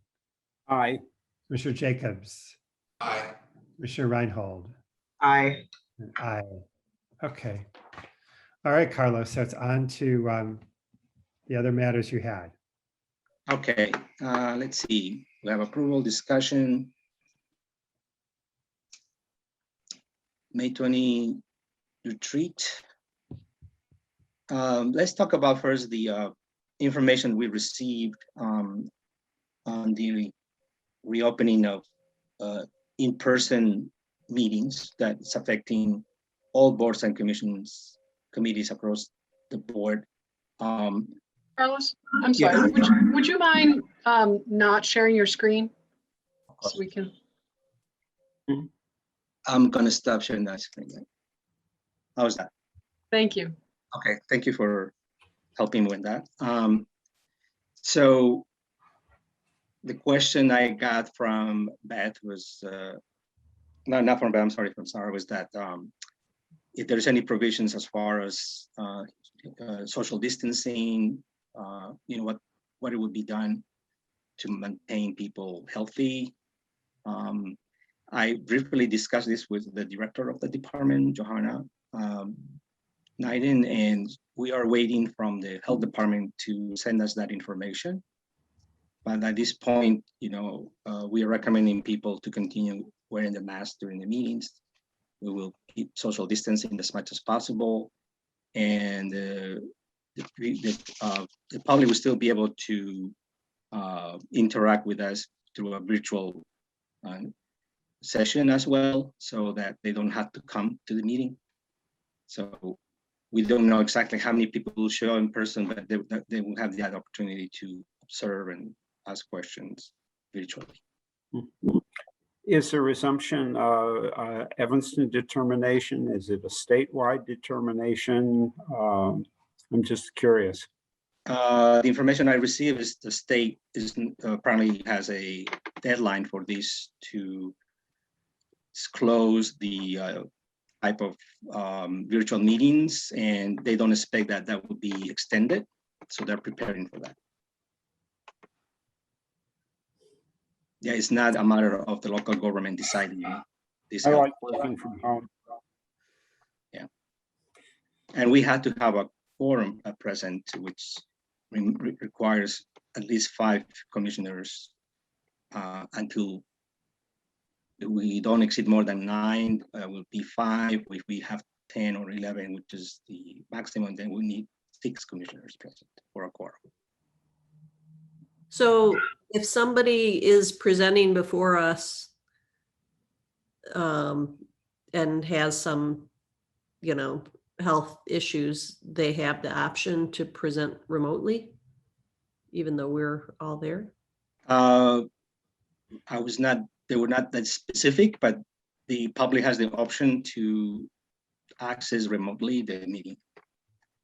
Aye. Commissioner Jacobs. Aye. Commissioner Reinhold. Aye. And aye. Okay. All right, Carlos. So it's on to the other matters you had. Okay, let's see. We have approval, discussion. May 20 retreat. Let's talk about first the information we received on the reopening of in-person meetings that's affecting all boards and committees across the board. Carlos, I'm sorry. Yes. Would you mind not sharing your screen so we can? I'm gonna stop sharing that screen. How's that? Thank you. Okay, thank you for helping with that. So the question I got from Beth was, no, not from Beth, I'm sorry, from Sarah, was that if there's any provisions as far as social distancing, what it would be done to maintain people healthy. I briefly discussed this with the director of the department, Johanna Naiden, and we are waiting from the health department to send us that information. But at this point, we are recommending people to continue wearing the mask during the meetings. We will keep social distancing as much as possible, and the public will still be able to interact with us through a virtual session as well, so that they don't have to come to the meeting. So we don't know exactly how many people will show in person, but they will have the opportunity to observe and ask questions virtually. Is the resumption Evanston determination? Is it a statewide determination? I'm just curious. The information I received is the state is apparently has a deadline for this to disclose the type of virtual meetings, and they don't expect that will be extended. So they're preparing for that. Yeah, it's not a matter of the local government deciding this. I health. like working from home. Yeah. And we had to have a quorum present, which requires at least 5 commissioners until we don't exceed more than 9, will be 5. If we have 10 or 11, which is the maximum, then we need 6 commissioners present for a quorum. So if somebody is presenting before us and has some, health issues, they have the option to present remotely, even though we're all there? They were not that specific, but the public has the option to access remotely the meeting.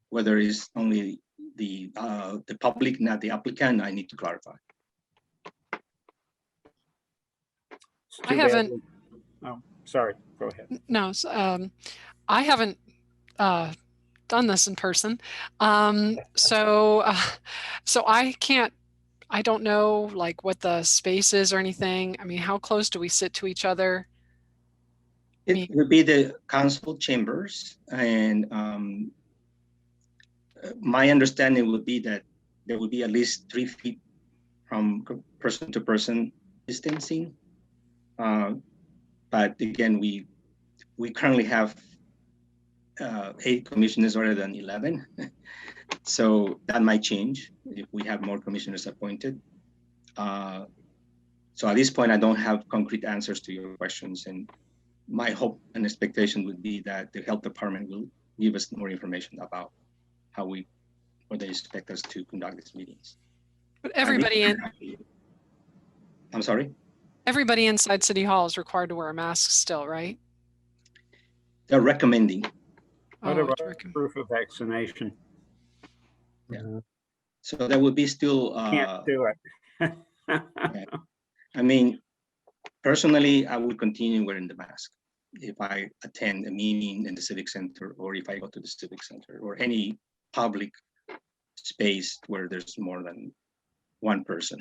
Whether it's only the public, not the applicant, I need to clarify. I haven't. Oh, sorry, go ahead. No, I haven't done this in person. So I don't know like what the space is or anything. I mean, how close do we sit to each other? It would be the council chambers, and my understanding would be that there would be at least 3 feet from person to person distancing. But again, we currently have 8 commissioners rather than 11. So that might change if we have more commissioners appointed. So at this point, I don't have concrete answers to your questions. And my hope and expectation would be that the health department will give us more information about what they expect us to conduct these meetings. But everybody I'm sorry? Everybody inside City Hall is required to wear a mask still, right? They're recommending. What about proof of vaccination? Yeah. So there would be still. Can't do it. Yeah. I mean, personally, I would continue wearing the mask if I attend a meeting in the civic center, or if I go to the civic center, or any public space where there's more than 1 person.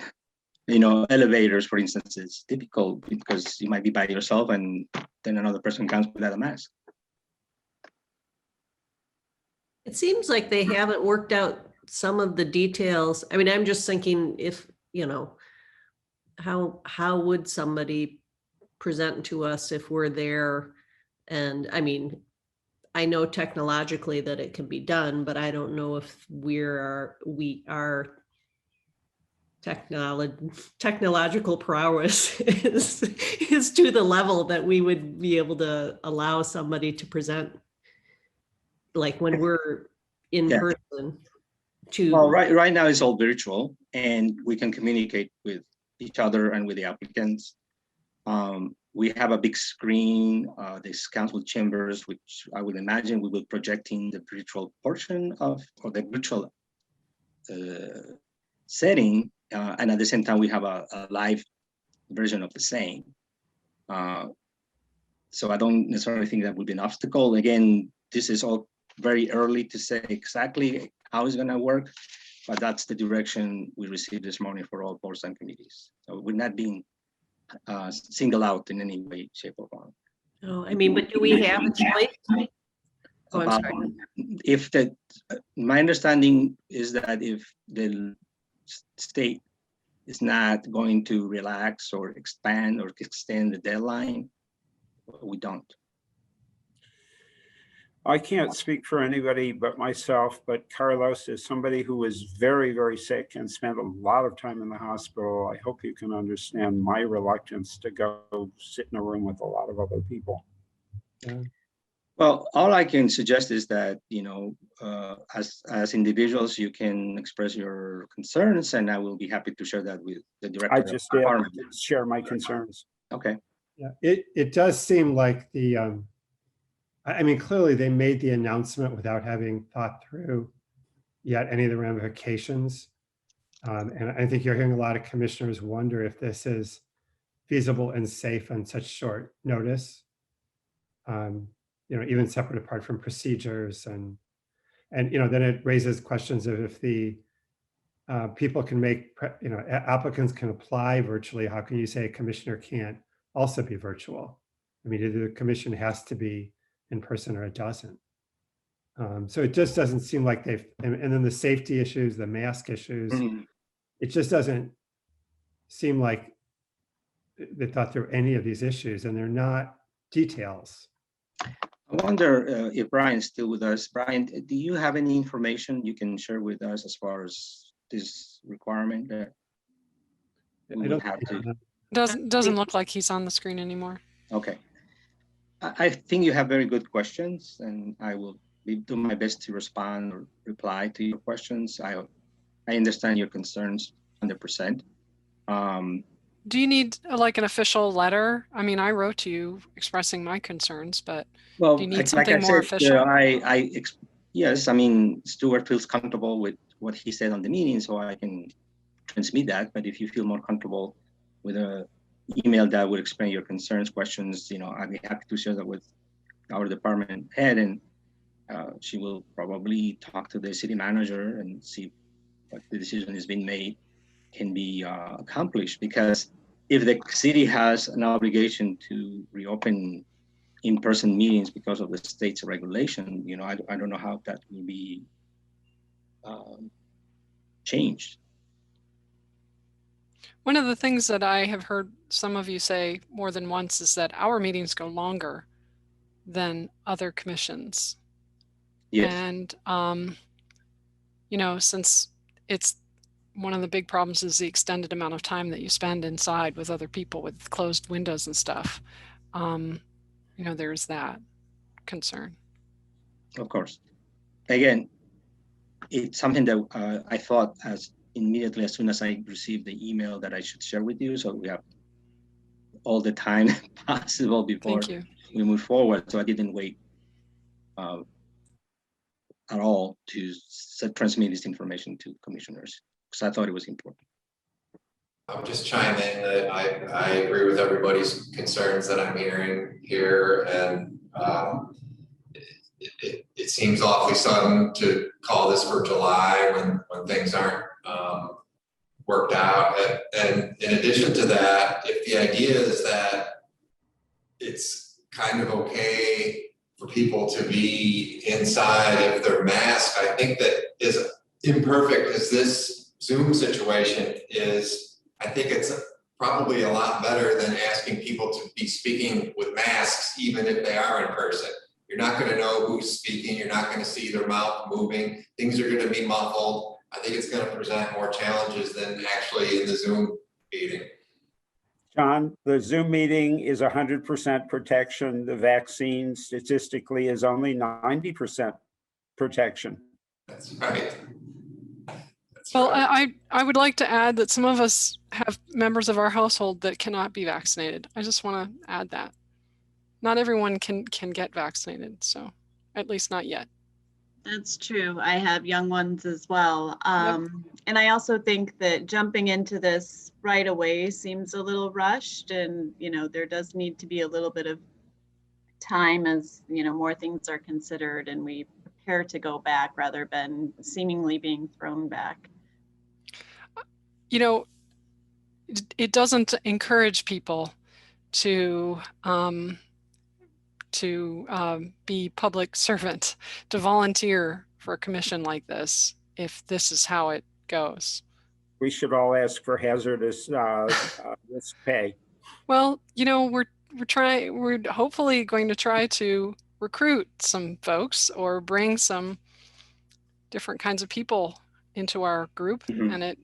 Elevators, for instance, is difficult because you might be by yourself and then another person comes without a mask. It seems like they haven't worked out some of the details. I mean, I'm just thinking if, how would somebody present to us if we're there? And I mean, I know technologically that it can be done, but I don't know if we are technological prowess is to the level that we would be able to allow somebody to present like when we're in person. Well, right now it's all virtual, and we can communicate with each other and with the applicants. We have a big screen, these council chambers, which I would imagine we will project in the virtual portion or the virtual setting. And at the same time, we have a live version of the same. So I don't necessarily think that would be an obstacle. Again, this is all very early to say exactly how it's going to work, but that's the direction we received this morning for all boards and committees. So we're not being singled out in any way, shape, or form. Oh, I mean, but do we have a choice? Oh, I'm sorry. My understanding is that if the state is not going to relax or expand or extend the deadline, we don't. I can't speak for anybody but myself, but Carlos is somebody who is very, very sick and spent a lot of time in the hospital. I hope you can understand my reluctance to go sit in a room with a lot of other people. Yeah. Well, all I can suggest is that, as individuals, you can express your concerns, and I will be happy to share that with the director. I just did share my concerns. Okay. Yeah, it does seem like I mean, clearly they made the announcement without having thought through yet any of the ramifications. And I think you're hearing a lot of commissioners wonder if this is feasible and safe on such short notice. Even separate apart from procedures and then it raises questions of if the people can make, applicants can apply virtually. How can you say a commissioner can't also be virtual? I mean, either the commission has to be in person or it doesn't. So it just doesn't seem like and then the safety issues, the mask issues, it just doesn't seem like they thought there were any of these issues, and they're not details. I wonder if Brian's still with us. Brian, do you have any information you can share with us as far as this requirement that we would have to? Doesn't look like he's on the screen anymore. Okay. I think you have very good questions, and I will do my best to respond or reply to your questions. I understand your concerns 100%. Do you need like an official letter? I mean, I wrote to you expressing my concerns, but well, do you need like something I more said, official? Yes, I mean, Stuart feels comfortable with what he said on the meeting, so I can transmit that. But if you feel more comfortable with an email that would explain your concerns, questions, I'd be happy to share that with our department head, and she will probably talk to the city manager and see what the decision is being made can be accomplished. Because if the city has an obligation to reopen in-person meetings because of the state's regulation, I don't know how that will be changed. One of the things that I have heard some of you say more than once is that our meetings go longer than other commissions. Yes. And, since it's one of the big problems is the extended amount of time that you spend inside with other people with closed windows and stuff. There's that concern. Of course. Again, it's something that I thought immediately as soon as I received the email that I should share with you. So we have all the time possible before we move forward. So I didn't wait at all to transmit this information to commissioners, because I thought it was important. I would just chime in that I agree with everybody's concerns that I'm hearing here, and it seems awfully sudden to call this for July when things aren't worked out. And in addition to that, if the idea is that it's kind of okay for people to be inside if they're masked, I think that as imperfect as this Zoom situation is, I think it's probably a lot better than asking people to be speaking with masks, even if they are in person. You're not going to know who's speaking. You're not going to see their mouth moving. Things are going to be muffled. I think it's going to present more challenges than actually in the Zoom meeting. John, the Zoom meeting is 100% protection. The vaccine statistically is only 90% protection. That's right. Well, I would like to add that some of us have members of our household that cannot be vaccinated. I just want to add that. Not everyone can get vaccinated, so at least not yet. That's true. I have young ones as well. And I also think that jumping into this right away seems a little rushed, and there does need to be a little bit of time as more things are considered and we prepare to go back rather than seemingly being thrown back. It doesn't encourage people to be public servant, to volunteer for a commission like this, if this is how it goes. We should all ask for hazardous risk pay. Well, we're hopefully going to try to recruit some folks or bring some different kinds of people into our group, and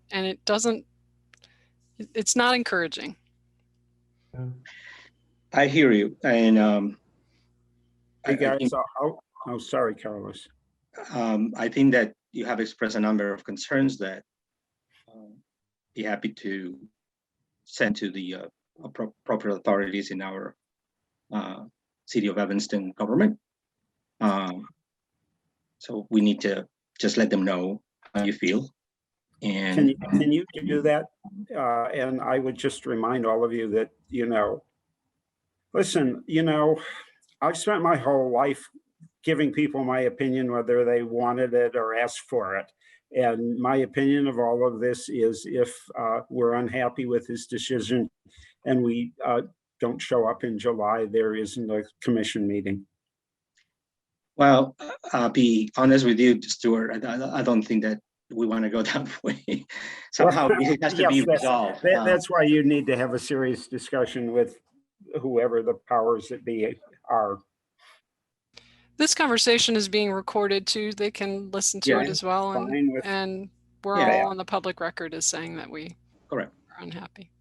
it's not encouraging. I hear you, and hey guys, sorry, Carlos. I think that you have expressed a number of concerns that be happy to send to the appropriate authorities in our City of Evanston government. So we need to just let them know how you feel. And can you do that? And I would just remind all of you that, listen, I've spent my whole life giving people my opinion, whether they wanted it or asked for it. And my opinion of all of this is if we're unhappy with his decision and we don't show up in July, there isn't a commission meeting. Well, I'll be honest with you, Stuart. I don't think that we want to go that way. Somehow it has to be Yes, resolved. that's why you need to have a serious discussion with whoever the powers that be are. This conversation is being recorded too. They can listen to Yeah, it as well. And we're Yeah. all on the public record as saying that we Correct. are unhappy.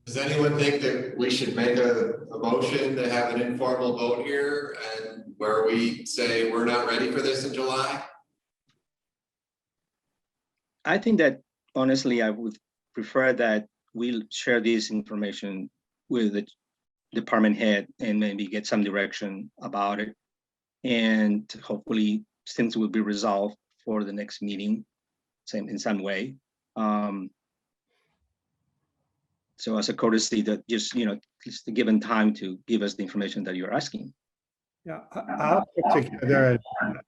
Does anyone think that we should make a motion to have an informal vote here and where we say we're not ready for this in July? I think that honestly, I would prefer that we'll share this information with the department head and maybe get some direction about it. And hopefully things will be resolved for the next meeting in some way. So as a courtesy that just, just given time to give us the information that you're asking. Yeah, I'll put together,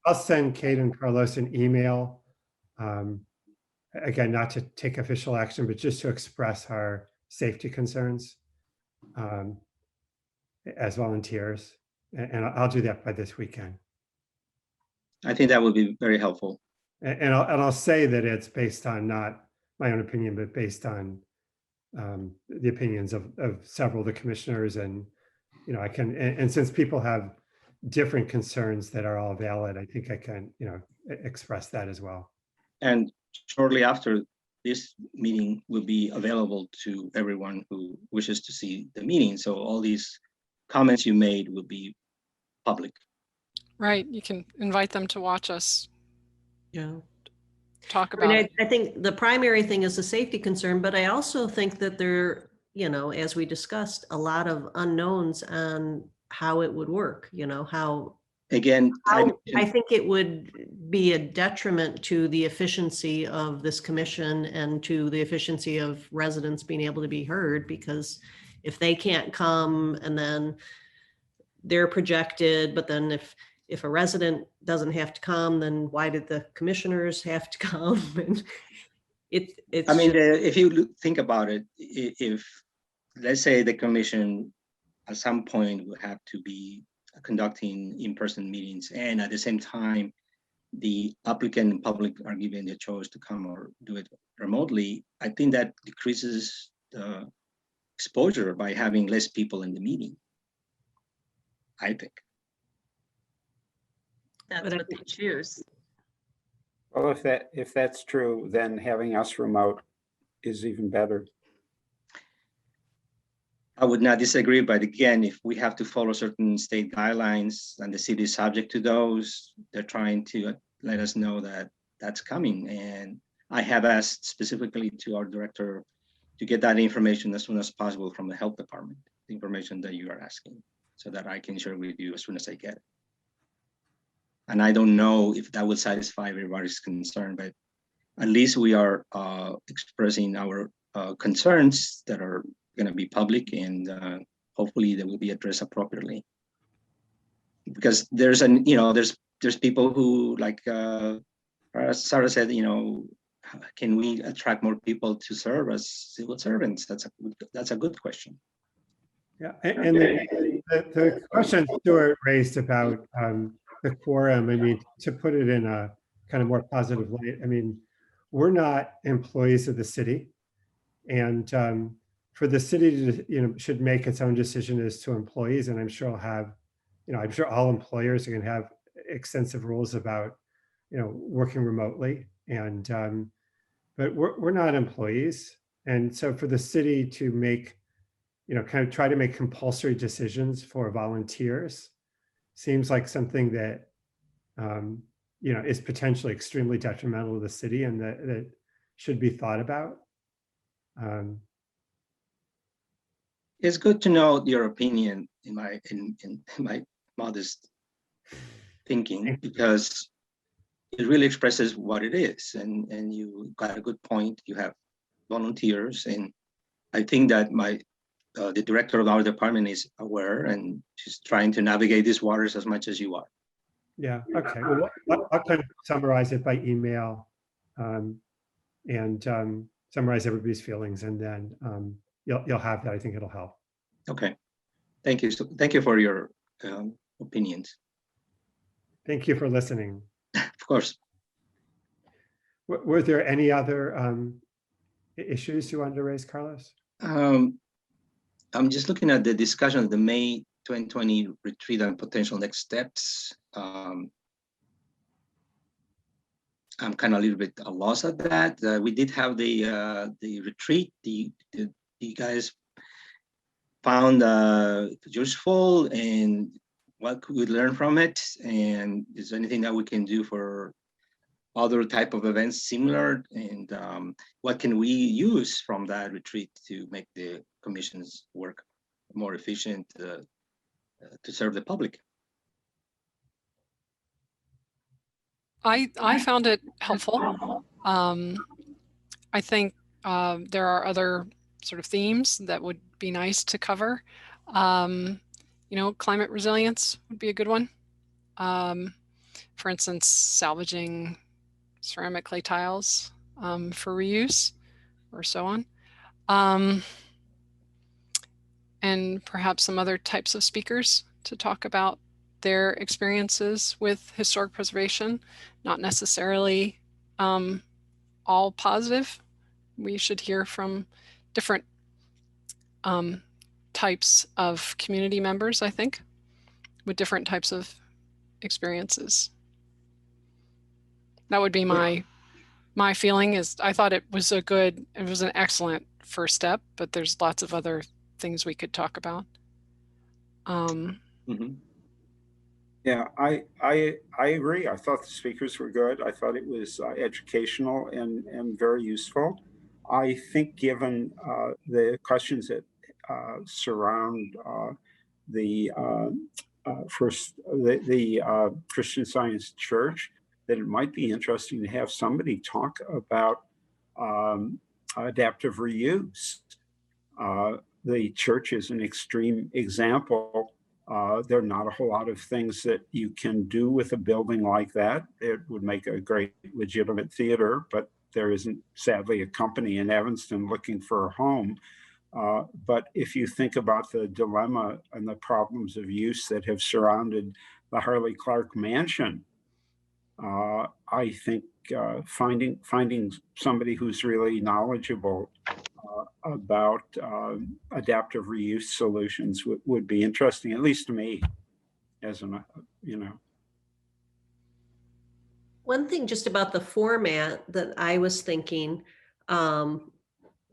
I'll send Kate and Carlos an email. Again, not to take official action, but just to express our safety concerns as volunteers. And I'll do that by this weekend. I think that would be very helpful. And I'll say that it's based on not my own opinion, but based on the opinions of several of the commissioners. And, I can, and since people have different concerns that are all valid, I think I can, express that as well. And shortly after this meeting will be available to everyone who wishes to see the meeting. So all these comments you made will be public. Right. You can invite them to watch us. Yeah. Talk about it. I think the primary thing is a safety concern, but I also think that there, as we discussed, a lot of unknowns on how it would work, how. Again, I think it would be a detriment to the efficiency of this commission and to the efficiency of residents being able to be heard, because if they can't come and then they're projected, but then if a resident doesn't have to come, then why did the commissioners have to come? And it's I mean, if you think about it, if let's say the commission at some point will have to be conducting in-person meetings, and at the same time, the applicant and public are given the choice to come or do it remotely, I think that decreases the exposure by having less people in the meeting. I think. That's what they choose. Well, if that's true, then having us remote is even better. I would not disagree, but again, if we have to follow certain state guidelines and the city is subject to those, they're trying to let us know that that's coming. And I have asked specifically to our director to get that information as soon as possible from the health department, the information that you are asking, so that I can share with you as soon as I get it. And I don't know if that will satisfy everybody's concern, but at least we are expressing our concerns that are going to be public, and hopefully they will be addressed appropriately. Because there's there's people who, like Sarah said, can we attract more people to serve as civil servants? That's a good question. Yeah, and the question Stuart raised about the quorum, I mean, to put it in a kind of more positive light, I mean, we're not employees of the city, and for the city to, should make its own decision as to employees, and I'm sure I'll have, I'm sure all employers are going to have extensive rules about, working remotely, and but we're not employees, and so for the city to make, kind of try to make compulsory decisions for volunteers seems like something that, is potentially extremely detrimental to the city, and that should be thought about. It's good to know your opinion in my modest thinking, because it really expresses what it is, and you got a good point. You have volunteers, and I think that the director of our department is aware, and she's trying to navigate these waters as much as you are. Yeah. Okay. Well, I'll kind of summarize it by email and summarize everybody's feelings, and then you'll have that. I think it'll help. Okay, thank you. So thank you for your opinions. Thank you for listening. Of course. Were there any other issues you wanted to raise, Carlos? I'm just looking at the discussion of the May 2020 retreat and potential next steps. I'm kind of a little bit lost at that. We did have the retreat. You guys found useful, and what could we learn from it? And is there anything that we can do for other type of events similar? And what can we use from that retreat to make the commission's work more efficient to serve the public? I found it helpful. I think there are other sort of themes that would be nice to cover. You know, climate resilience would be a good one. For instance, salvaging ceramic clay tiles for reuse or so on. And perhaps some other types of speakers to talk about their experiences with historic preservation, not necessarily all positive. We should hear from different types of community members, I think, with different types of experiences. That would be my feeling. Is I thought it was an excellent first step, but there's lots of other things we could talk about. Yeah, I agree. I thought the speakers were good. I thought it was educational and very useful. I think given the questions that surround the Christian Science Church, that it might be interesting to have somebody talk about adaptive reuse. The church is an extreme example. There are not a whole lot of things that you can do with a building like that. It would make a great legitimate theater, but there isn't, sadly, a company in Evanston looking for a home. But if you think about the dilemma and the problems of use that have surrounded the Harley Clark Mansion, I think finding somebody who's really knowledgeable about adaptive reuse solutions would be interesting, at least to me, as an, One thing just about the format that I was thinking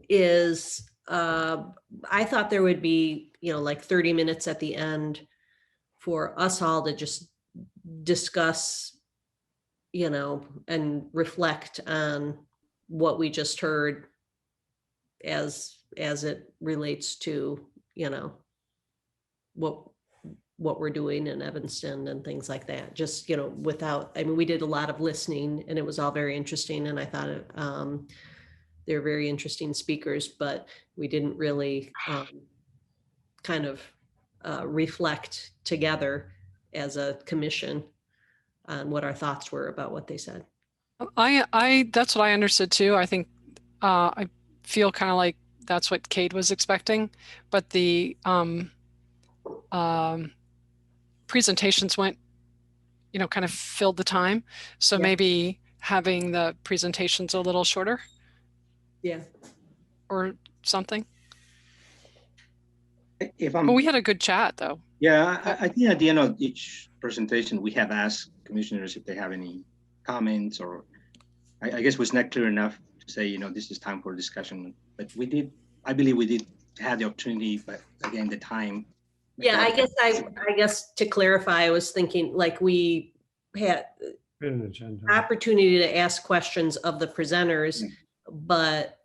is I thought there would be, like 30 minutes at the end for us all to just discuss, and reflect on what we just heard as it relates to, what we're doing in Evanston and things like that. Just, we did a lot of listening and it was all very interesting. And I thought they're very interesting speakers, but we didn't really kind of reflect together as a commission on what our thoughts were about what they said. That's what I understood too. I think I feel kind of like that's what Cade was expecting, but the presentations went, kind of filled the time. So maybe having the presentations a little shorter. Yeah. Or something. Well, we had a good chat though. Yeah, I think at the end of each presentation, we have asked commissioners if they have any comments, or I guess it was not clear enough to say, this is time for discussion, but I believe we did have the opportunity, but again, the time. Yeah, I guess to clarify, I was thinking like we had an agenda, opportunity to ask questions of the presenters, but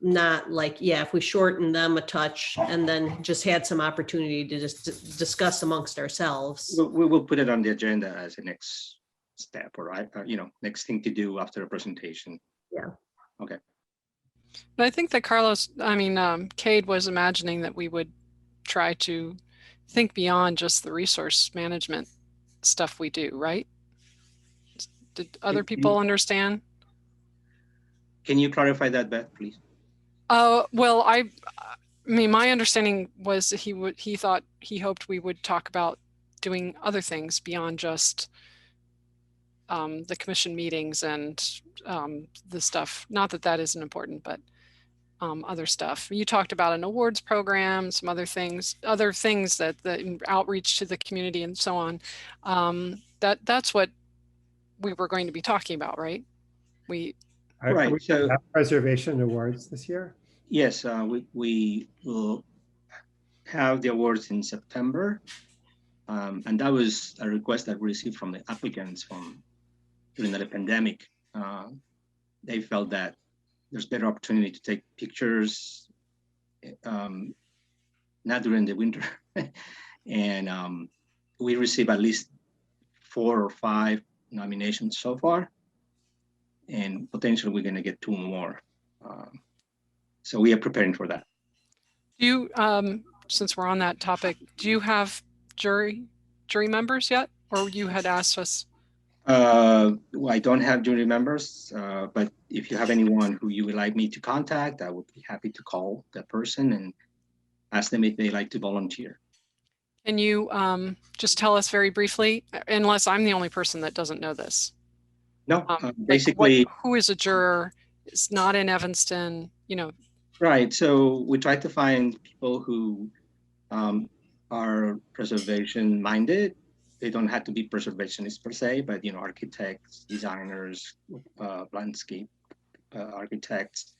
not like, if we shorten them a touch and then just had some opportunity to just discuss amongst ourselves. We will put it on the agenda as a next step, or next thing to do after a presentation. Yeah. Okay. But I think that Cade was imagining that we would try to think beyond just the resource management stuff we do, right? Did other people understand Can you clarify that, Beth, please? Well, I mean, my understanding was that he hoped we would talk about doing other things beyond just the commission meetings and the stuff. Not that that isn't important, but other stuff. You talked about an awards program, some other things that the outreach to the community and so on. That's what we were going to be talking about, right? Are we gonna have preservation awards this year? Yes, we will have the awards in September. And that was a request that we received from the applicants during the pandemic. They felt that there's better opportunity to take pictures, not during the winter. And we received at least 4 or 5 nominations so far. And potentially we're gonna get 2 more. So we are preparing for that. Do you, since we're on that topic, do you have jury members yet? Or you had asked us? Well, I don't have jury members, but if you have anyone who you would like me to contact, I would be happy to call that person and ask them if they like to volunteer. Can you just tell us very briefly, unless I'm the only person that doesn't know this? No, basically. Who is a juror? It's not in Evanston, Right, so we try to find people who are preservation minded. They don't have to be preservationists per se, but architects, designers, landscape architects,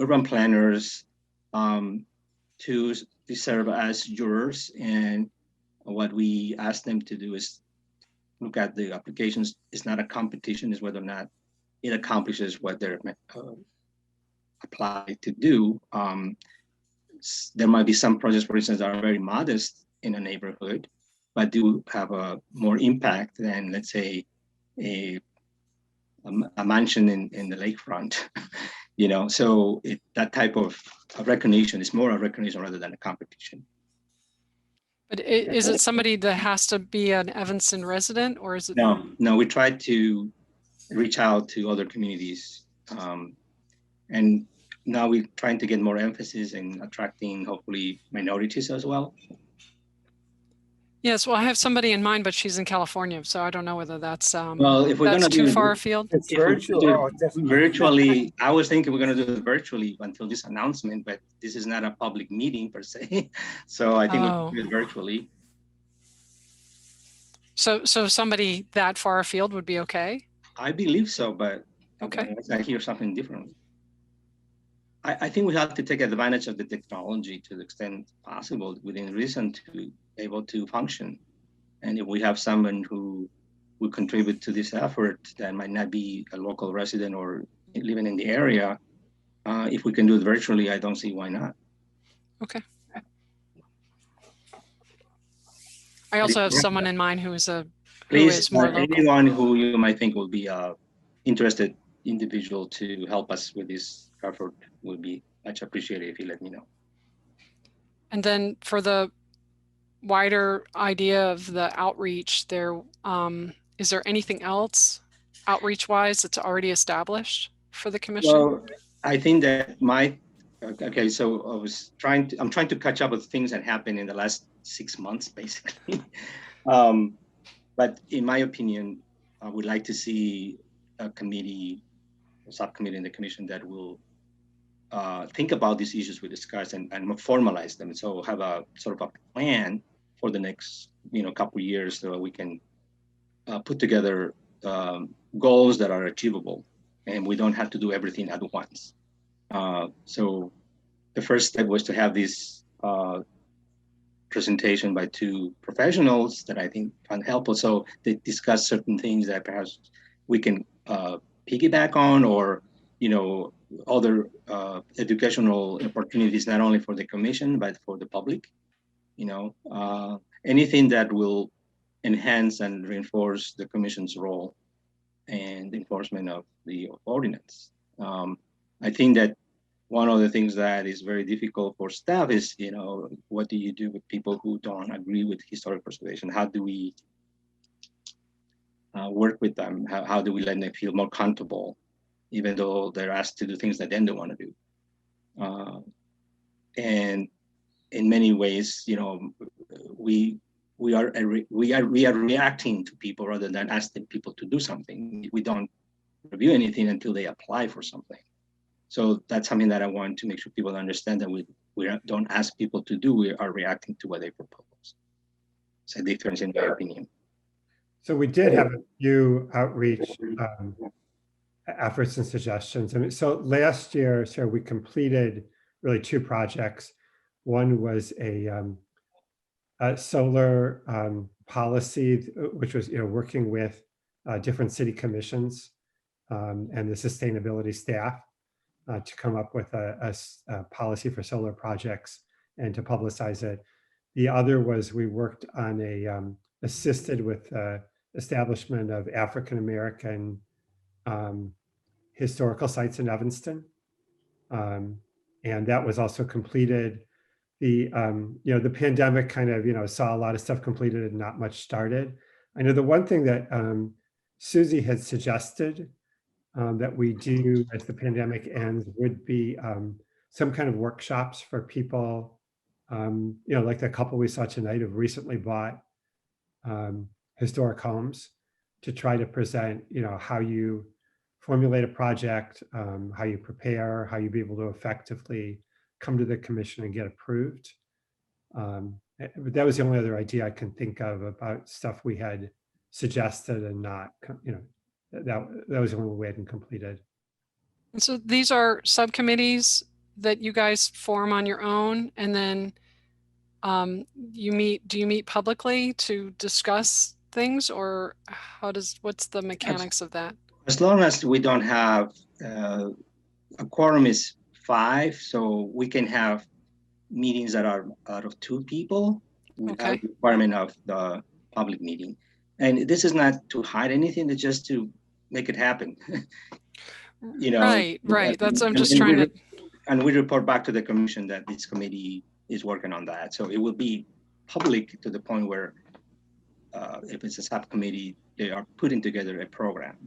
urban planners, to serve as jurors. And what we ask them to do is look at the applications. It's not a competition, it's whether or not it accomplishes what they're applied to do. There might be some projects, for instance, that are very modest in a neighborhood, but do have a more impact than, let's say, a mansion in the lakefront. So that type of recognition is more a recognition rather than a competition. But is it somebody that has to be an Evanston resident, or is it? No, we try to reach out to other communities. And now we're trying to get more emphasis in attracting, hopefully, minorities as well. Yes, well, I have somebody in mind, but she's in California, so I don't know whether that's well, if we're that's gonna too far afield. It's virtual. Virtually, I was thinking we're going to do it virtually until this announcement, but this is not a public meeting per se. So I think we'll do it virtually. So somebody that far afield would be okay? I believe so, but okay. I hear something different. I think we have to take advantage of the technology to the extent possible within reason to be able to function. And if we have someone who will contribute to this effort that might not be a local resident or living in the area, if we can do it virtually, I don't see why not. Okay. I also have someone in mind who is more local. Anyone who you might think will be interested individual to help us with this effort would be much appreciated if you let me know. And then for the wider idea of the outreach, is there anything else outreach-wise that's already established for the commission? Well, I think that okay, so I'm trying to catch up with things that happened in the last 6 months, basically. But in my opinion, I would like to see a subcommittee in the commission that will think about these issues we discussed and formalize them. So have a sort of a plan for the next couple of years so we can put together goals that are achievable, and we don't have to do everything at once. So the first step was to have this presentation by 2 professionals that I think found helpful. So they discuss certain things that perhaps we can piggyback on, or other educational opportunities, not only for the commission, but for the public. Anything that will enhance and reinforce the commission's role and enforcement of the ordinance. I think that one of the things that is very difficult for staff is, what do you do with people who don't agree with historic preservation? How do we work with them? How do we let them feel more comfortable even though they're asked to do things that they don't want to do. And in many ways, you know, we are reacting to people rather than asking people to do something. We don't review anything until they apply for something. So that's something that I want to make sure people understand, that we don't ask people to do, we are reacting to what they propose. It's a difference in my opinion. So we did have a few outreach efforts and suggestions. I mean, so last year, so we completed really 2 projects. One was a solar policy, which was, you know, working with different city commissions and the sustainability staff to come up with a policy for solar projects and to publicize it. The other was we worked on assisted with establishment of African-American historical sites in Evanston. And that was also completed. The you know, the pandemic kind of, you know, saw a lot of stuff completed and not much started. I know the one thing that Susie had suggested that we do as the pandemic ends would be some kind of workshops for people, you know, like the couple we saw tonight have recently bought historic homes, to try to present, you know, how you formulate a project, how you prepare, how you be able to effectively come to the commission and get approved. But that was the only other idea I can think of about stuff we had suggested and not, you know, that was the only one we hadn't completed. And so these are subcommittees that you guys form on your own, and then do you meet publicly to discuss things, or what's the mechanics of that? As long as we don't have a quorum is 5, so we can have meetings that are out of 2 people without requirement of the public meeting. And this is not to hide anything, it's just to make it happen. You know, right. That's I'm just trying to. And we report back to the commission that this committee is working on that. So it will be public to the point where if it's a subcommittee, they are putting together a program.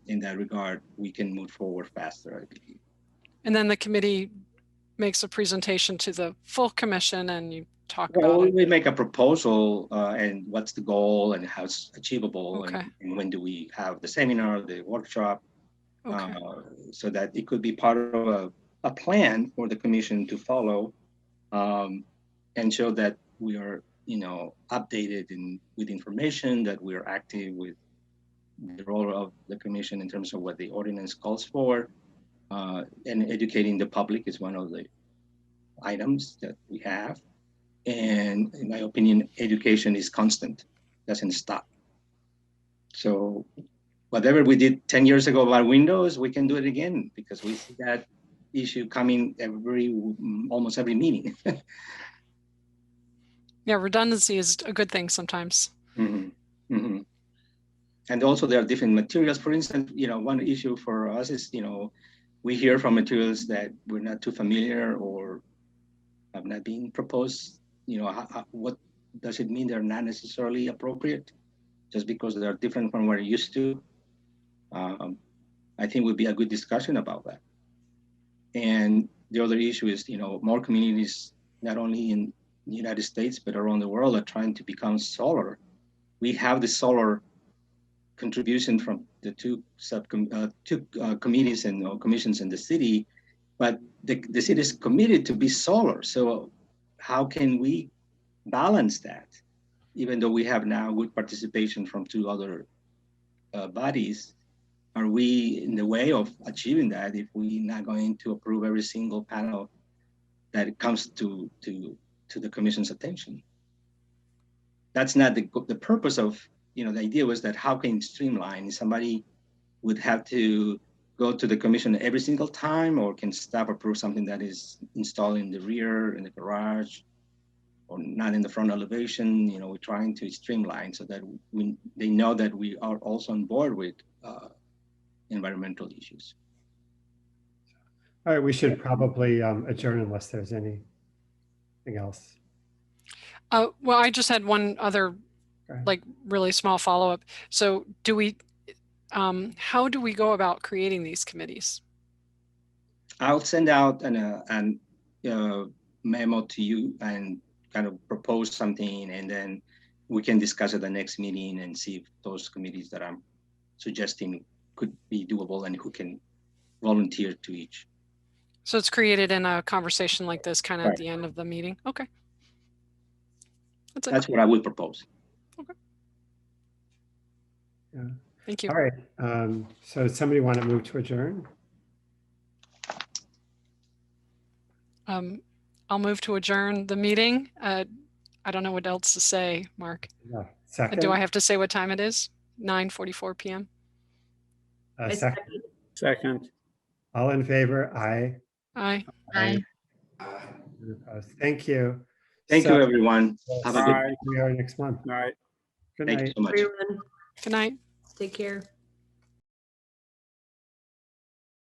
In that regard, we can move forward faster, I believe. And then the committee makes a presentation to the full commission, and you talk about it. We make a proposal and what's the goal and how it's achievable, and when do we have the seminar, the workshop, so that it could be part of a plan for the commission to follow, and show that we are, you know, updated with information, that we are active with the role of the commission in terms of what the ordinance calls for, and educating the public is one of the items that we have. And in my opinion, education is constant, doesn't stop. So whatever we did 10 years ago about windows, we can do it again, because we see that issue coming almost every meeting. Yeah, redundancy is a good thing sometimes. And also there are different materials. For instance, you know, one issue for us is, you know, we hear from materials that we're not too familiar or have not been proposed. You know, what does it mean they're not necessarily appropriate just because they're different from what we're used to? I think would be a good discussion about that. And the other issue is, you know, more communities, not only in the United States, but around the world, are trying to become solar. We have the solar contribution from the two committees and commissions in the city, but the city is committed to be solar. So how can we balance that? Even though we have now good participation from 2 other bodies, are we in the way of achieving that if we're not going to approve every single panel that comes to the commission's attention? That's not the purpose of, you know, the idea was that how can streamline? Somebody would have to go to the commission every single time, or can staff approve something that is installed in the rear, in the garage, or not in the front elevation? You know, we're trying to streamline so that they know that we are also on board with environmental issues. All right, we should probably adjourn unless there's anything else. Well, I just had one other like really small follow-up. So do we, how do we go about creating these committees? I'll send out an memo to you and kind of propose something, and then we can discuss at the next meeting and see if those committees that I'm suggesting could be doable and who can volunteer to each. So it's created in a conversation like this, kind of Right. at the end of the meeting. Okay. That's what I would propose. Yeah. Thank you. All right. So somebody want to move to adjourn? I'll move to adjourn the meeting. I don't know what else to say, Mark. Yeah. Second. Do I have to say what time it is? 9:44 p.m. Second. Second. All in favor? Aye. Aye. Aye. Thank you. Thank So, you, everyone. Have a good we are next month. All right. Good Thank you night. so much. Everyone, Good night. take care.